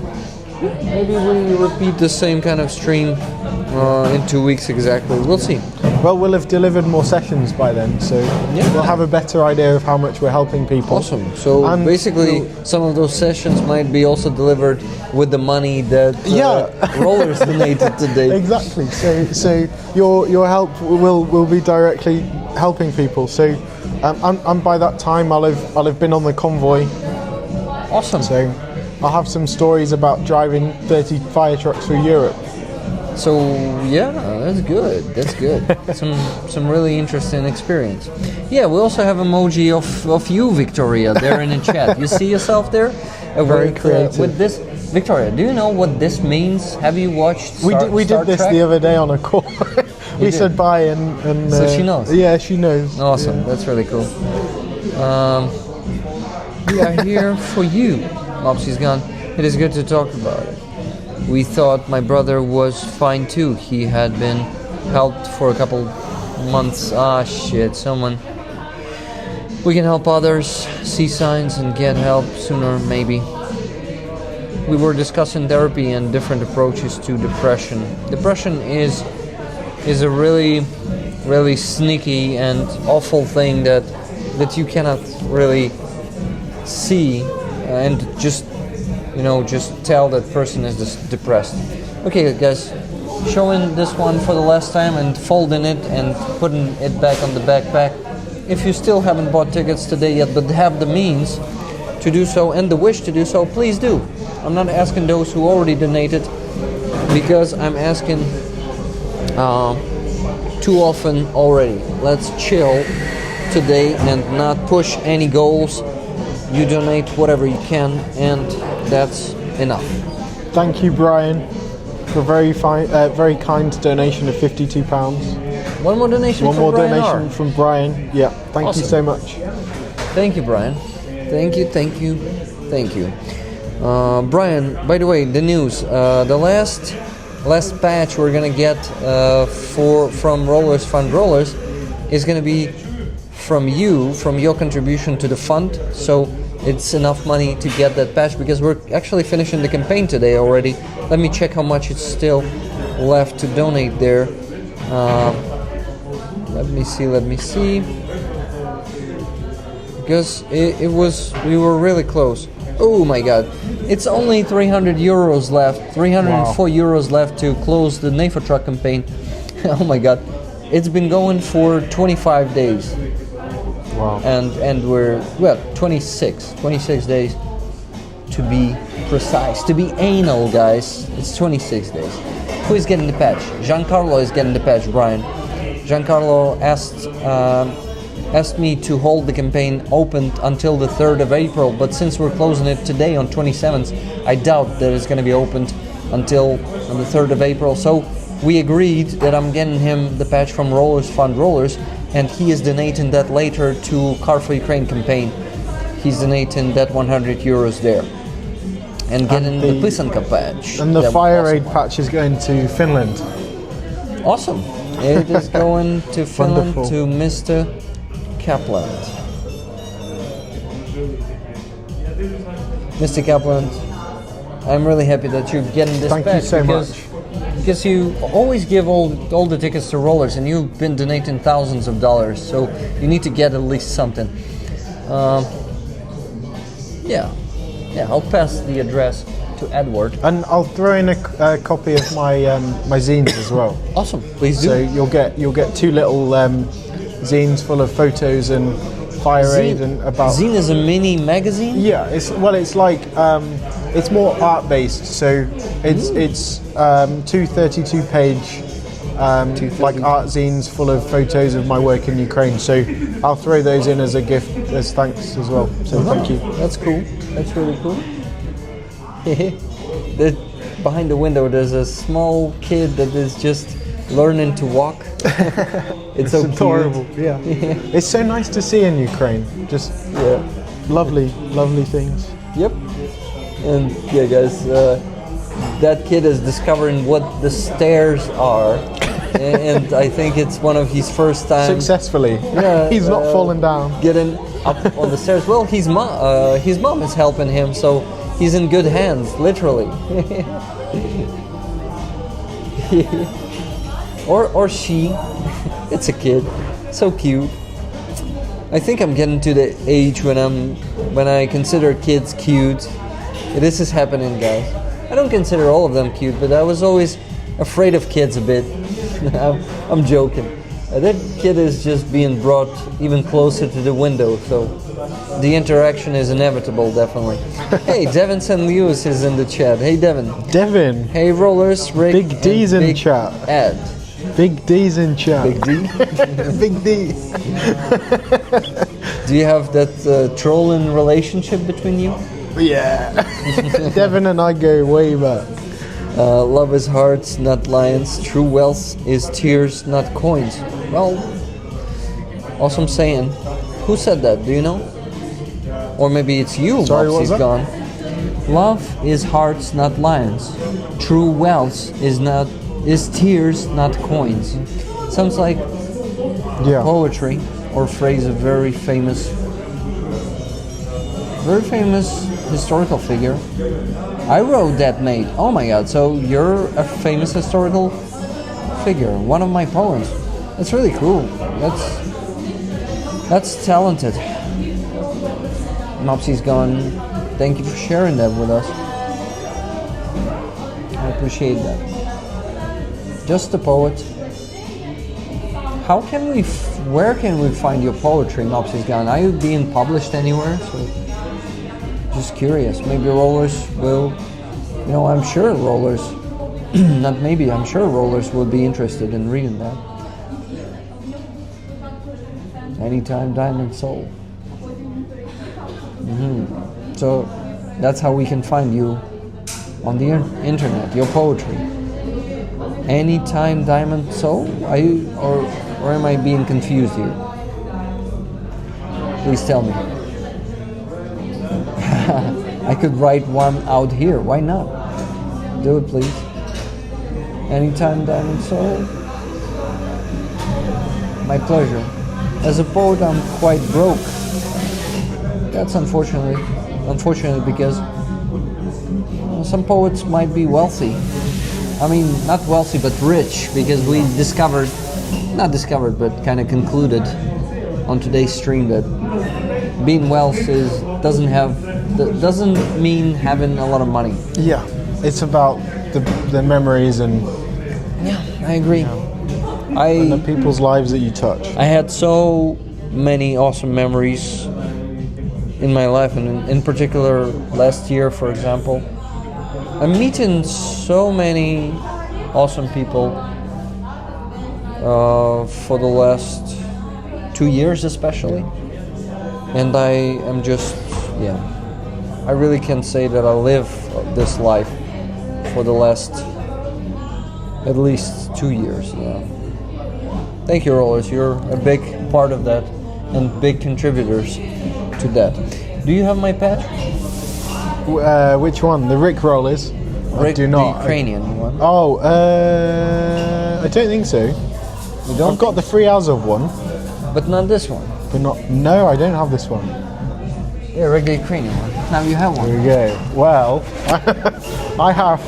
Maybe we repeat the same kind of stream in 2 weeks exactly. We'll see. Well, we'll have delivered more sessions by then, so we'll have a better idea of how much we're helping people. Awesome. So basically, some of those sessions might be also delivered with the money that rollers donated today. Exactly. So your help will be directly helping people. So and by that time, I'll have been on the convoy. Awesome. So I'll have some stories about driving 30 fire trucks through Europe. So yeah, that's good. That's good. some really interesting experience. Yeah, we also have emoji of you, Victoria, there in the chat. You see yourself there? Very creative. With this, Victoria, do you know what this means? Have you watched We did this Trek? the other day on a call. We said bye and so she knows. Yeah, she knows. Awesome. Yeah. That's really cool. We are here for you. Mopsy's Gone. It is good to talk about it. We thought my brother was fine too. He had been helped for a couple months. Ah, shit, someone. We can help others see signs and get help sooner, maybe. We were discussing therapy and different approaches to depression. Depression is a really, really sneaky and awful thing that you cannot really see and just tell that person is just depressed. Okay, guys, showing this one for the last time and folding it and putting it back on the backpack. If you still haven't bought tickets today yet, but have the means to do so and the wish to do so, please do. I'm not asking those who already donated, because I'm asking too often already. Let's chill today and not push any goals. You donate whatever you can, and that's enough. Thank you, Brian, for a very kind donation of £52. One more donation One from more Brian donation R. from Brian. Yeah, thank you so much. Thank you, Brian. Thank you. Brian, by the way, the news. The last patch we're gonna get from Rollers Fund Rollers is gonna be from your contribution to the fund. So it's enough money to get that patch, because we're actually finishing the campaign today already. Let me check how much it's still left to donate there. Let me see. Because we were really close. Oh my god. It's only 300 euros left, 304 euros left to close the NAFA truck campaign. Oh my god. It's been going for 25 days. Wow. And we're, 26 days to be precise. To be anal, guys, it's 26 days. Who is getting the patch? Giancarlo is getting the patch, Brian. Giancarlo asked me to hold the campaign open until the 3rd of April, but since we're closing it today on 27th, I doubt that it's going to be opened until on the 3rd of April. So we agreed that I'm getting him the patch from Rollers Fund Rollers, and he is donating that later to Car for Ukraine campaign. He's donating that 100 euros there. And getting the Pisanka patch. And the Fire Aid patch is going to Finland. Awesome. It is going to Finland, Wonderful. to Mr. Kaplan. Mr. Kaplan, I'm really happy that you're getting this Thank patch. you so much. Because you always give all the tickets to Rollers, and you've been donating thousands of dollars, so you need to get at least something. Yeah, I'll pass the address to Edward. And I'll throw in a copy of my my zines as well. Awesome, please do. So you'll get two little zines full of photos and Fire Aid and about. Zine is a mini magazine? Yeah, it's like it's more art based. So it's two 32-page like art zines full of photos of my work in Ukraine. So I'll throw those in as a gift as thanks as well. So thank you. That's cool. That's really cool. Behind the window there's a small kid that is just learning to walk. It's so adorable. cute. Yeah. It's so nice to see in Ukraine. Just lovely things. Yep. And yeah, guys, that kid is discovering what the stairs are, and I think it's one of his first times Successfully. Yeah, He's not fallen down. getting up on the stairs. Well, his mom is helping him, so he's in good hands, literally. or she. It's a kid. So cute. I think I'm getting to the age when I consider kids cute. This is happening, guys. I don't consider all of them cute, but I was always afraid of kids a bit. I'm joking. That kid is just being brought even closer to the window, so the interaction is inevitable, definitely. Hey, Devin St. Lewis is in the chat. Hey, Devin. Devin. Hey, Rollers, Rick. Big D's in Big chat. Ed. Big D's in chat. Big D? Big D. Do you have that trolling relationship between you? Yeah. Devin and I go way back. Love is hearts, not lions. True wealth is tears, not coins. Well, awesome saying. Who said that? Do you know? Or maybe it's you, Sorry, what was Mopsy's that? gone. Love is hearts, not lions. True wealth is tears, not coins. Sounds like poetry or phrase of very famous historical figure. I wrote that, mate. Oh my god, so you're a famous historical figure, one of my poems. That's really cool. That's talented. Mopsy's gone. Thank you for sharing that with us. I appreciate that. Just a poet. Where can we find your poetry, Mopsy's gone? Are you being published anywhere? So, just curious. Maybe Rollers will, I'm sure Rollers, I'm sure Rollers would be interested in reading that. Anytime Diamond Soul. So that's how we can find you on the internet, your poetry. Anytime Diamond Soul? Are you, or am I being confused here? Please tell me. I could write one out here. Why not? Do it, please. Anytime Diamond Soul. My pleasure. As a poet, I'm quite broke. that's unfortunately because some poets might be wealthy. I mean, not wealthy, but rich, because we but kind of concluded on today's stream that being wealthy doesn't mean having a lot of money. Yeah, it's about the memories and yeah, I agree. And the people's lives that you touch. I had so many awesome memories in my life, and in particular last year, for example. I'm meeting so many awesome people for the last 2 years especially, and I am just, I really can say that I live this life for the last at least 2 years. Thank you, Rollers. You're a big part of that and big contributors to that. Do you have my patch? Which one? The Rick Rollers? Rick, I do not. The Ukrainian one. Oh, I don't think so. You don't? I've got the Free Azov one. But not this one. But not. No, I don't have this one. Yeah, Rick, the Ukrainian one. Now you have one. There we go. Well, I have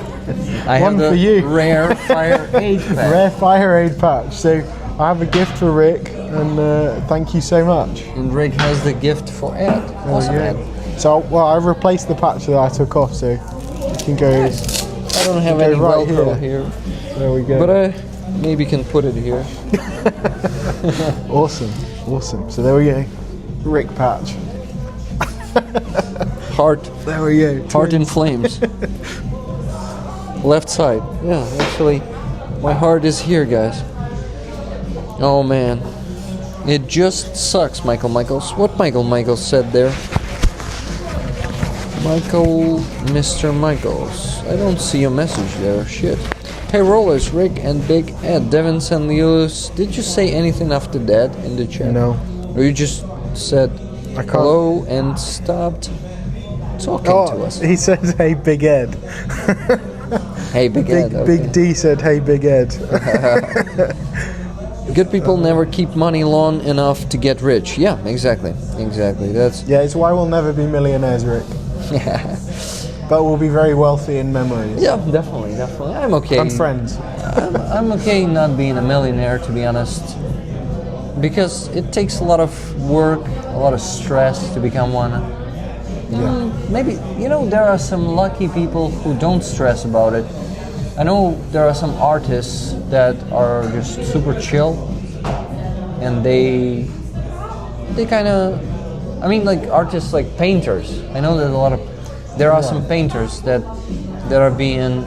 one have for you. Rare Fire Aid patch. Rare Fire Aid patch. So I have a gift for Rick, and thank you so much. And Rick has the gift for Ed. Awesome, Ed. So, well, I've replaced the patch that I took off, so you can go. Nice. I don't have any right Velcro here. There we go. But I maybe can put it here. Awesome. So there we go. Rick patch. Heart. There we go. Heart in flames. Left side. Yeah, actually, my heart is here, guys. Oh man, it just sucks, Michael Michaels. What Michael Michaels said there? Mr. Michaels. I don't see a message there. Shit. Hey Rollers, Rick and Big Ed, Devins and Lewis. Did you say anything after that in the chat? No. Or you just said hello and stopped talking to us? He says, "Hey, Big Ed." Hey, Big Ed. Okay. Big D said, "Hey, Big Ed." Good people never keep money long enough to get rich. Yeah, exactly. That's it's why we'll never be millionaires, Rick. yeah. But we'll be very wealthy in memories. Yeah, definitely. I'm okay. And friends. I'm okay not being a millionaire, to be honest, because it takes a lot of work, a lot of stress to become one. Yeah. Maybe, there are some lucky people who don't stress about it. I know there are some artists that are just super chill, and they kind of, like artists like painters. I know that there are some painters that are being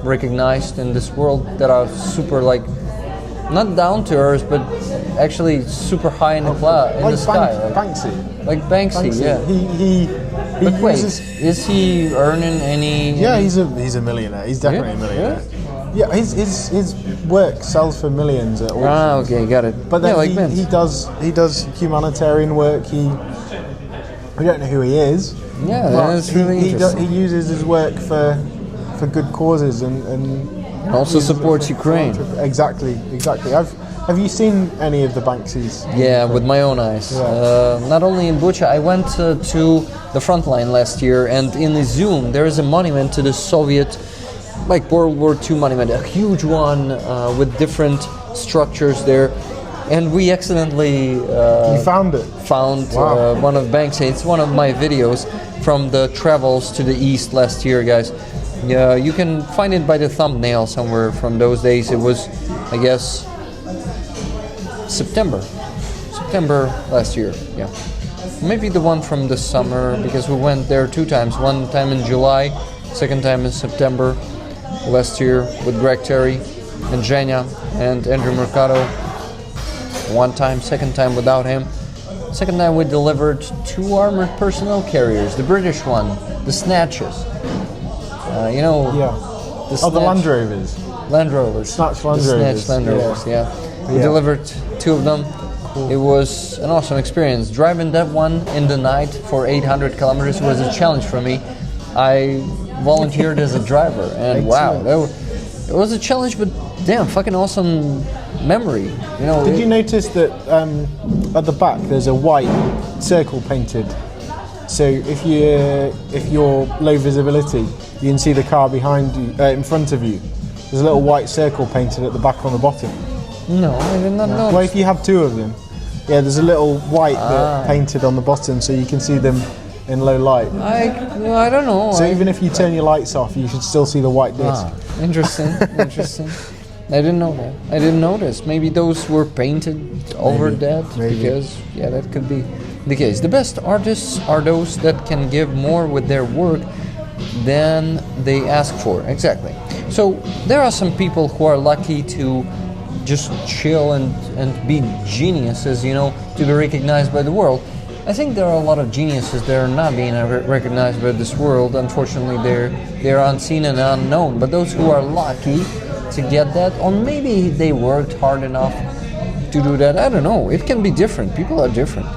recognized in this world that are super not down to earth, but actually super high in the sky. Like Banksy, yeah. But wait, is he earning any? Yeah, he's a millionaire. He's definitely a millionaire. Yeah, his work sells for millions at auctions. Ah, okay, got it. But then yeah, he does humanitarian work. We don't know who he is. Yeah, that's really interesting. He uses his work for good causes and also supports Ukraine. Exactly. Have you seen any of the Banksies? Yeah, with my own eyes. Yeah. Not only in Bucha, I went to the front line last year, and in Izum there is a monument to the Soviet, World War II monument, a huge one with different structures there. And we accidentally you found wow. One of Banksy. It's one of my videos from the travels to the east last year, guys. Yeah, you can find it by the thumbnail somewhere from those days. It was, I guess, September last year. Yeah, maybe the one from the summer, because we went there 2 times. One time in July, second time in September last year with Greg Terry and Zhenya and Andrew Mercado. One time, second time without him. Second time we delivered 2 armored personnel carriers, the British one, the Snatches. The Land Rovers. Land Rovers. Snatch Land Rovers. Snatch Land Rovers, yeah. We delivered 2 of them. Cool. It was an awesome experience. Driving that one in the night for 800 kilometers was a challenge for me. I volunteered as a driver, and wow, it was a challenge, but damn, fucking awesome memory. You know. Did you notice that at the back there's a white circle painted? So if you're low visibility, you can see the car behind you, in front of you. There's a little white circle painted at the back on the bottom. No, I did not know. Well, if you have two of them, yeah, there's a little white bit painted on the bottom, so you can see them in low light. I don't know. So even if you turn your lights off, you should still see the white disc. Interesting, interesting. I didn't know that. I didn't notice. Maybe those were painted over that, because yeah, that could be the case. The best artists are those that can give more with their work than they ask for. Exactly. So there are some people who are lucky to just chill and be geniuses, you know, to be recognized by the world. I think there are a lot of geniuses that are not being recognized by this world. Unfortunately, they're unseen and unknown. But those who are lucky to get that, or maybe they worked hard enough to do that, I don't know. It can be different. People are different.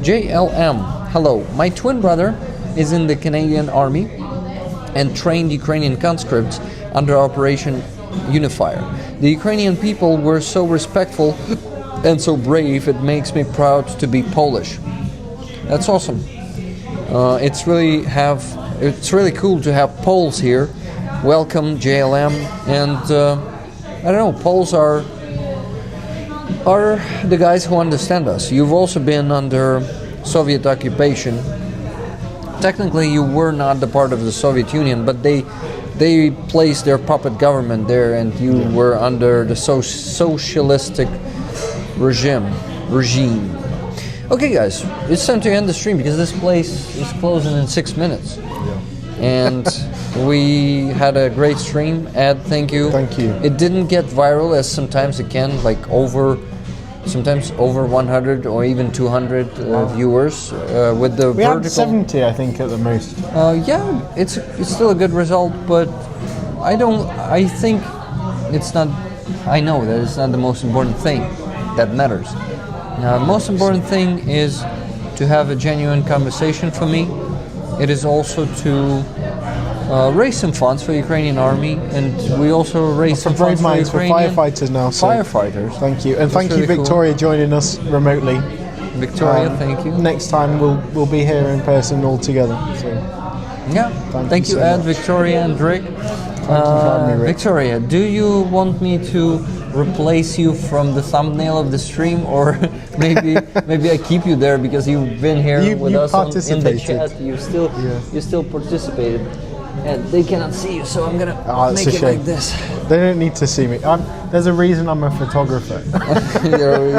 JLM, hello. My twin brother is in the Canadian Army and trained Ukrainian conscripts under Operation Unifier. The Ukrainian people were so respectful and so brave, it makes me proud to be Polish. That's awesome. It's really cool to have Poles here. Welcome, JLM. And I don't know, Poles are the guys who understand us. You've also been under Soviet occupation. Technically, you were not the part of the Soviet Union, but they placed their puppet government there, and you were under the socialistic regime. Okay, guys, it's time to end the stream because this place is closing in 6 minutes. And we had a great stream. Ed, thank you. Thank you. It didn't get viral as sometimes it can, like sometimes over 100 or even 200 viewers with the we vertical. had 70, I think, at the most. Yeah, it's still a good result, but I think it's not. I know that it's not the most important thing that matters. The most important thing is to have a genuine conversation for me. It is also to raise some funds for the Ukrainian army, and we also raise some funds for Ukrainian firefighters now. So firefighters. Thank you, and That's thank you, really Victoria, joining us remotely. Victoria, thank you. Next time we'll be here in person all together. So yeah, thank you, so Ed, much. Victoria, and Rick. Thank you for having me, Rick. Victoria, do you want me to replace you from the thumbnail of the stream, or maybe I keep you there because you've been here with us in the chat. You still participated, and they cannot see you, so I'm gonna make it like this. They don't need to see me. There's a reason I'm a photographer.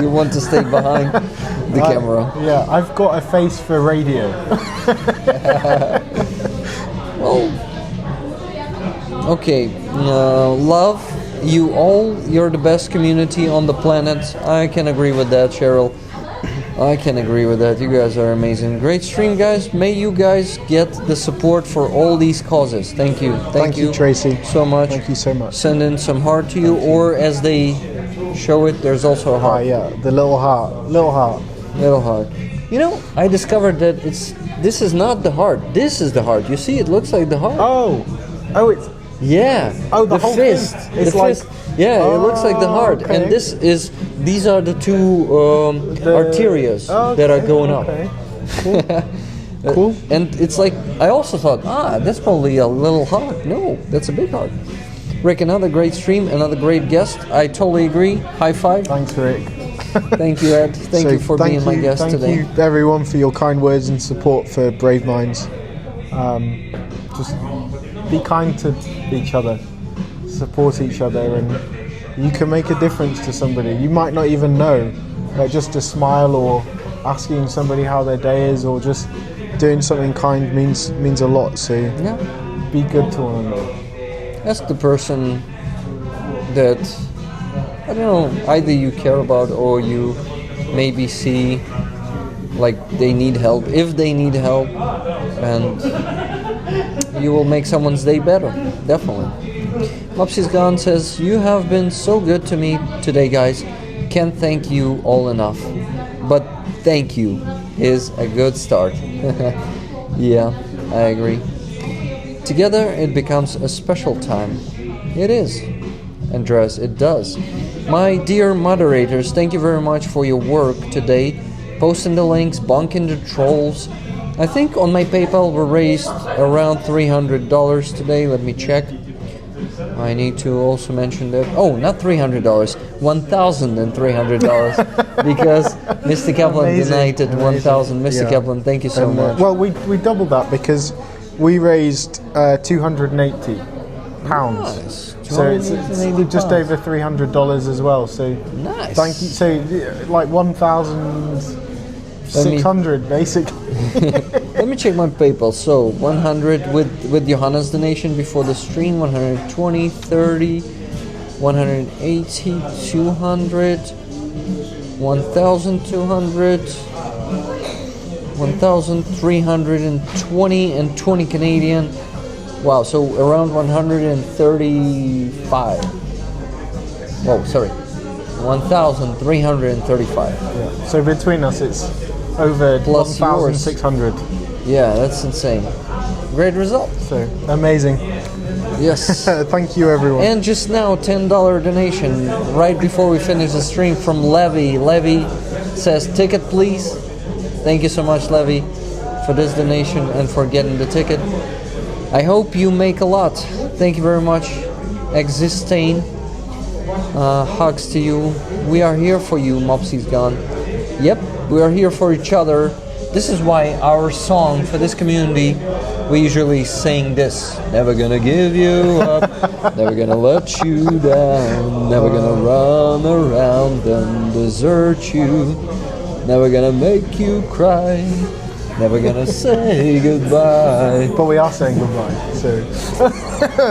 You want to stay behind the camera. Yeah, I've got a face for radio. Well, okay, love you all. You're the best community on the planet. I can agree with that, Cheryl. I can agree with that. You guys are amazing. Great stream, guys. May you guys get the support for all these causes. Thank you. Thank you, Tracy. So much. Thank you so much. Send in some heart to you, or as they show it, there's also a heart. Yeah, the little heart. Little heart. Little heart. You know, I discovered that this is not the heart. This is the heart. You see, it looks like the heart. Oh, it's. Yeah. Oh, the whole fist. thing. It's like. Fist. Yeah, it looks like the heart, okay. and these are the two arterias that are going up. Cool. Cool. And it's like, I also thought, that's probably a little heart. No, that's a big heart. Rick, another great stream, another great guest. I totally agree. High five. Thanks, Rick. Thank you, Ed. Thank you for being my guest today. Thank you, everyone, for your kind words and support for Brave Minds. Just be kind to each other. Support each other, and you can make a difference to somebody. You might not even know, but just a smile or asking somebody how their day is, or just doing something kind means a lot. So yeah, be good to one another. Ask the person that, I don't know, either you care about or you maybe see like they need help, if they need help, and you will make someone's day better, definitely. Mopsy's Gone says, you have been so good to me today, guys. Can't thank you all enough. But thank you is a good start. Yeah, I agree. Together it becomes a special time. It is. Andres, it does. My dear moderators, thank you very much for your work today. Posting the links, bunking the trolls. I think on my PayPal we raised around $300 today. Let me check. I need to also mention that. Oh, not $300, $1,300 because Mr. Kaplan donated 1,000. Mr. Kaplan, thank you so much. Well, we doubled that because we raised £280. Nice. So it's just over $300 as well. So nice. Thank you. So like 1,600 basically. Let me check my PayPal. So 100 with Johanna's donation before the stream, 120, 30, 180, 200, 1,200, 1,320 and 20 Canadian. Wow, so around 135. Whoa, sorry. 1,335. Yeah. So between us it's over 1,600. Yeah, that's insane. Great result. So amazing. Yes. Thank you everyone. And just now, $10 donation right before we finish the stream from Levy. Levy says, ticket please. Thank you so much, Levy, for this donation and for getting the ticket. I hope you make a lot. Thank you very much. Existane. Hugs to you. We are here for you, Mopsy's gone. Yep, we are here for each other. This is why our song for this community, we usually sing this. Never gonna give you up, never gonna let you down, never gonna run around and desert you, never gonna make you cry, never gonna say goodbye. But we are saying goodbye, so...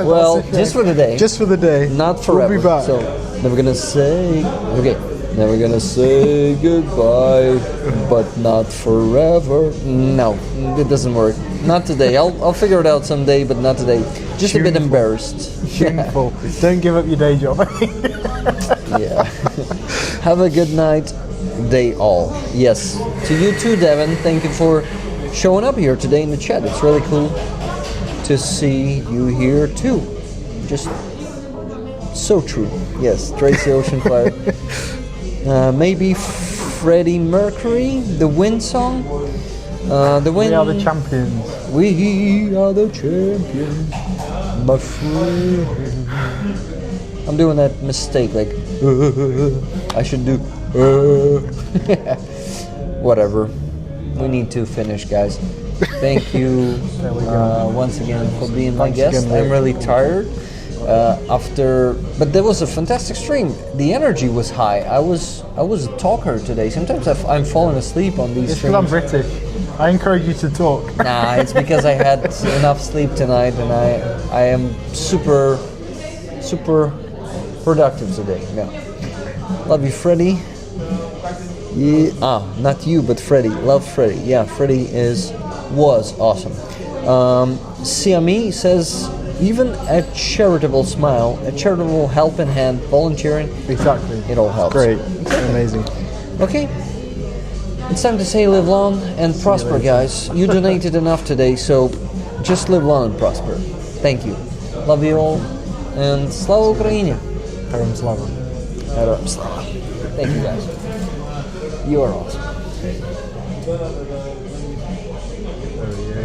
Well, just for the day. Just for the day. Not forever. We'll be back. So, never gonna say... Okay. Never gonna say goodbye, but not forever. No, it doesn't work. Not today. I'll figure it out someday, but not today. Just a bit embarrassed. Shameful. Don't give up your day job. Yeah. Have a good night, day all. Yes. To you too, Devin. Thank you for showing up here today in the chat. It's really cool to see you here too. Just so true. Yes, Tracy Oceanfire. Maybe Freddie Mercury, the Wind song. The Wind. We are the champions. We are the champions, my friend. I'm doing that mistake, like I should do. Whatever. We need to finish, guys. Thank you once again for being my guest. I'm really tired. But there was a fantastic stream. The energy was high. I was a talker today. Sometimes I'm falling asleep on these streams. It's because I'm British. I encourage you to talk. Nah, it's because I had enough sleep tonight and I am super productive today. Yeah. Love you, Freddie. Yeah. Not you, but Freddie. Love Freddie. Yeah, Freddie was awesome. Siami says, even a charitable smile, a charitable helping hand, volunteering. Exactly. It all helps. Great. Amazing. Okay. It's time to say live long and prosper, guys. You donated enough today, so just live long and prosper. Thank you. Love you all. And Slava Ukraini. Herom Slava. Herom Slava. Thank you, guys. You are awesome.